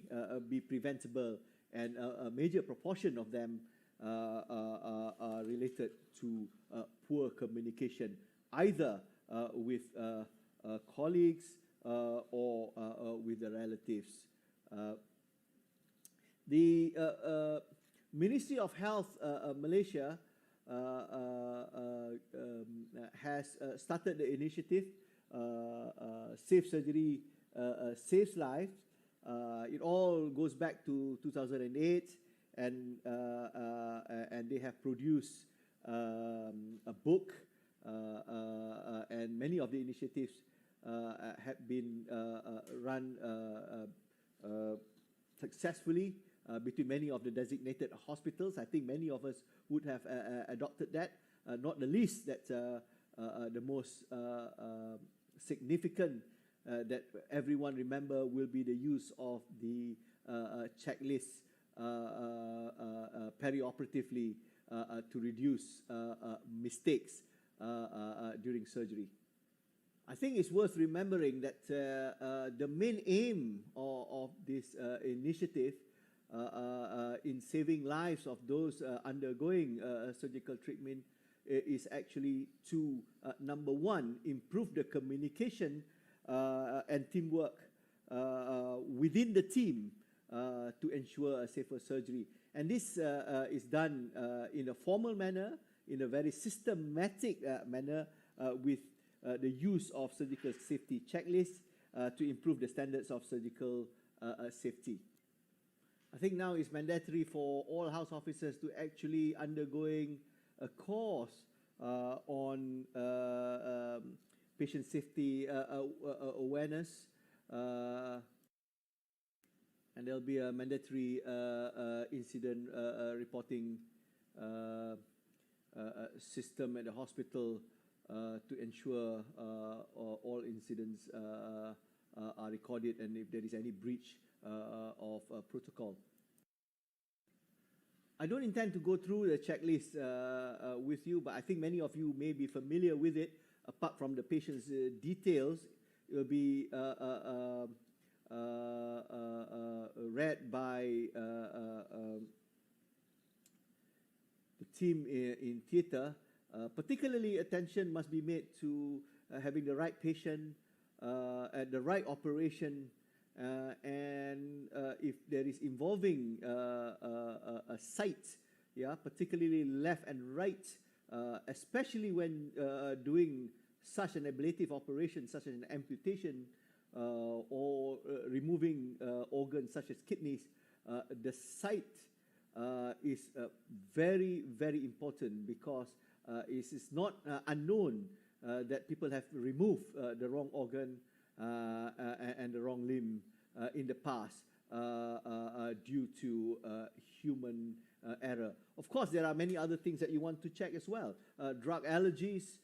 be preventable, and a major proportion of them are related to poor communication, either with colleagues or with the relatives. The Ministry of Health Malaysia has started the initiative Safe Surgery, Saves Lives. It all goes back to 2008, and they have produced a book, and many of the initiatives have been run successfully between many of the designated hospitals. I think many of us would have adopted that, not the least that the most significant that everyone remember will be the use of the checklist perioperatively to reduce mistakes during surgery. I think it's worth remembering that the main aim of this initiative in saving lives of those undergoing surgical treatment is actually to, number one, improve the communication and teamwork within the team to ensure a safer surgery. And this is done in a formal manner, in a very systematic manner with the use of surgical safety checklists to improve the standards of surgical safety. I think now it's mandatory for all house officers to actually undergoing a course on patient safety awareness, and there'll be a mandatory incident reporting system at the hospital to ensure all incidents are recorded, and if there is any breach of protocol. I don't intend to go through the checklist with you, but I think many of you may be familiar with it. Apart from the patient's details, it will be read by the team in theatre. Particularly, attention must be made to having the right patient at the right operation, and if there is involving a site, particularly left and right, especially when doing such an ablative operation, such as an amputation or removing organs such as kidneys, the site is very, very important, because it is not unknown that people have removed the wrong organ and the wrong limb in the past due to human error. Of course, there are many other things that you want to check as well. Drug allergies,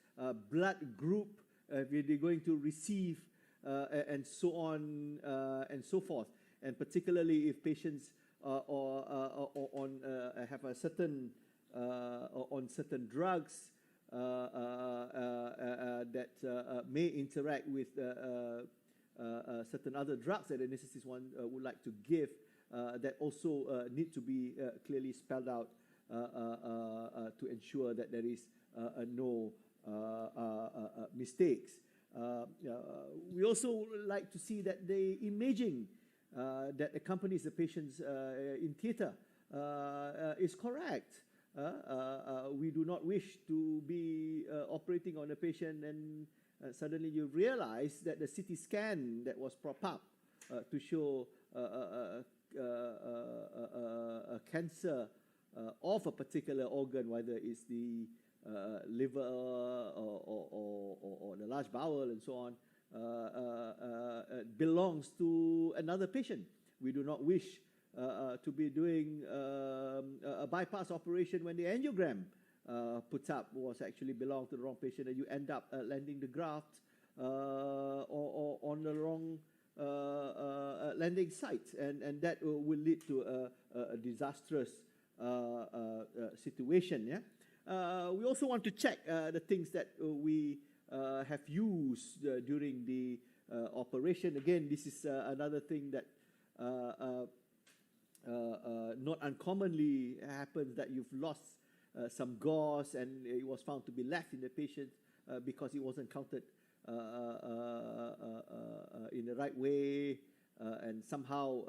blood group, if you're going to receive, and so on and so forth. And particularly if patients have a certain on certain drugs that may interact with certain other drugs that the anesthetist would like to give, that also need to be clearly spelled out to ensure that there is no mistakes. We also like to see that the imaging that accompanies the patients in theatre is correct. We do not wish to be operating on a patient and suddenly you realize that the CT scan that was propped up to show a cancer of a particular organ, whether it's the liver or the large bowel and so on, belongs to another patient. We do not wish to be doing a bypass operation when the angiogram put up was actually belonged to the wrong patient, and you end up landing the graft or on the wrong landing site, and that will lead to a disastrous situation. We also want to check the things that we have used during the operation. Again, this is another thing that not uncommonly happens, that you've lost some gauze and it was found to be left in the patient because it wasn't counted in the right way, and somehow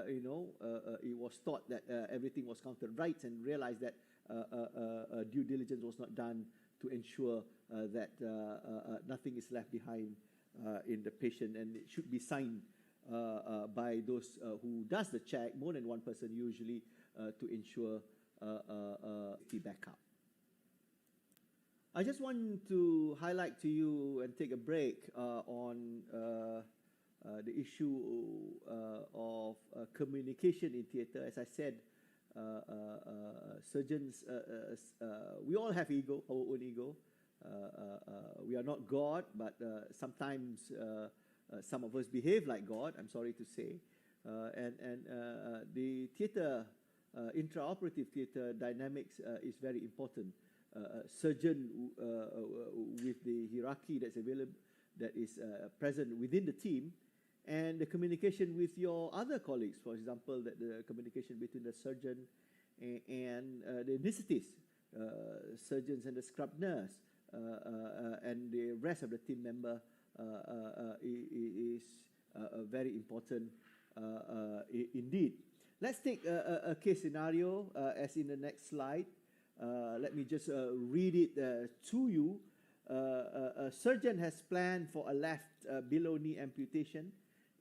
it was thought that everything was counted right, and realized that due diligence was not done to ensure that nothing is left behind in the patient, and it should be signed by those who does the check, more than one person usually, to ensure the backup. I just want to highlight to you and take a break on the issue of communication in theatre. As I said, surgeons, we all have ego, our own ego. We are not God, but sometimes some of us behave like God, I'm sorry to say. And the theatre, intraoperative theatre dynamics is very important. Surgeon with the hierarchy that's available, that is present within the team, and the communication with your other colleagues, for example, the communication between the surgeon and the anaesthetist, surgeons and the scrub nurse, and the rest of the team member is very important indeed. Let's take a case scenario as in the next slide. Let me just read it to you. A surgeon has planned for a left below knee amputation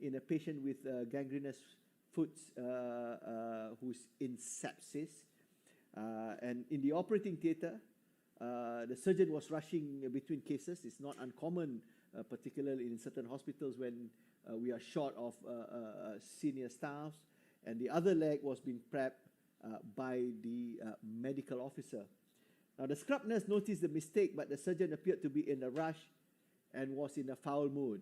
in a patient with gangrenous foot who's in sepsis. And in the operating theatre, the surgeon was rushing between cases. It's not uncommon, particularly in certain hospitals when we are short of senior staffs. And the other leg was being prepped by the medical officer. Now, the scrub nurse noticed the mistake, but the surgeon appeared to be in a rush and was in a foul mood.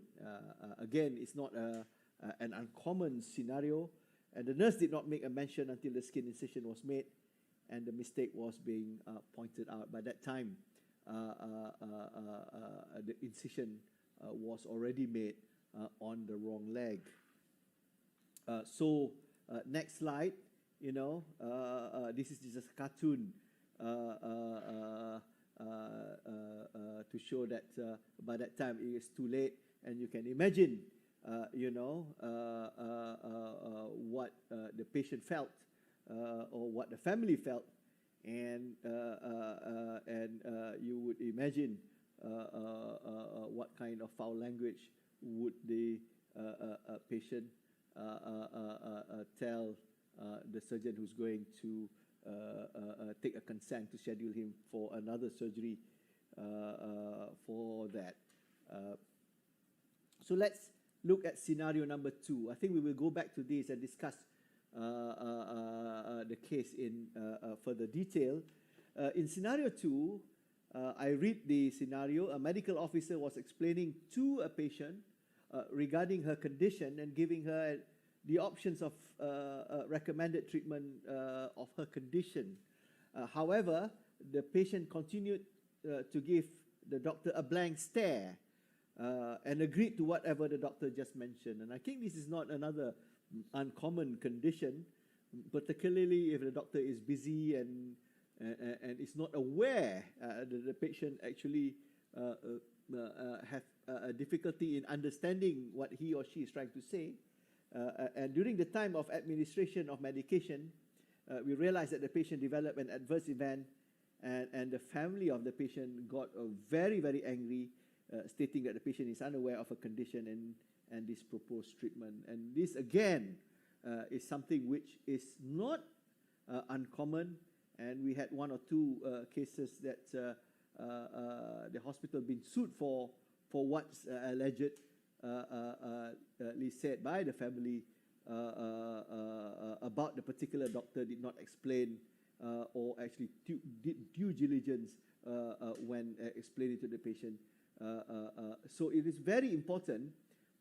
Again, it's not an uncommon scenario, and the nurse did not make a mention until the skin incision was made and the mistake was being pointed out. By that time, the incision was already made on the wrong leg. Next slide. You know, this is just a cartoon to show that by that time it is too late, and you can imagine, what the patient felt or what the family felt, and you would imagine what kind of foul language would the patient tell the surgeon who's going to take a consent to schedule him for another surgery for that. So let's look at scenario number 2. I think we will go back to this and discuss the case in further detail. In scenario 2, I read the scenario. A medical officer was explaining to a patient regarding her condition and giving her the options of recommended treatment of her condition. However, the patient continued to give the doctor a blank stare and agreed to whatever the doctor just mentioned. And I think this is not another uncommon condition, particularly if the doctor is busy and is not aware that the patient actually have a difficulty in understanding what he or she is trying to say. And during the time of administration of medication, we realized that the patient developed an adverse event, and the family of the patient got very, very angry, stating that the patient is unaware of a condition and this proposed treatment. And this, again, is something which is not uncommon, and we had 1 or 2 cases that the hospital been sued for what's alleged said by the family about the particular doctor did not explain or actually did due diligence when explaining to the patient. So it is very important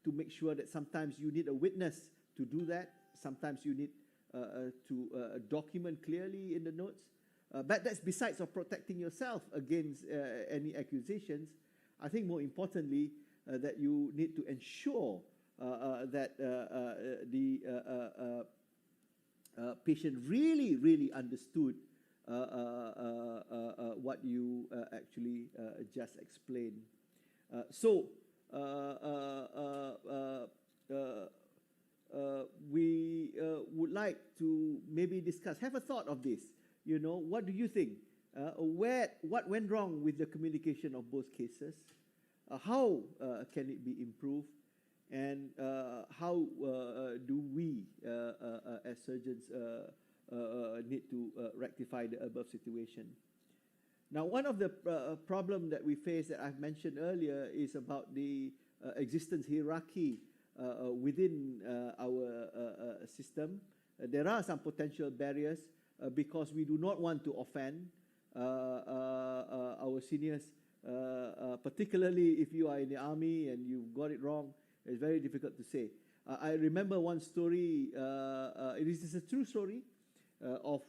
to make sure that sometimes you need a witness to do that. Sometimes you need to document clearly in the notes. But that's besides of protecting yourself against any accusations. I think more importantly, that you need to ensure that the patient really understood what you actually just explained. We would like to maybe discuss, have a thought of this. You know, what do you think? What went wrong with the communication of both cases? How can it be improved? And how do we, as surgeons, need to rectify the above situation? Now, one of the problems that we face that I've mentioned earlier is about the existence hierarchy within our system. There are some potential barriers because we do not want to offend our seniors, particularly if you are in the army and you've got it wrong. It's very difficult to say. I remember one story, it is a true story, of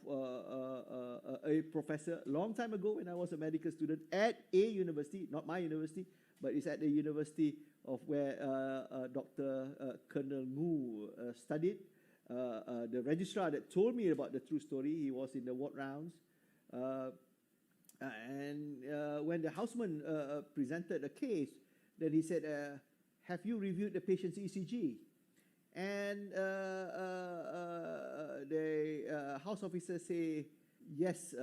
a professor long time ago when I was a medical student at a university, not my university, but it's at the university of where Dr. Colonel Ngu studied. The registrar that told me about the true story, he was in the ward rounds. And when the houseman presented the case, then he said, have you reviewed the patient's ECG? And the house officer say, yes,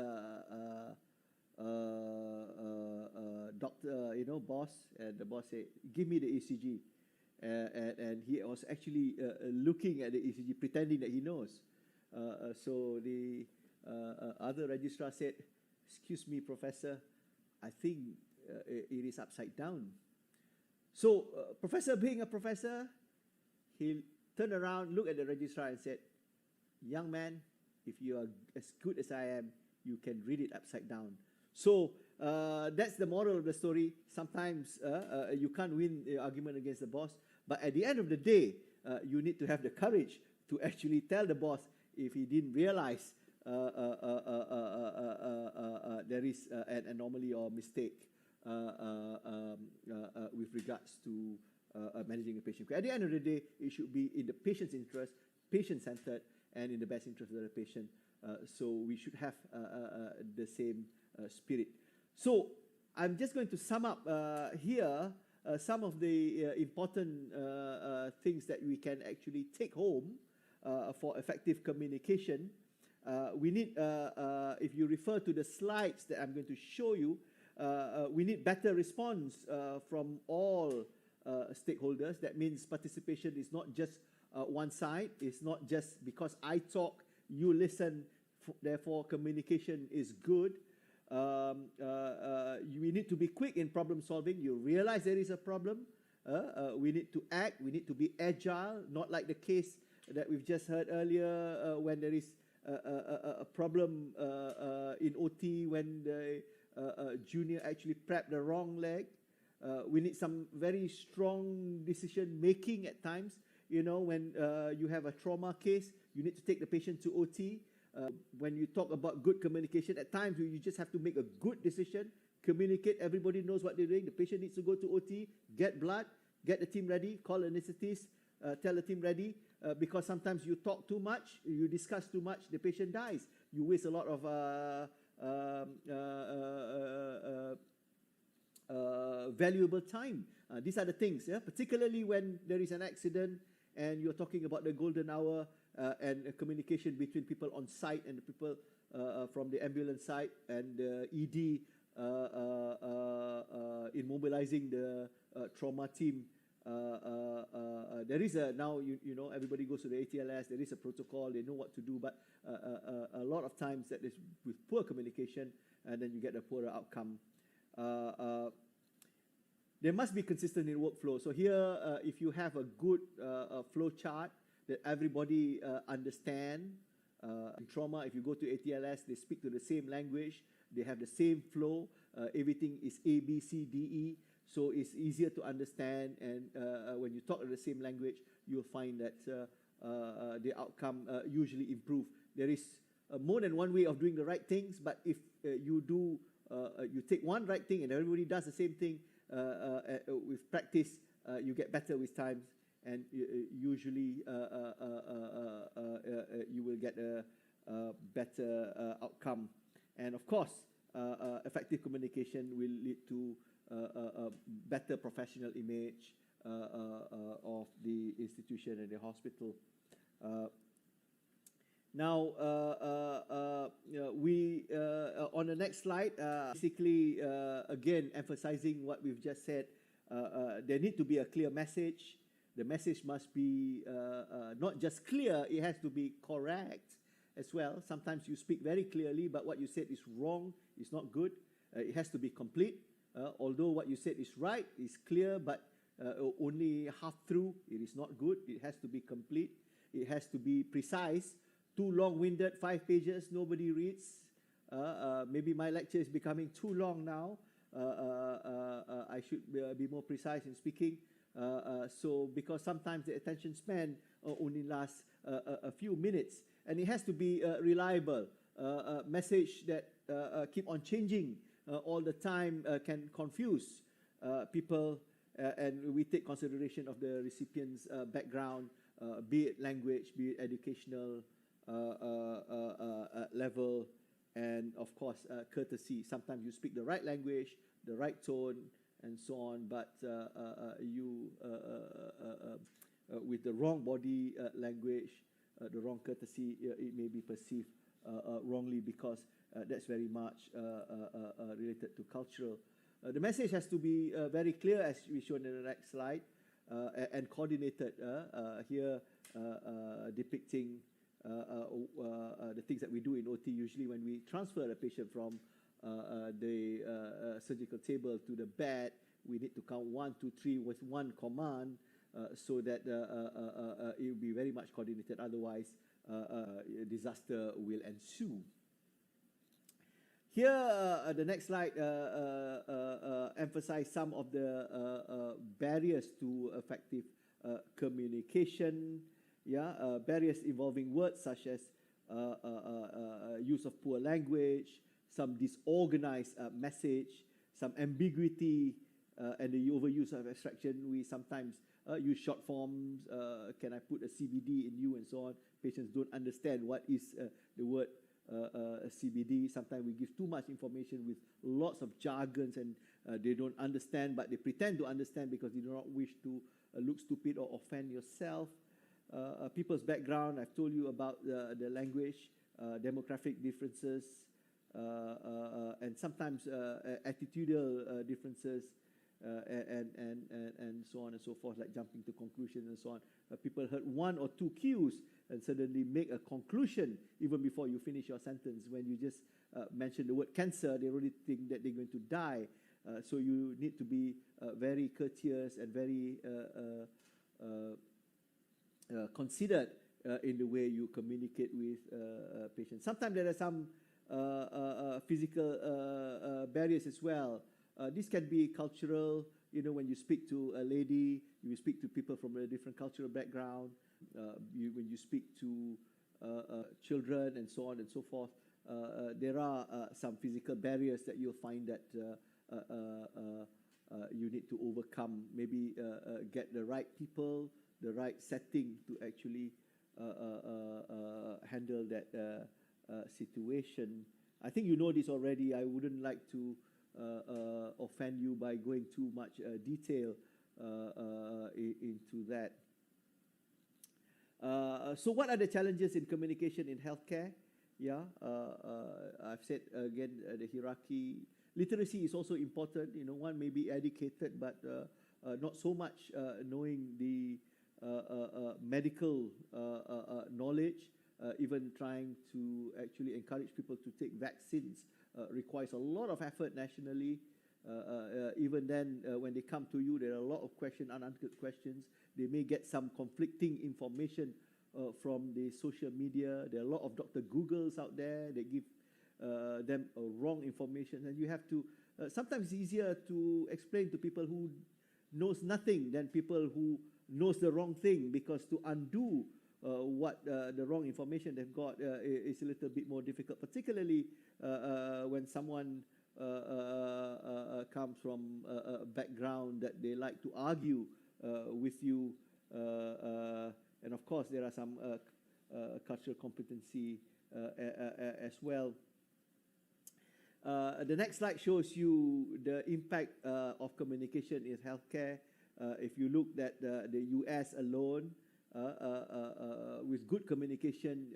doctor, boss. And the boss said, give me the ECG. And he was actually looking at the ECG, pretending that he knows. So the other registrar said, excuse me, professor, I think it is upside down. So professor being a professor, he turned around, looked at the registrar and said, young man, if you are as good as I am, you can read it upside down. So that's the moral of the story. Sometimes you can't win the argument against the boss, but at the end of the day, you need to have the courage to actually tell the boss if he didn't realize there is an anomaly or mistake with regards to managing a patient. At the end of the day, it should be in the patient's interest, patient-centered, and in the best interest of the patient. So we should have the same spirit. So I'm just going to sum up here some of the important things that we can actually take home for effective communication. We need, if you refer to the slides that I'm going to show you, we need better response from all stakeholders. That means participation is not just one side. It's not just because I talk, you listen, therefore communication is good. We need to be quick in problem solving. You realize there is a problem. We need to act. We need to be agile, not like the case that we've just heard earlier when there is a problem in OT when the junior actually prepped the wrong leg. We need some very strong decision making at times. When you have a trauma case, you need to take the patient to OT. When you talk about good communication, at times you just have to make a good decision, communicate, everybody knows what they're doing. The patient needs to go to OT, get blood, get the team ready, call anesthetist, tell the team ready, because sometimes you talk too much, you discuss too much, the patient dies. You waste a lot of valuable time. These are the things, particularly when there is an accident and you're talking about the golden hour and communication between people on site and the people from the ambulance side and the ED in mobilizing the trauma team. There is now everybody goes to the ATLS. There is a protocol. They know what to do, but a lot of times that is with poor communication, and then you get a poorer outcome. There must be consistent in workflow. So here, if you have a good flow chart that everybody understand, in trauma, if you go to ATLS, they speak to the same language, they have the same flow, everything is A, B, C, D, E, so it's easier to understand, and when you talk the same language, you'll find that the outcome usually improve. There is more than one way of doing the right things, but if you take one right thing and everybody does the same thing, with practice, you get better with time, and usually you will get a better outcome. And of course, effective communication will lead to a better professional image of the institution and the hospital. Now, we on the next slide, basically, again, emphasizing what we've just said, there need to be a clear message. The message must be not just clear, it has to be correct as well. Sometimes you speak very clearly, but what you said is wrong, it's not good. It has to be complete. Although what you said is right, is clear, but only half through, it is not good. It has to be complete. It has to be precise. Too long-winded, 5 pages, nobody reads. Maybe my lecture is becoming too long now. I should be more precise in speaking. So because sometimes the attention span only lasts a few minutes, and it has to be reliable. Message that keep on changing all the time can confuse. people, and we take consideration of the recipient's background, be it language, be it educational level, and of course courtesy. Sometimes you speak the right language, the right tone, and so on, but you with the wrong body language, the wrong courtesy, it may be perceived wrongly, because that's very much related to cultural. The message has to be very clear, as we shown in the next slide, and coordinated, here depicting the things that we do in OT. Usually when we transfer a patient from the surgical table to the bed, we need to count 1, 2, 3 with one command, so that it will be very much coordinated. Otherwise, disaster will ensue. Here, the next slide emphasize some of the barriers to effective communication. Barriers involving words such as use of poor language, some disorganized message, some ambiguity, and the overuse of abstraction. We sometimes use short forms. Can I put a CBD in you, and so on. Patients don't understand what is the word CBD. Sometimes we give too much information with lots of jargons, and they don't understand, but they pretend to understand because they do not wish to look stupid or offend yourself. People's background, I've told you about the language, demographic differences, and sometimes attitudinal differences, and so on and so forth, like jumping to conclusions and so on. People heard 1 or 2 cues and suddenly make a conclusion even before you finish your sentence. When you just mention the word cancer, they already think that they're going to die. So you need to be very courteous and very considered in the way you communicate with patients. Sometimes there are some physical barriers as well. This can be cultural. You know, when you speak to a lady, you speak to people from a different cultural background. When you speak to children and so on and so forth, there are some physical barriers that you'll find that you need to overcome. Maybe get the right people, the right setting to actually handle that situation. I think you know this already. I wouldn't like to offend you by going too much detail into that. So what are the challenges in communication in healthcare? I've said again, the hierarchy. Literacy is also important. You know, one may be educated, but not so much knowing the medical knowledge. Even trying to actually encourage people to take vaccines requires a lot of effort nationally. Even then, when they come to you, there are a lot of questions, unanswered questions. They may get some conflicting information from the social media. There are a lot of Dr. Googles out there. They give them wrong information, and you have to. Sometimes it's easier to explain to people who knows nothing than people who knows the wrong thing, because to undo what the wrong information they've got is a little bit more difficult, particularly when someone comes from a background that they like to argue with you, and of course there are some cultural competency as well. The next slide shows you the impact of communication in healthcare. If you look at the US alone, with good communication,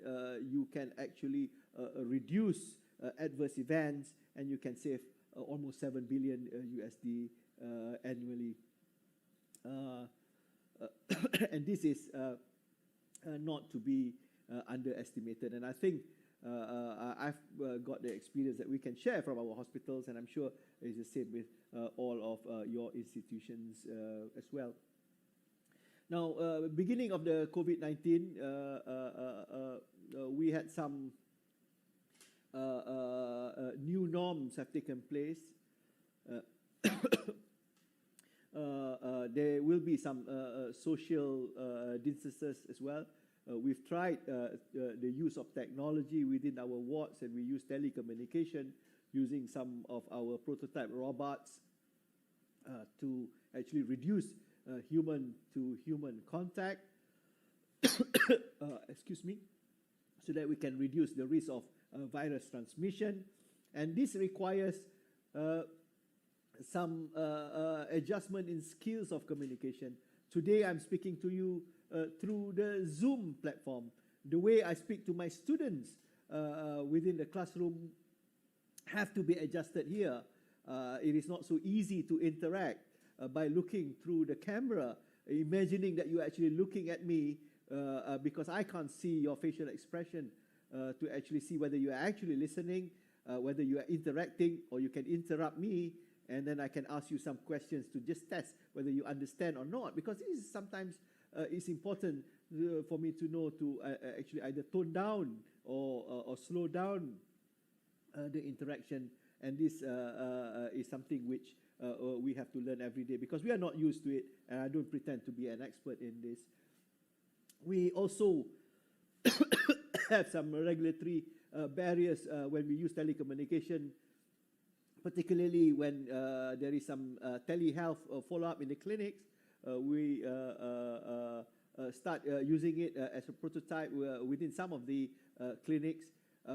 you can actually reduce adverse events, and you can save almost 7 billion USD annually. And this is not to be underestimated. And I think I've got the experience that we can share from our hospitals, and I'm sure it's the same with all of your institutions as well. Now, beginning of the COVID-19, we had some new norms have taken place. There will be some social distances as well. We've tried the use of technology within our wards, and we use telecommunication using some of our prototype robots to actually reduce human to human contact, excuse me, so that we can reduce the risk of virus transmission. And this requires some adjustment in skills of communication. Today I'm speaking to you through the Zoom platform. The way I speak to my students within the classroom have to be adjusted here. It is not so easy to interact by looking through the camera, imagining that you're actually looking at me because I can't see your facial expression to actually see whether you are actually listening, whether you are interacting, or you can interrupt me, and then I can ask you some questions to just test whether you understand or not, because this is sometimes it's important for me to know to actually either tone down or slow down the interaction. And this is something which we have to learn every day, because we are not used to it, and I don't pretend to be an expert in this. We also have some regulatory barriers when we use telecommunication, particularly when there is some telehealth follow-up in the clinics. We start using it as a prototype within some of the clinics.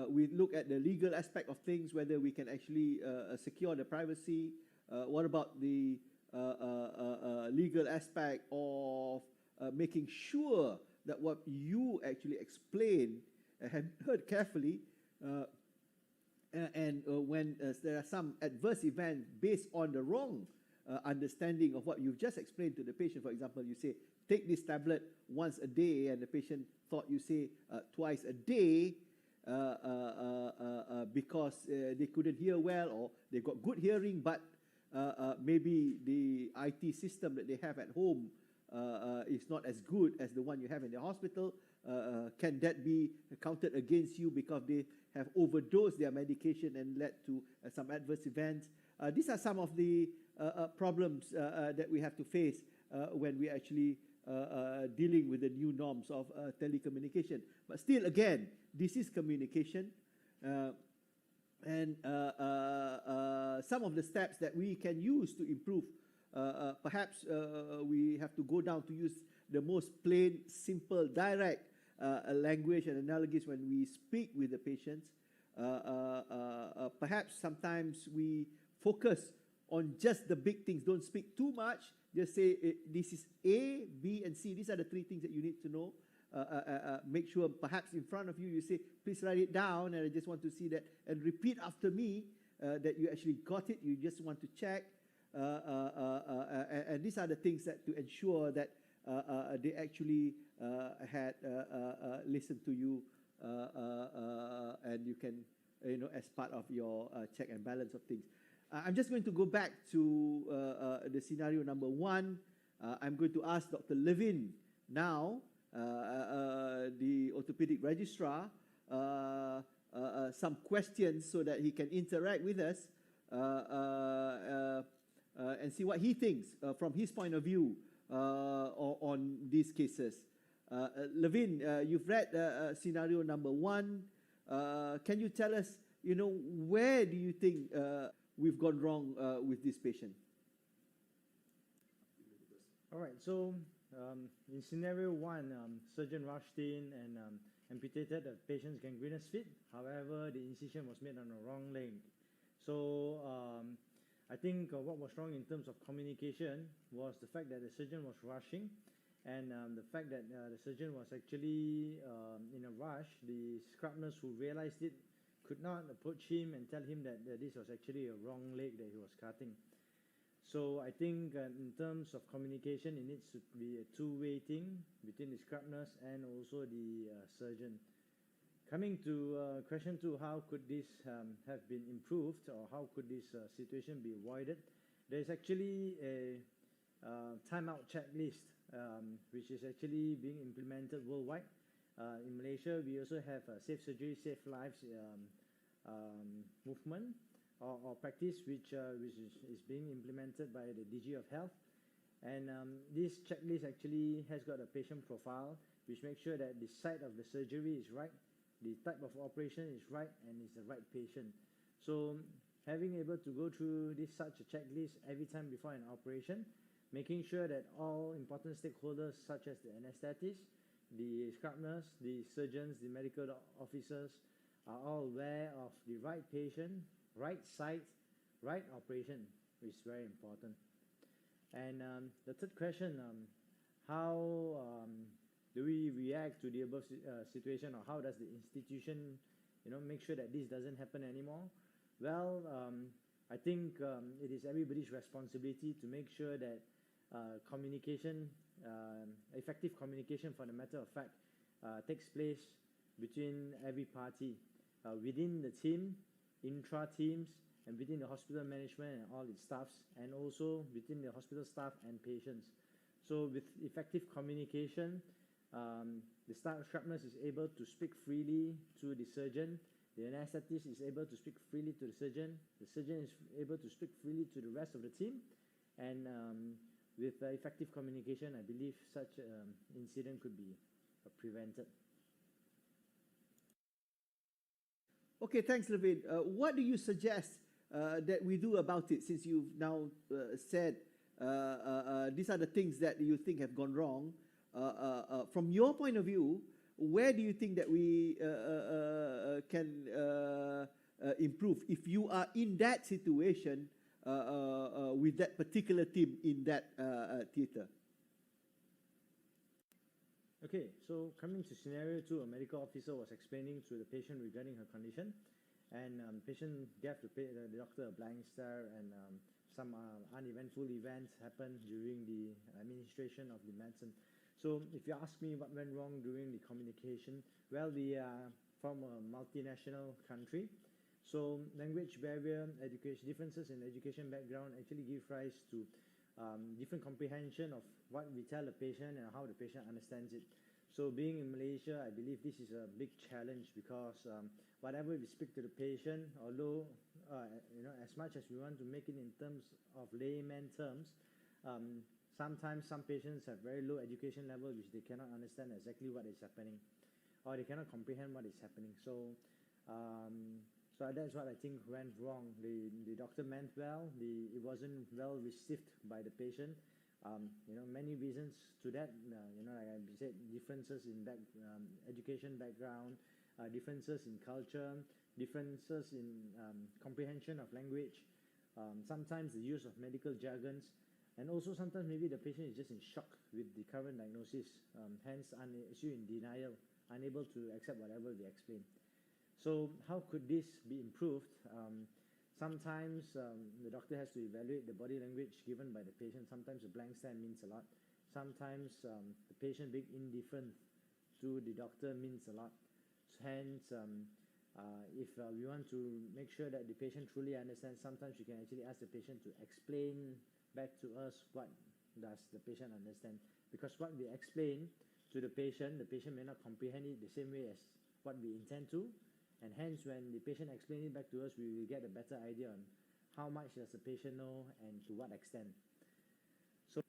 We look at the legal aspect of things, whether we can actually secure the privacy. What about the legal aspect of making sure that what you actually explain have heard carefully, and when there are some adverse events based on the wrong understanding of what you've just explained to the patient. For example, you say, take this tablet once a day, and the patient thought you say twice a day, because they couldn't hear well, or they got good hearing, but maybe the IT system that they have at home is not as good as the one you have in the hospital. Can that be counted against you because they have overdosed their medication and led to some adverse events? These are some of the problems that we have to face when we actually dealing with the new norms of telecommunication. But still, again, this is communication. And some of the steps that we can use to improve, perhaps we have to go down to use the most plain, simple, direct language and analogies when we speak with the patients. Perhaps sometimes we focus on just the big things. Don't speak too much. Just say, this is A, B, and C. These are the three things that you need to know. Make sure perhaps in front of you, you say, please write it down, and I just want to see that, and repeat after me that you actually got it. You just want to check. And these are the things that to ensure that they actually had listened to you, and you can, as part of your check and balance of things. I'm just going to go back to the scenario number 1. I'm going to ask Dr. Levin now, the orthopedic registrar, some questions so that he can interact with us and see what he thinks from his point of view on these cases. Levin, you've read scenario number 1. Can you tell us, where do you think we've gone wrong with this patient? All right, so in scenario 1, surgeon rushed in and amputated the patient's gangrenous feet. However, the incision was made on the wrong leg. So I think what was wrong in terms of communication was the fact that the surgeon was rushing, and the fact that the surgeon was actually in a rush. The scrub nurse who realized it could not approach him and tell him that this was actually a wrong leg that he was cutting. So I think in terms of communication, it needs to be a two-way thing between the scrub nurse and also the surgeon. Coming to question 2, how could this have been improved, or how could this situation be avoided? There's actually a timeout checklist which is actually being implemented worldwide. In Malaysia, we also have a Safe Surgery, Safe Lives movement or practice which is being implemented by the DG of Health. And this checklist actually has got a patient profile which makes sure that the site of the surgery is right, the type of operation is right, and it's the right patient. So having able to go through such a checklist every time before an operation, making sure that all important stakeholders such as the anesthetist, the scrub nurse, the surgeons, the medical officers are all aware of the right patient, right site, right operation is very important. And the third question, how do we react to the above situation, or how does the institution, make sure that this doesn't happen anymore? Well, I think it is everybody's responsibility to make sure that communication, effective communication for the matter of fact, takes place between every party, within the team, intra-teams, and within the hospital management and all its staffs, and also between the hospital staff and patients. So with effective communication, the scrub nurse is able to speak freely to the surgeon, the anesthetist is able to speak freely to the surgeon is able to speak freely to the rest of the team, and with effective communication, I believe such an incident could be prevented. Okay, thanks, Levin. What do you suggest that we do about it, since you've now said these are the things that you think have gone wrong? From your point of view, where do you think that we can improve if you are in that situation with that particular team in that theater? Okay, so coming to scenario 2, a medical officer was explaining to the patient regarding her condition, and patient gave the doctor a blank stare, and some uneventful events happened during the administration of the medicine. So if you ask me what went wrong during the communication, well, we are from a multinational country, so language barrier, education differences in education background actually give rise to different comprehension of what we tell the patient and how the patient understands it. So being in Malaysia, I believe this is a big challenge, because whatever we speak to the patient, although as much as we want to make it in terms of layman terms, sometimes some patients have very low education level which they cannot understand exactly what is happening, or they cannot comprehend what is happening. So so that's what I think went wrong. The doctor meant well, it wasn't well received by the patient. Many reasons to that, like I said, differences in education background, differences in culture, differences in comprehension of language, sometimes the use of medical jargons, and also sometimes maybe the patient is just in shock with the current diagnosis, hence still in denial, unable to accept whatever we explain. So how could this be improved? Sometimes the doctor has to evaluate the body language given by the patient. Sometimes a blank stare means a lot. Sometimes the patient being indifferent to the doctor means a lot. Hence, if we want to make sure that the patient truly understands, sometimes we can actually ask the patient to explain back to us what does the patient understand. Because what we explain to the patient may not comprehend it the same way as what we intend to. And hence, when the patient explains it back to us, we will get a better idea on how much does the patient know and to what extent. So,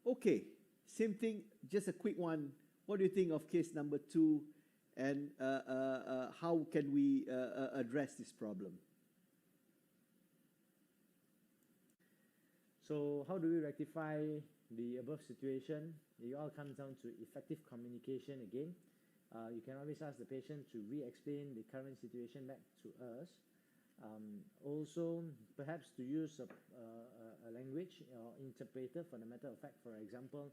okay, same thing, just a quick one. What do you think of case number 2, and how can we address this problem? So how do we rectify the above situation? It all comes down to effective communication again. You can always ask the patient to re-explain the current situation back to us. Also, perhaps to use a language or interpreter for the matter of fact. For example,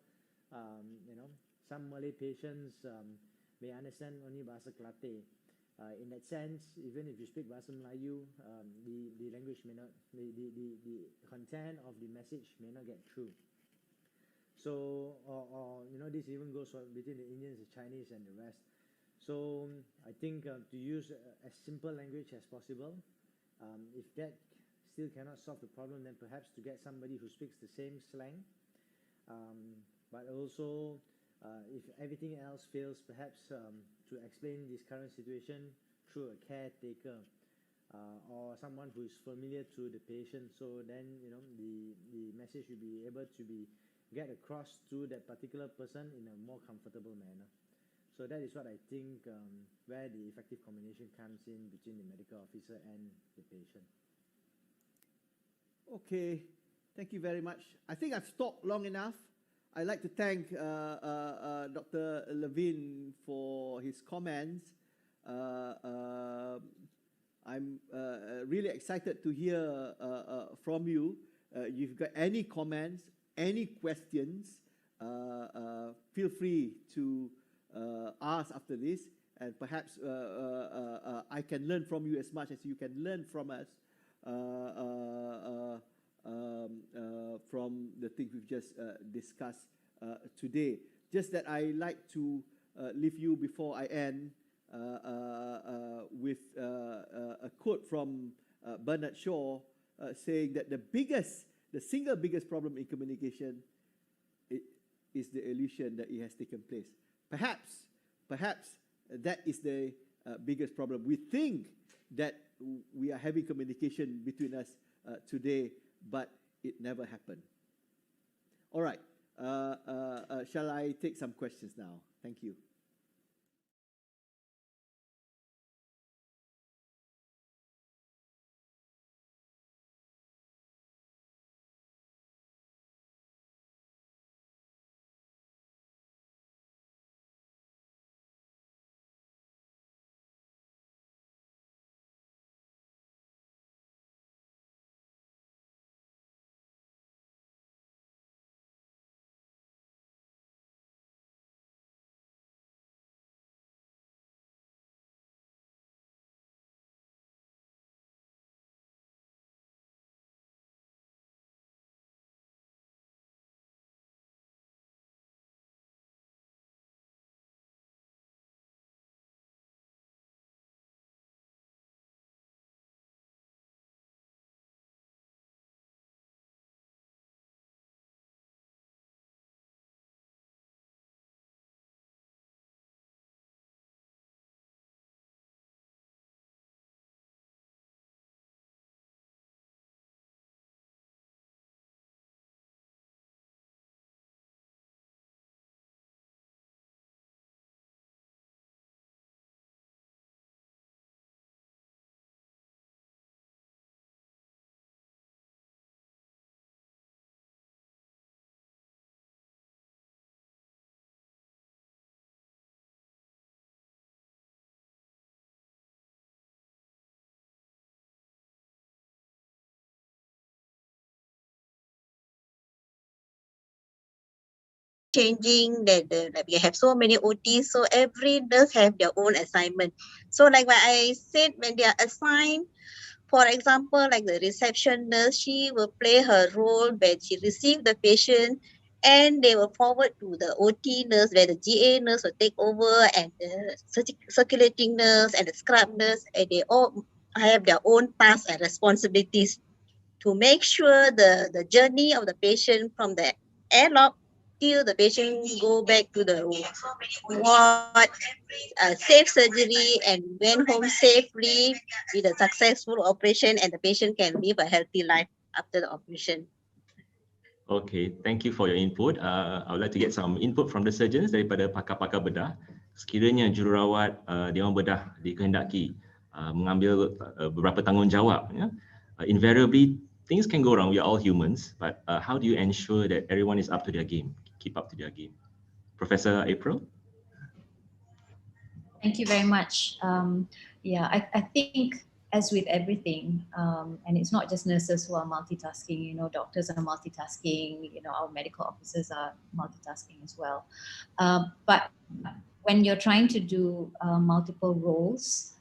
some Malay patients may understand only Bahasa Kelate. In that sense, even if you speak Bahasa Melayu, the language may not, the content of the message may not get through. So, or this even goes between the Indians, the Chinese, and the rest. So I think to use as simple language as possible. If that still cannot solve the problem, then perhaps to get somebody who speaks the same slang. But also, if everything else fails, perhaps to explain this current situation through a caretaker or someone who is familiar to the patient. So then, the message will be able to get across to that particular person in a more comfortable manner. So that is what I think where the effective communication comes in between the medical officer and the patient. Okay, thank you very much. I think I've talked long enough. I'd like to thank Dr. Levine for his comments. I'm really excited to hear from you. If you've got any comments, any questions, feel free to ask after this, and perhaps I can learn from you as much as you can learn from us from the things we've just discussed today. Just that I like to leave you before I end with a quote from Bernard Shaw saying that the single biggest problem in communication is the illusion that it has taken place. Perhaps that is the biggest problem. We think that we are having communication between us today, but it never happened. All right. Shall I take some questions now? Thank you. Changing that like we have so many OTs, so every nurse have their own assignment. So like what I said, when they are assigned, for example, like the reception nurse, she will play her role when she receive the patient, and they will forward to the OT nurse, where the GA nurse will take over, and the circulating nurse and the scrub nurse, and they all have their own tasks and responsibilities to make sure the journey of the patient from the airlock till the patient go back to the ward, safe surgery, and went home safely with a successful operation, and the patient can live a healthy life after the operation. Okay, thank you for your input. I would like to get some input from the surgeons daripada pakar-pakar bedah. Sekiranya jururawat Dewan Bedah dikehendaki mengambil beberapa tanggungjawab, ya, invariably things can go wrong. We are all humans, but how do you ensure that everyone is up to their game, keep up to their game? Professor April? Thank you very much. Yeah, I think as with everything, and it's not just nurses who are multitasking, you know, doctors are multitasking, you know, our medical officers are multitasking as well. But when you're trying to do multiple roles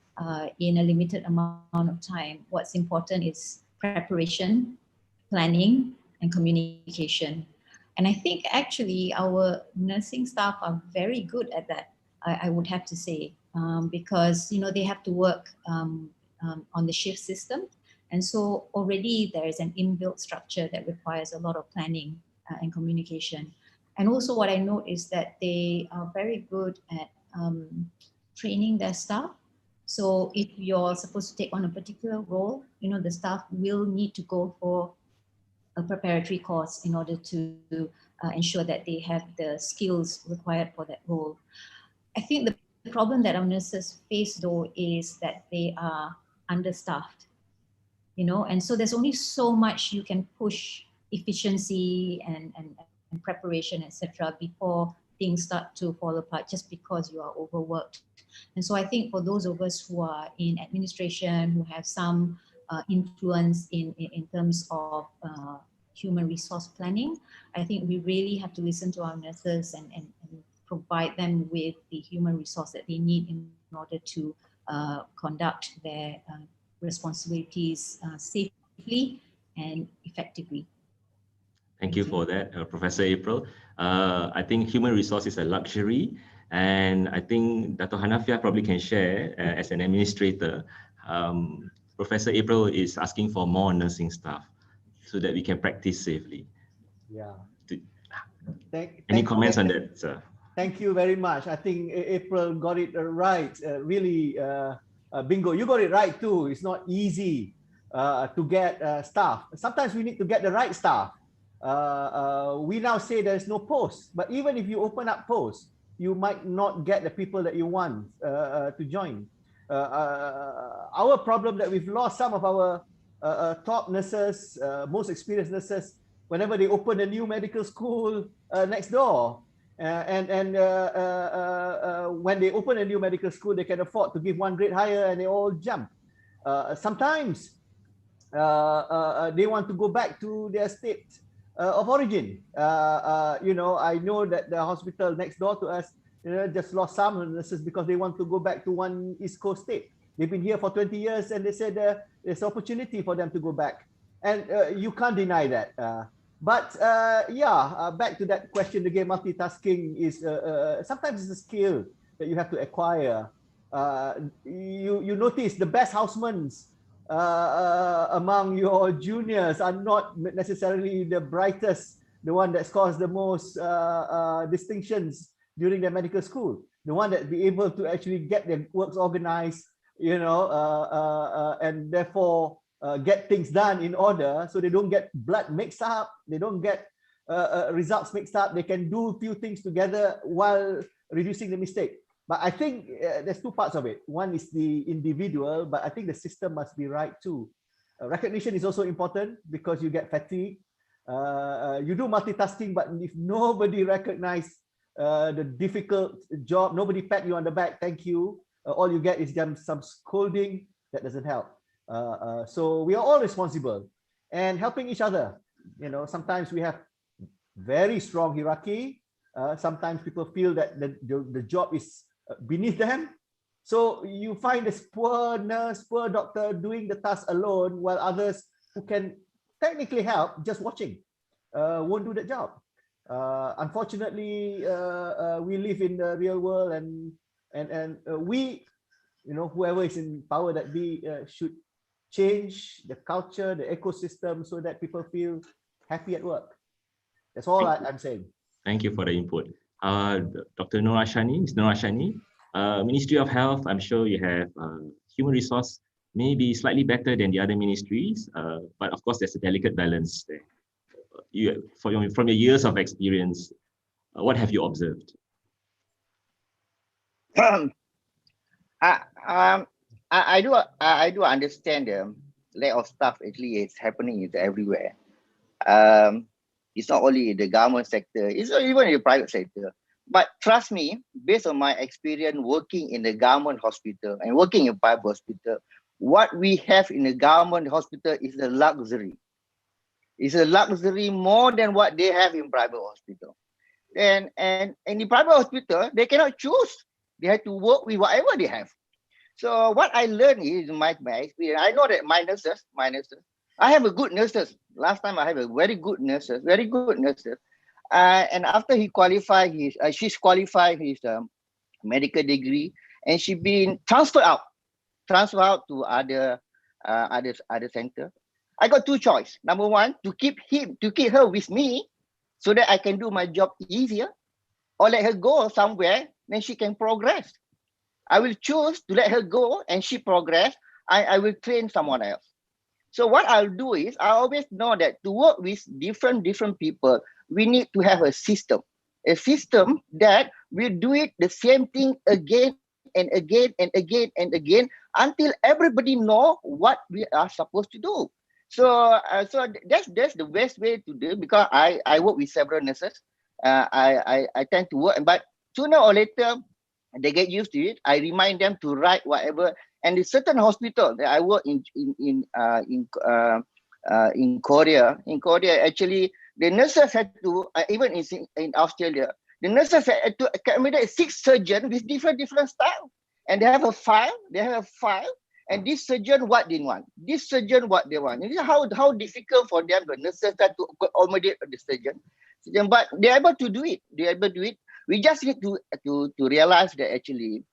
in a limited amount of time, what's important is preparation, planning, and communication. And I think actually our nursing staff are very good at that, I would have to say, because, you know, they have to work on the shift system. And so already there is an inbuilt structure that requires a lot of planning and communication. And also what I note is that they are very good at training their staff. So if you're supposed to take on a particular role, you know, the staff will need to go for a preparatory course in order to ensure that they have the skills required for that role. I think the problem that our nurses face though is that they are understaffed, you know, and so there's only so much you can push efficiency and preparation, etc., before things start to fall apart just because you are overworked. And so I think for those of us who are in administration, who have some influence in terms of human resource planning, I think we really have to listen to our nurses and provide them with the human resource that they need in order to conduct their responsibilities safely and effectively. Thank you for that, Professor April. I think human resource is a luxury, and I think Dr. Hanafia probably can share as an administrator. Professor April is asking for more nursing staff so that we can practice safely. Yeah. Any comments on that, sir? Thank you very much. I think April got it right. Really, bingo. You got it right too. It's not easy to get staff. Sometimes we need to get the right staff. We now say there's no post, but even if you open up posts, you might not get the people that you want to join. Our problem that we've lost some of our top nurses, most experienced nurses, whenever they open a new medical school next door. When they open a new medical school, they can afford to give one grade higher and they all jump. Sometimes they want to go back to their state of origin. You know, I know that the hospital next door to us, you know, just lost some nurses because they want to go back to one East Coast state. They've been here for 20 years and they said there's opportunity for them to go back. And you can't deny that. But back to that question again, multitasking is sometimes it's a skill that you have to acquire. You notice the best housemen among your juniors are not necessarily the brightest, the one that scores the most distinctions during their medical school, the one that be able to actually get their works organized, you know, and therefore get things done in order, so they don't get blood mixed up, they don't get results mixed up. They can do a few things together while reducing the mistake. But I think there's two parts of it. One is the individual, but I think the system must be right too. Recognition is also important because you get fatigue. You do multitasking, but if nobody recognizes the difficult job, nobody pat you on the back, thank you, all you get is some scolding. That doesn't help. So we are all responsible and helping each other. You know, sometimes we have very strong hierarchy. Sometimes people feel that the job is beneath them. So you find this poor nurse, poor doctor doing the task alone, while others who can technically help just watching won't do the job. Unfortunately, we live in the real world, and we, you know, whoever is in power that be should change the culture, the ecosystem, so that people feel happy at work. That's all I'm saying. Thank you for the input. Dr. Nur Ashani, Ms. Nur Ashani, Ministry of Health, I'm sure you have human resource maybe slightly better than the other ministries, but of course there's a delicate balance there. From your years of experience, what have you observed? I do understand the lack of staff actually is happening everywhere. It's not only in the government sector, it's even in the private sector. But trust me, based on my experience working in the government hospital and working in private hospital, what we have in the government hospital is a luxury. It's a luxury more than what they have in private hospital. And in the private hospital, they cannot choose. They have to work with whatever they have. So what I learned is my experience. I know that my nurses, I have a good nurses. Last time I have a very good nurses. And after he qualified she's qualified his medical degree, and she been transferred out to other center. I got two choices. Number one, to keep her with me, so that I can do my job easier, or let her go somewhere, then she can progress. I will choose to let her go and she progress. I will train someone else. So what I'll do is, I always know that to work with different people, we need to have a system that we do it the same thing again and again and again and again until everybody know what we are supposed to do. So that's the best way to do, because I work with several nurses. I tend to work, but sooner or later they get used to it. I remind them to write whatever. And in certain hospital that I work in Korea, actually the nurses had to even in Australia, the nurses had to accommodate 6 surgeons with different style, and they have a file. And this surgeon what they want, this surgeon what they want. And how difficult for them, the nurses, that to accommodate the surgeon. But they're able to do it. We just need to realize that actually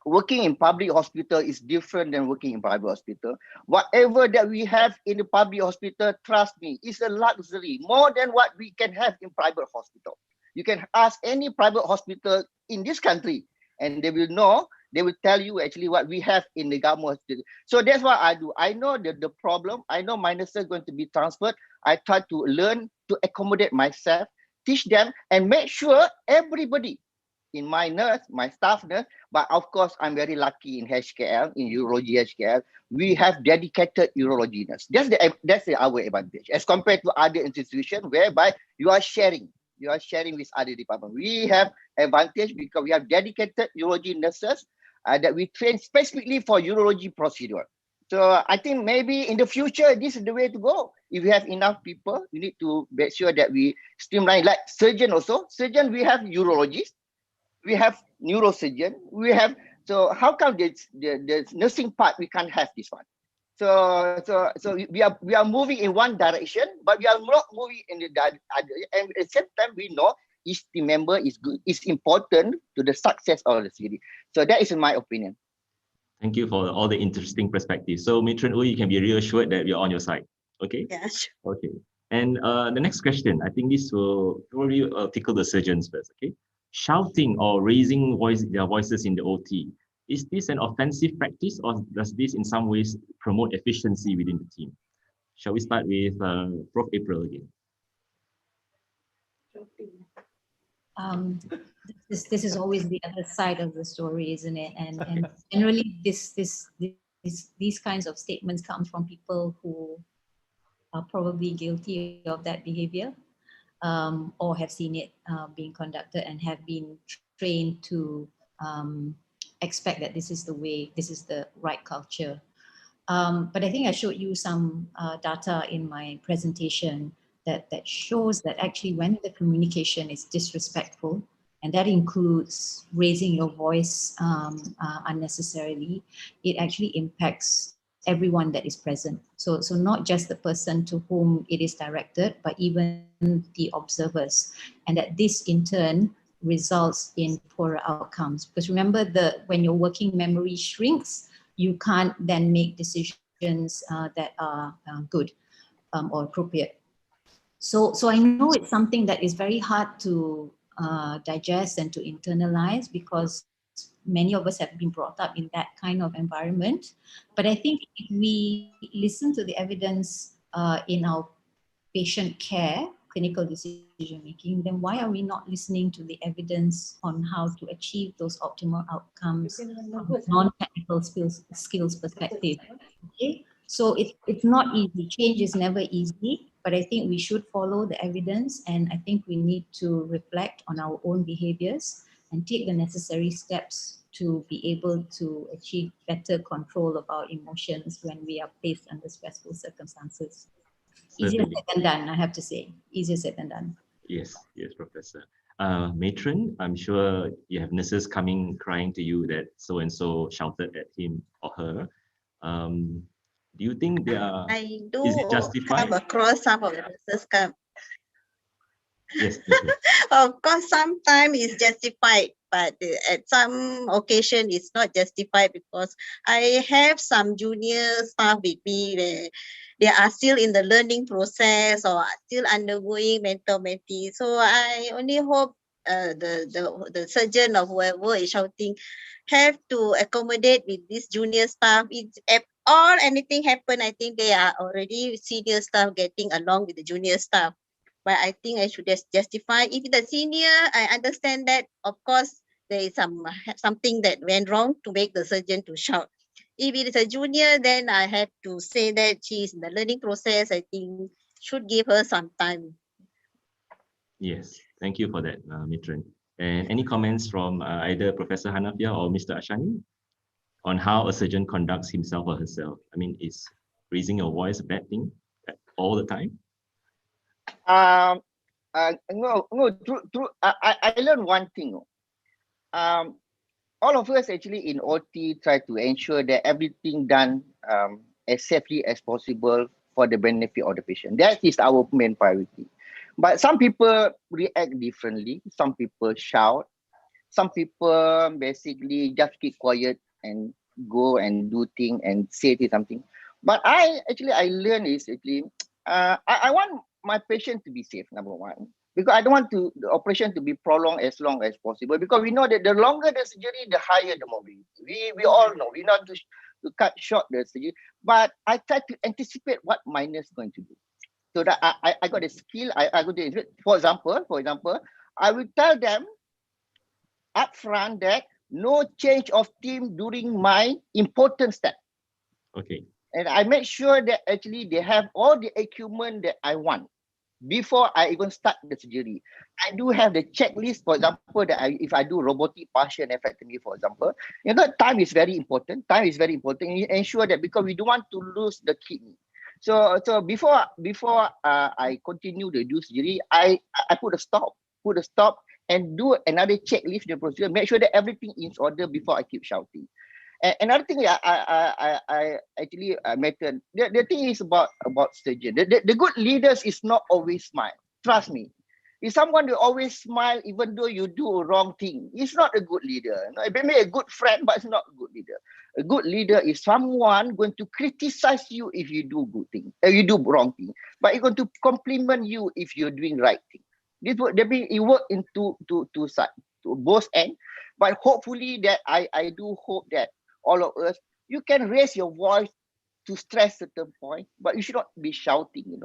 working in public hospital is different than working in private hospital. Whatever that we have in the public hospital, trust me, is a luxury, more than what we can have in private hospital. You can ask any private hospital in this country and they will know, they will tell you actually what we have in the government hospital. So that's what I do. I know the problem. I know my nurses are going to be transferred. I try to learn to accommodate myself, teach them, and make sure everybody in my staff nurse, but of course, I'm very lucky in HKL, in urology HKL, we have dedicated urology nurse. That's our advantage as compared to other institutions whereby you are sharing with other departments. We have advantage because we have dedicated urology nurses that we train specifically for urology procedure. So I think maybe in the future, this is the way to go. If we have enough people, we need to make sure that we streamline, like surgeon also. Surgeon, we have urologists, we have neurosurgeon, so how come the nursing part we can't have this one? So we are moving in one direction, but we are not moving in the other. And at the same time, we know each team member is important to the success of the city. So that is in my opinion. Thank you for all the interesting perspectives. So Matron Ui, you can be reassured that we are on your side. Okay? Yes. Okay. And the next question, I think this will probably tickle the surgeons first. Okay. Shouting or raising their voices in the OT, is this an offensive practice, or does this in some ways promote efficiency within the team? Shall we start with Prof. April again? This is always the other side of the story, isn't it? And generally, these kinds of statements come from people who are probably guilty of that behavior, or have seen it being conducted and have been trained to expect that this is the way, this is the right culture. But I think I showed you some data in my presentation that shows that actually when the communication is disrespectful, and that includes raising your voice unnecessarily, it actually impacts everyone that is present. So not just the person to whom it is directed, but even the observers. And that this in turn results in poorer outcomes. Because remember, when your working memory shrinks, you can't then make decisions that are good or appropriate. So I know it's something that is very hard to digest and to internalize, because many of us have been brought up in that kind of environment. But I think if we listen to the evidence in our patient care, clinical decision making, then why are we not listening to the evidence on how to achieve those optimal outcomes from a non-technical skills perspective? Okay? So it's not easy. Change is never easy, but I think we should follow the evidence, and I think we need to reflect on our own behaviors and take the necessary steps to be able to achieve better control of our emotions when we are placed under stressful circumstances. Easier said than done, I have to say. Easier said than done. Yes, Professor. Matron, I'm sure you have nurses coming crying to you that so-and-so shouted at him or her. Do you think they are, is it justified? Come across some of the nurses come. Yes. Of course, sometimes it's justified, but at some occasion it's not justified, because I have some junior staff with me where they are still in the learning process or are still undergoing mental mentis. So I only hope the surgeon or whoever is shouting have to accommodate with this junior staff. If anything happen, I think they are already senior staff getting along with the junior staff. but I think I should just justify. If it's a senior, I understand that, of course, there is something that went wrong to make the surgeon to shout. If it is a junior, then I have to say that she's in the learning process. I think should give her some time. Yes, thank you for that, Mitran. And any comments from either Professor Hanafia or Mr. Ashani on how a surgeon conducts himself or herself? I mean, is raising your voice a bad thing all the time? No, true. I learned one thing. All of us actually in OT try to ensure that everything done as safely as possible for the benefit of the patient. That is our main priority. But some people react differently. Some people shout. Some people basically just keep quiet and go and do things and say something. But I learned is actually I want my patient to be safe, number one, because I don't want the operation to be prolonged as long as possible, because we know that the longer the surgery, the higher the morbidity. We all know we not to cut short the surgery, but I try to anticipate what minor is going to do. So that I got a skill. I go to, for example, I will tell them upfront that no change of team during my important step. Okay. And I make sure that actually they have all the equipment that I want before I even start the surgery. I do have the checklist, for example, that if I do robotic partial nephrectomy, for example, time is very important. Time is very important. You ensure that, because we don't want to lose the kidney. So before I continue the do surgery, I put a stop and do another checklist the procedure. Make sure that everything is in order before I keep shouting. And another thing I actually mentioned, the thing is about surgeon. The good leaders is not always smile. Trust me. If someone will always smile even though you do a wrong thing, it's not a good leader. It may be a good friend, but it's not a good leader. A good leader is someone going to criticize you if you do good thing, you do wrong thing, but it's going to compliment you if you're doing right thing. This would it work into two sides, to both ends. But hopefully that I do hope that all of us, you can raise your voice to stress certain point, but you should not be shouting.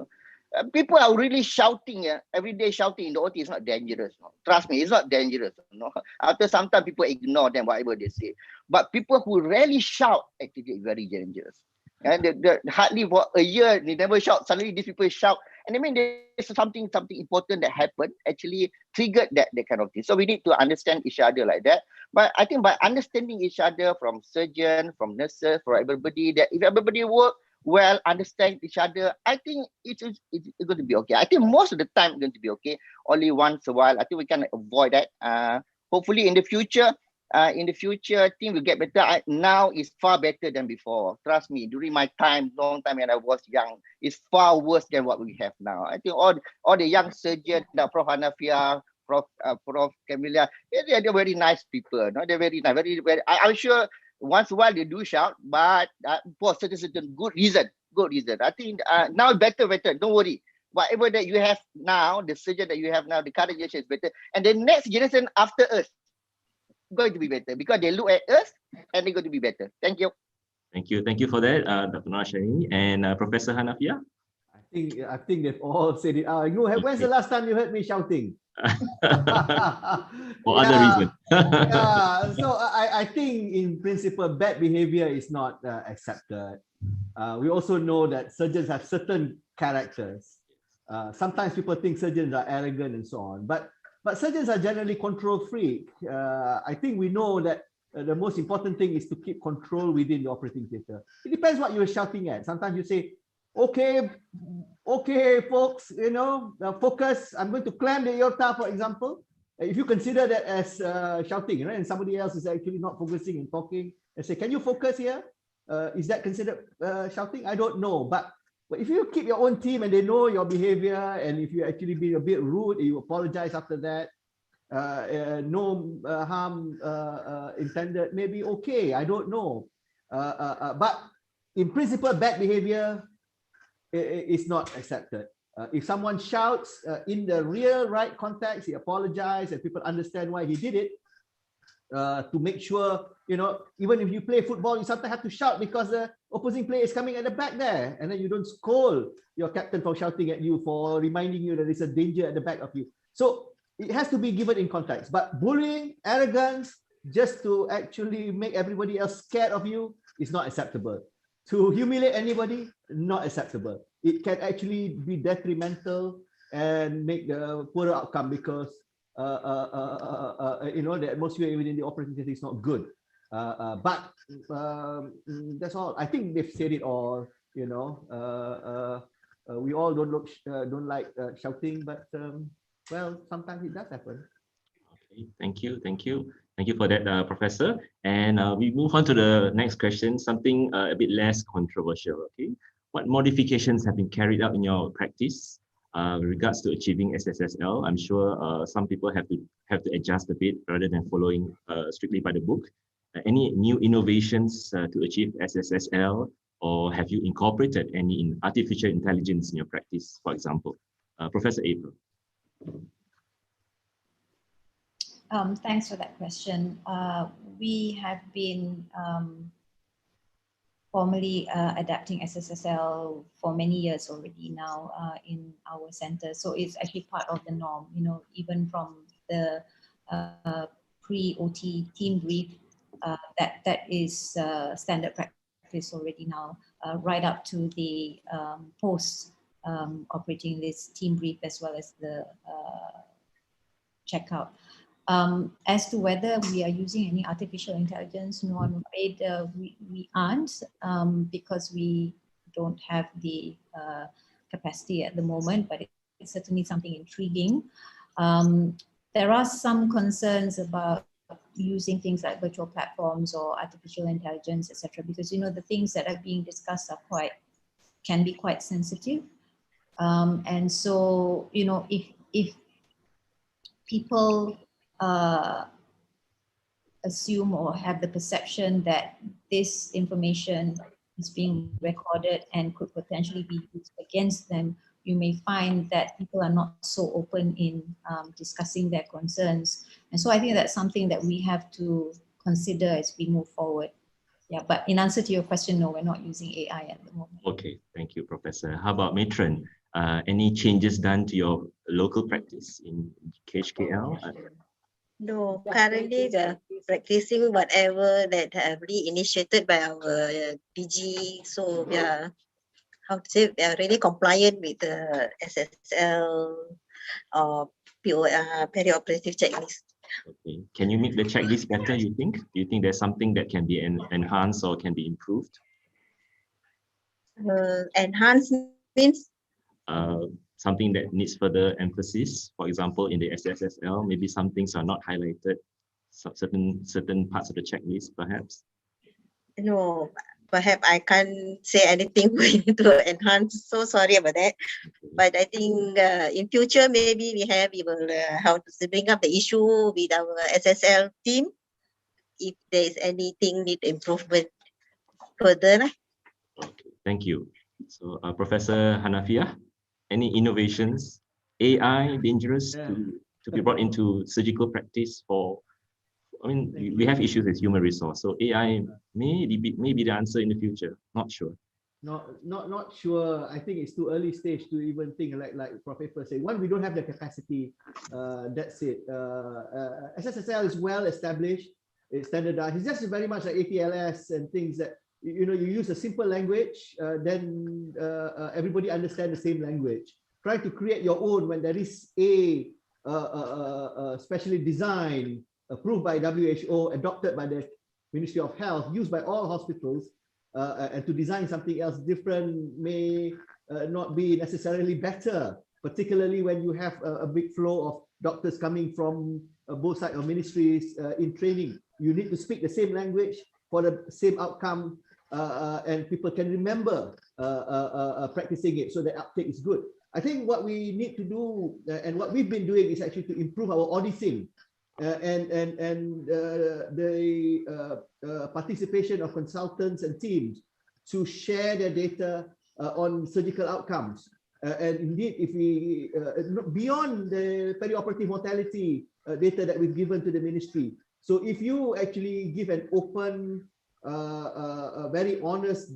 People are really shouting, every day shouting in the OT is not dangerous. No? Trust me, it's not dangerous. No? After some time, people ignore them, whatever they say. But people who rarely shout, actually very dangerous. And hardly for a year, they never shout. Suddenly, these people shout. And I mean, there's something important that happened, actually triggered that kind of thing. So we need to understand each other like that. But I think by understanding each other, from surgeon, from nurses, for everybody, that if everybody work well, understand each other, I think it's going to be okay. I think most of the time it's going to be okay. Only once a while, I think we can avoid that. Hopefully in the future, things will get better. Now is far better than before. Trust me, during my time, long time when I was young, it's far worse than what we have now. I think all the young surgeons, Prof. Hanafia, Prof. Camilla, they're very nice people. No? They're very nice. Very, I'm sure once in a while they do shout, but for certain good reason. I think now better. Don't worry. Whatever that you have now, the surgeon that you have now, the current generation is better. And the next generation after us, going to be better, because they look at us and they're going to be better. Thank you. Thank you for that, Dr. Nashani and Professor Hanafia. I think they've all said it. When's the last time you heard me shouting? For other reasons. So I think in principle, bad behavior is not accepted. We also know that surgeons have certain characters. Sometimes people think surgeons are arrogant and so on, but surgeons are generally control freak. I think we know that the most important thing is to keep control within the operating theater. It depends what you're shouting at. Sometimes you say, okay, folks, focus. I'm going to clamp the aorta, for example. If you consider that as shouting, and somebody else is actually not focusing and talking, and say, can you focus here? Is that considered shouting? I don't know, but if you keep your own team and they know your behavior, and if you actually be a bit rude, you apologize after that, no harm intended, maybe okay, I don't know. But in principle, bad behavior is not accepted. If someone shouts in the real right context, he apologizes and people understand why he did it, to make sure, even if you play football, you sometimes have to shout because the opposing player is coming at the back there, and then you don't scold your captain for shouting at you, for reminding you that there's a danger at the back of you. So it has to be given in context. But bullying, arrogance, just to actually make everybody else scared of you is not acceptable. To humiliate anybody, not acceptable. It can actually be detrimental and make the poorer outcome because the atmosphere even in the operating theater is not good. But that's all. I think they've said it all. We all don't like shouting, but well, sometimes it does happen. Okay, thank you for that, Professor. And we move on to the next question, something a bit less controversial. Okay, what modifications have been carried out in your practice with regards to achieving SSSL? I'm sure some people have to adjust a bit rather than following strictly by the book. Any new innovations to achieve SSSL, or have you incorporated any artificial intelligence in your practice, for example? Professor April. Thanks for that question. We have been formally adapting SSSL for many years already now in our center. So it's actually part of the norm, even from the pre-OT team brief, that is standard practice already now, right up to the post operating list team brief as well as the checkout. As to whether we are using any artificial intelligence, no, I'm afraid we aren't, because we don't have the capacity at the moment, but it's certainly something intriguing. There are some concerns about using things like virtual platforms or artificial intelligence, etc., because the things that are being discussed are can be quite sensitive. And so, if people assume or have the perception that this information is being recorded and could potentially be used against them, you may find that people are not so open in discussing their concerns. And so I think that's something that we have to consider as we move forward. Yeah, but in answer to your question, no, we're not using AI at the moment. Okay, thank you, Professor. How about Matron? Any changes done to your local practice in KHKL? No, currently the practicing whatever that have really initiated by our PG. So we are, we are really compliant with the SSL or perioperative checklist. Okay. Can you make the checklist better, you think? Do you think there's something that can be enhanced or can be improved? Enhanced means? Something that needs further emphasis. For example, in the SSSL, maybe some things are not highlighted, certain parts of the checklist, perhaps? No, perhaps I can't say anything to enhance. So sorry about that. Okay. But I think in future, maybe we will have to bring up the issue with our SSL team if there is anything need improvement further. Okay, thank you. So, Professor Hanafiah, any innovations? AI dangerous to be brought into surgical practice for? I mean, we have issues with human resource, so AI may be the answer in the future. Not sure. Not sure. I think it's too early stage to even think like Professor said. One, we don't have the capacity. That's it. SSSL is well established. It's standardized. It's just very much like ATLS and things that you use a simple language, then everybody understands the same language. Try to create your own when there is a specially designed, approved by WHO, adopted by the Ministry of Health, used by all hospitals, and to design something else different may not be necessarily better, particularly when you have a big flow of doctors coming from both sides of ministries in training. You need to speak the same language for the same outcome, and people can remember practicing it, so the uptake is good. I think what we need to do, and what we've been doing, is actually to improve our auditing and the participation of consultants and teams to share their data on surgical outcomes. And indeed, if we beyond the perioperative mortality data that we've given to the ministry, So if you actually give an open, very honest,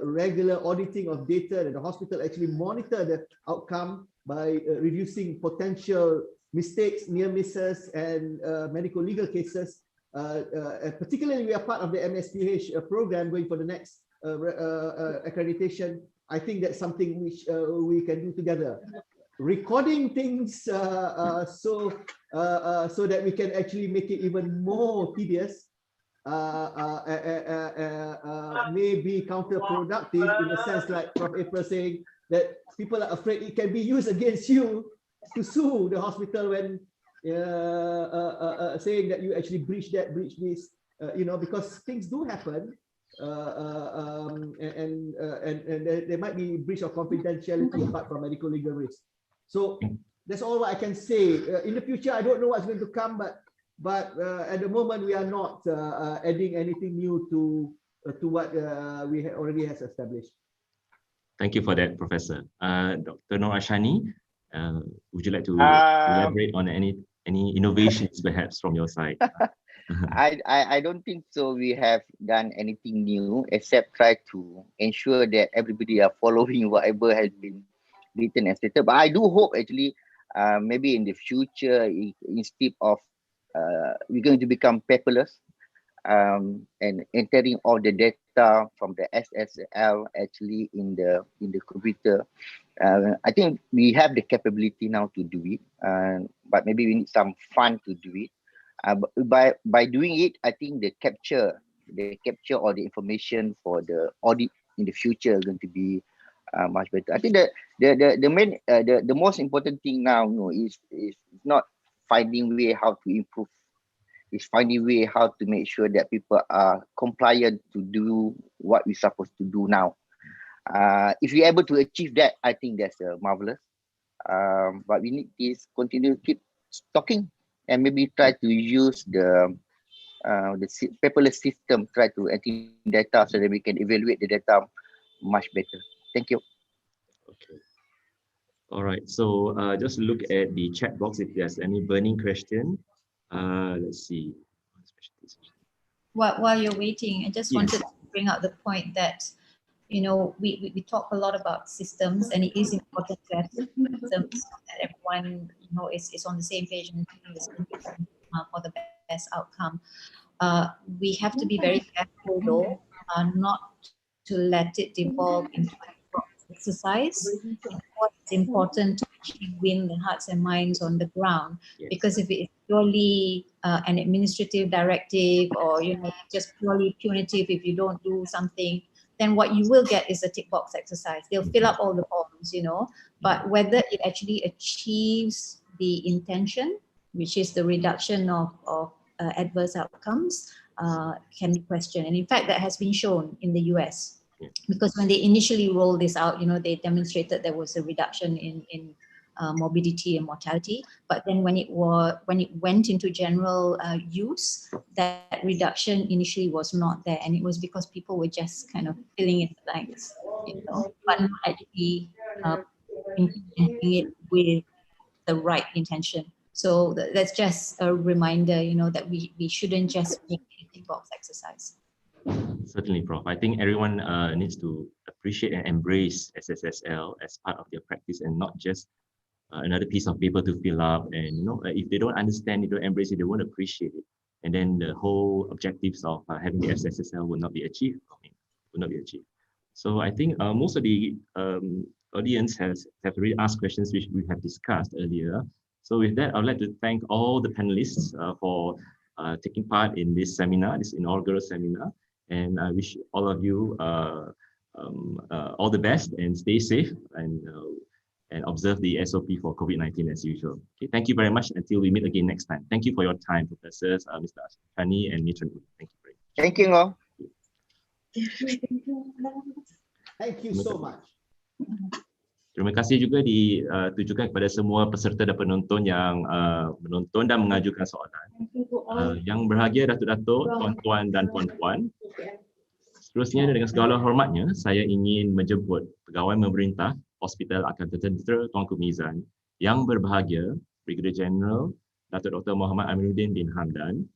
regular auditing of data, and the hospital actually monitor the outcome by reducing potential mistakes, near misses, and medical legal cases. Particularly, we are part of the MSPH program going for the next accreditation. I think that's something which we can do together. Recording things so that we can actually make it even more tedious may be counterproductive, in the sense like Prof. April saying that people are afraid it can be used against you to sue the hospital when saying that you actually breach that, breach this, because things do happen. And there might be breach of confidentiality apart from medical legal risk. So that's all what I can say. In the future, I don't know what's going to come, but at the moment we are not adding anything new to what we already has established. Thank you for that, Professor. Dr. Noor Ashani, would you like to elaborate on any innovations perhaps from your side? I don't think so. We have done anything new except try to ensure that everybody are following whatever has been written and stated. But I do hope actually, maybe in the future, instead of we're going to become paperless and entering all the data from the SSSL actually in the computer. I think we have the capability now to do it, but maybe we need some fund to do it. By doing it, I think the capture or the information for the audit in the future is going to be much better. I think that the most important thing now is not finding way how to improve. It's finding way how to make sure that people are compliant to do what we're supposed to do now. If we're able to achieve that, I think that's marvelous. But we need to continue to keep talking and maybe try to use the paperless system, try to enter data so that we can evaluate the data much better. Thank you. Okay. All right. So just look at the chat box if there's any burning question. Let's see. While you're waiting, I just wanted to bring out the point that, we talk a lot about systems, and it is important to have systems that everyone, is on the same page and for the best outcome. We have to be very careful, though, not to let it devolve into an exercise. It's important to actually win the hearts and minds on the ground, because if it's purely an administrative directive, or just purely punitive if you don't do something, then what you will get is a tick box exercise. They'll fill up all the forms, but whether it actually achieves the intention, which is the reduction of adverse outcomes, can be questioned. And in fact, that has been shown in the US, because when they initially rolled this out, they demonstrated there was a reduction in morbidity and mortality. But then when it went into general use, that reduction initially was not there, and it was because people were just kind of filling in the blanks, but not actually implementing it with the right intention. So that's just a reminder, that we shouldn't just make it a tick box exercise. Certainly, Prof. I think everyone needs to appreciate and embrace SSSL as part of their practice, and not just another piece of paper to fill up. And if they don't understand it, don't embrace it, they won't appreciate it. And then the whole objectives of having the SSSL will not be achieved. So I think most of the audience have already asked questions which we have discussed earlier. So with that, I would like to thank all the panelists for taking part in this seminar, this inaugural seminar. And I wish all of you all the best, and stay safe, and observe the SOP for COVID-19 as usual. Okay, thank you very much. Until we meet again next time. Thank you for your time, Professors, Mr. Ashani and Mr. Wood. Thank you very much. Thank you all. Thank you so much. Terima kasih juga ditujukan kepada semua peserta dan penonton yang menonton dan mengajukan soalan. Yang berbahagia Datuk-Datuk, Tuan-Tuan dan Puan-Puan. Seterusnya, dengan segala hormatnya, saya ingin menjemput Pegawai Pemerintah Hospital Angkatan Tentera Tuanku Mizan, yang berbahagia Brigadier General Datuk Dr. Muhammad Aminuddin bin Hamdan,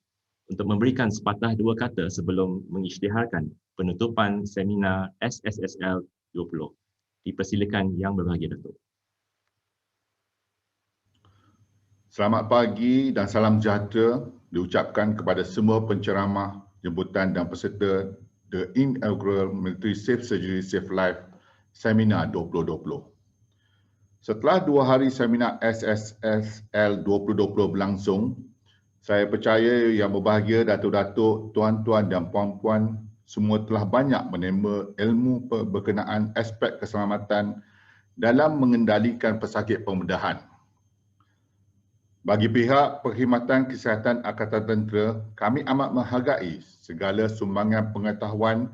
untuk memberikan sepatah dua kata sebelum mengisytiharkan penutupan seminar SSSL 20. Dipersilakan Yang Berbahagia Datuk. Selamat pagi dan salam sejahtera diucapkan kepada semua penceramah, jemputan dan peserta The Inaugural Military Safe Surgery Safe Life Seminar 2020. Setelah 2 hari seminar SSSL 2020 berlangsung, saya percaya yang berbahagia datuk-datuk, tuan-tuan dan puan-puan semua telah banyak menerima ilmu berkenaan aspek keselamatan dalam mengendalikan pesakit pembedahan. Bagi pihak Perkhidmatan Kesihatan Angkatan Tentera, kami amat menghargai segala sumbangan pengetahuan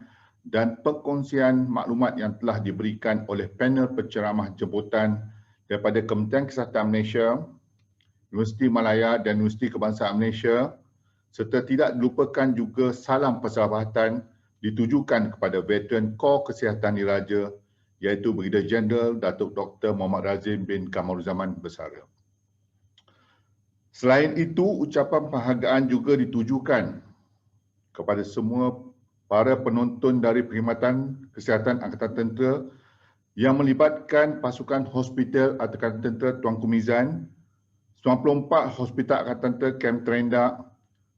dan perkongsian maklumat yang telah diberikan oleh panel penceramah jemputan daripada Kementerian Kesihatan Malaysia, Universiti Malaya dan Universiti Kebangsaan Malaysia, serta tidak dilupakan juga salam persahabatan ditujukan kepada veteran Kor Kesihatan Diraja iaitu Brigadier Jeneral Datuk Dr. Muhammad Razim bin Kamaruzaman Bersara. Selain itu, ucapan penghargaan juga ditujukan kepada semua para penonton dari Perkhidmatan Kesihatan Angkatan Tentera yang melibatkan pasukan Hospital Angkatan Tentera Tuanku Mizan, 94 Hospital Angkatan Tentera Kem Terendak,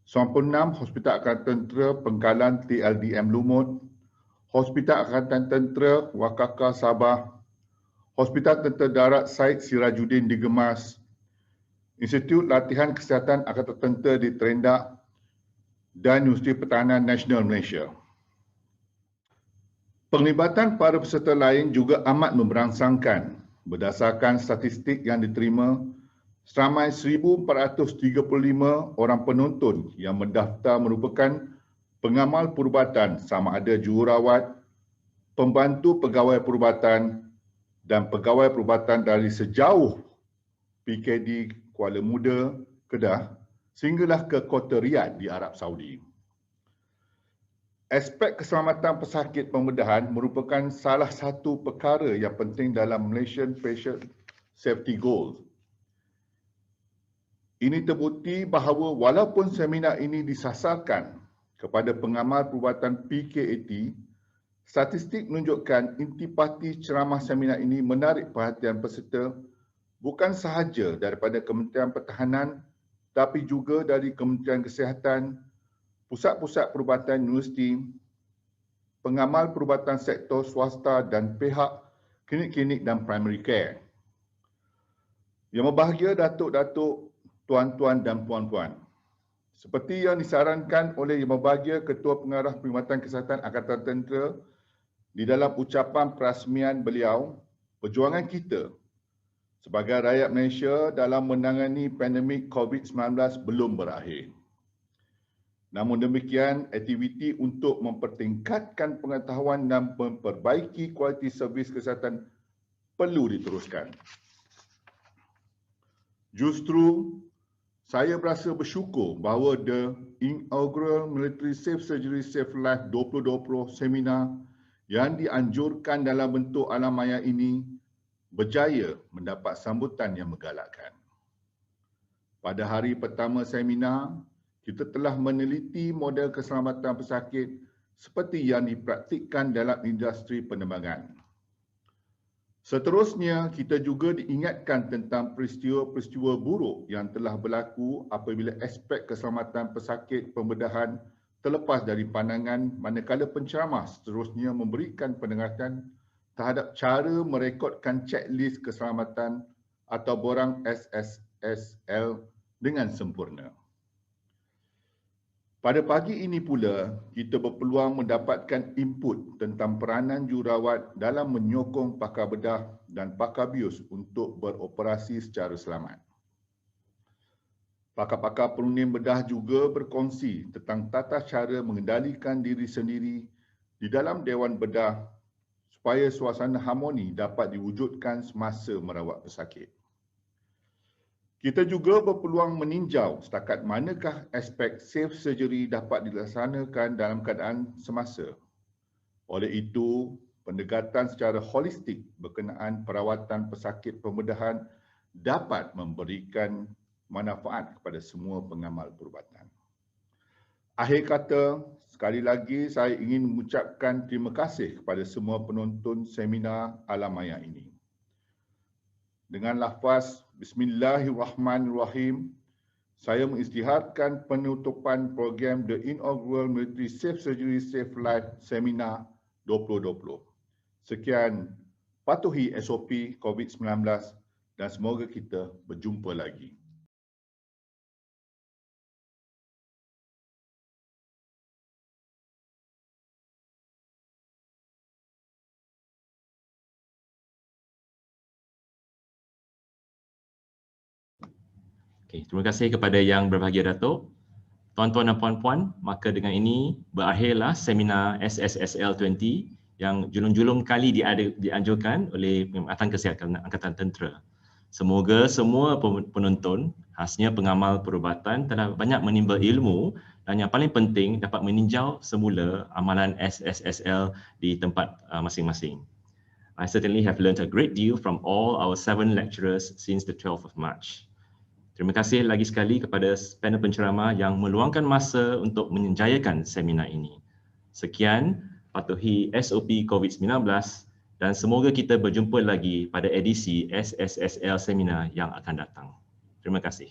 96 Hospital Angkatan Tentera Pengkalan TLDM Lumut, Hospital Angkatan Tentera Wakaka Sabah, Hospital Tentera Darat Said Sirajuddin di Gemas, Institut Latihan Kesihatan Angkatan Tentera di Terendak dan Universiti Pertahanan Nasional Malaysia. Penglibatan para peserta lain juga amat memberangsangkan. Berdasarkan statistik yang diterima, seramai 1,435 orang penonton yang mendaftar merupakan pengamal perubatan sama ada jururawat, pembantu pegawai perubatan dan pegawai perubatan dari sejauh PKD Kuala Muda, Kedah, sehinggalah ke Kota Riyadh di Arab Saudi. Aspek keselamatan pesakit pembedahan merupakan salah satu perkara yang penting dalam Malaysian Patient Safety Goals. Ini terbukti bahawa walaupun seminar ini disasarkan kepada pengamal perubatan PKAT, statistik menunjukkan intipati ceramah seminar ini menarik perhatian peserta bukan sahaja daripada Kementerian Pertahanan tapi juga dari Kementerian Kesihatan, pusat-pusat perubatan universiti, pengamal perubatan sektor swasta dan pihak klinik-klinik dan primary care. Yang berbahagia datuk-datuk, tuan-tuan dan puan-puan, seperti yang disarankan oleh Yang Berbahagia Ketua Pengarah Perkhidmatan Kesihatan Angkatan Tentera di dalam ucapan perasmian beliau, perjuangan kita sebagai rakyat Malaysia dalam menangani pandemik COVID-19 belum berakhir. Namun demikian, aktiviti untuk mempertingkatkan pengetahuan dan memperbaiki kualiti servis kesihatan perlu diteruskan. Justru, saya berasa bersyukur bahawa The Inaugural Military Safe Surgery Safe Life 2020 seminar yang dianjurkan dalam bentuk alam maya ini berjaya mendapat sambutan yang menggalakkan. Pada hari pertama seminar, kita telah meneliti model keselamatan pesakit seperti yang dipraktikkan dalam industri penerbangan. Seterusnya, kita juga diingatkan tentang peristiwa-peristiwa buruk yang telah berlaku apabila aspek keselamatan pesakit pembedahan terlepas dari pandangan manakala penceramah seterusnya memberikan pendengaran terhadap cara merekodkan checklist keselamatan atau borang SSSL dengan sempurna. Pada pagi ini pula, kita berpeluang mendapatkan input tentang peranan jururawat dalam menyokong pakar bedah dan pakar bius untuk beroperasi secara selamat. Pakar-pakar perunim bedah juga berkongsi tentang tata cara mengendalikan diri sendiri di dalam Dewan Bedah supaya suasana harmoni dapat diwujudkan semasa merawat pesakit. Kita juga berpeluang meninjau setakat manakah aspek safe surgery dapat dilaksanakan dalam keadaan semasa. Oleh itu, pendekatan secara holistik berkenaan perawatan pesakit pembedahan dapat memberikan manfaat kepada semua pengamal perubatan. Akhir kata, sekali lagi saya ingin mengucapkan terima kasih kepada semua penonton seminar alam maya ini. Dengan lafaz Bismillahirrahmanirrahim, saya mengisytiharkan penutupan program The Inaugural Military Safe Surgery Safe Life Seminar 2020. Sekian, patuhi SOP COVID-19 dan semoga kita berjumpa lagi. Okay, terima kasih kepada yang berbahagia Datuk. Tuan-tuan dan puan-puan, maka dengan ini berakhirlah seminar SSSL 20 yang julung-julung kali dianjurkan oleh Perkhidmatan Kesihatan Angkatan Tentera. Semoga semua penonton, khasnya pengamal perubatan, telah banyak menimba ilmu dan yang paling penting dapat meninjau semula amalan SSSL di tempat masing-masing. I certainly have learned a great deal from all our 7 lecturers since the 12th of March. Terima kasih lagi sekali kepada panel penceramah yang meluangkan masa untuk menjayakan seminar ini. Sekian, patuhi SOP COVID-19 dan semoga kita berjumpa lagi pada edisi SSSL seminar yang akan datang. Terima kasih.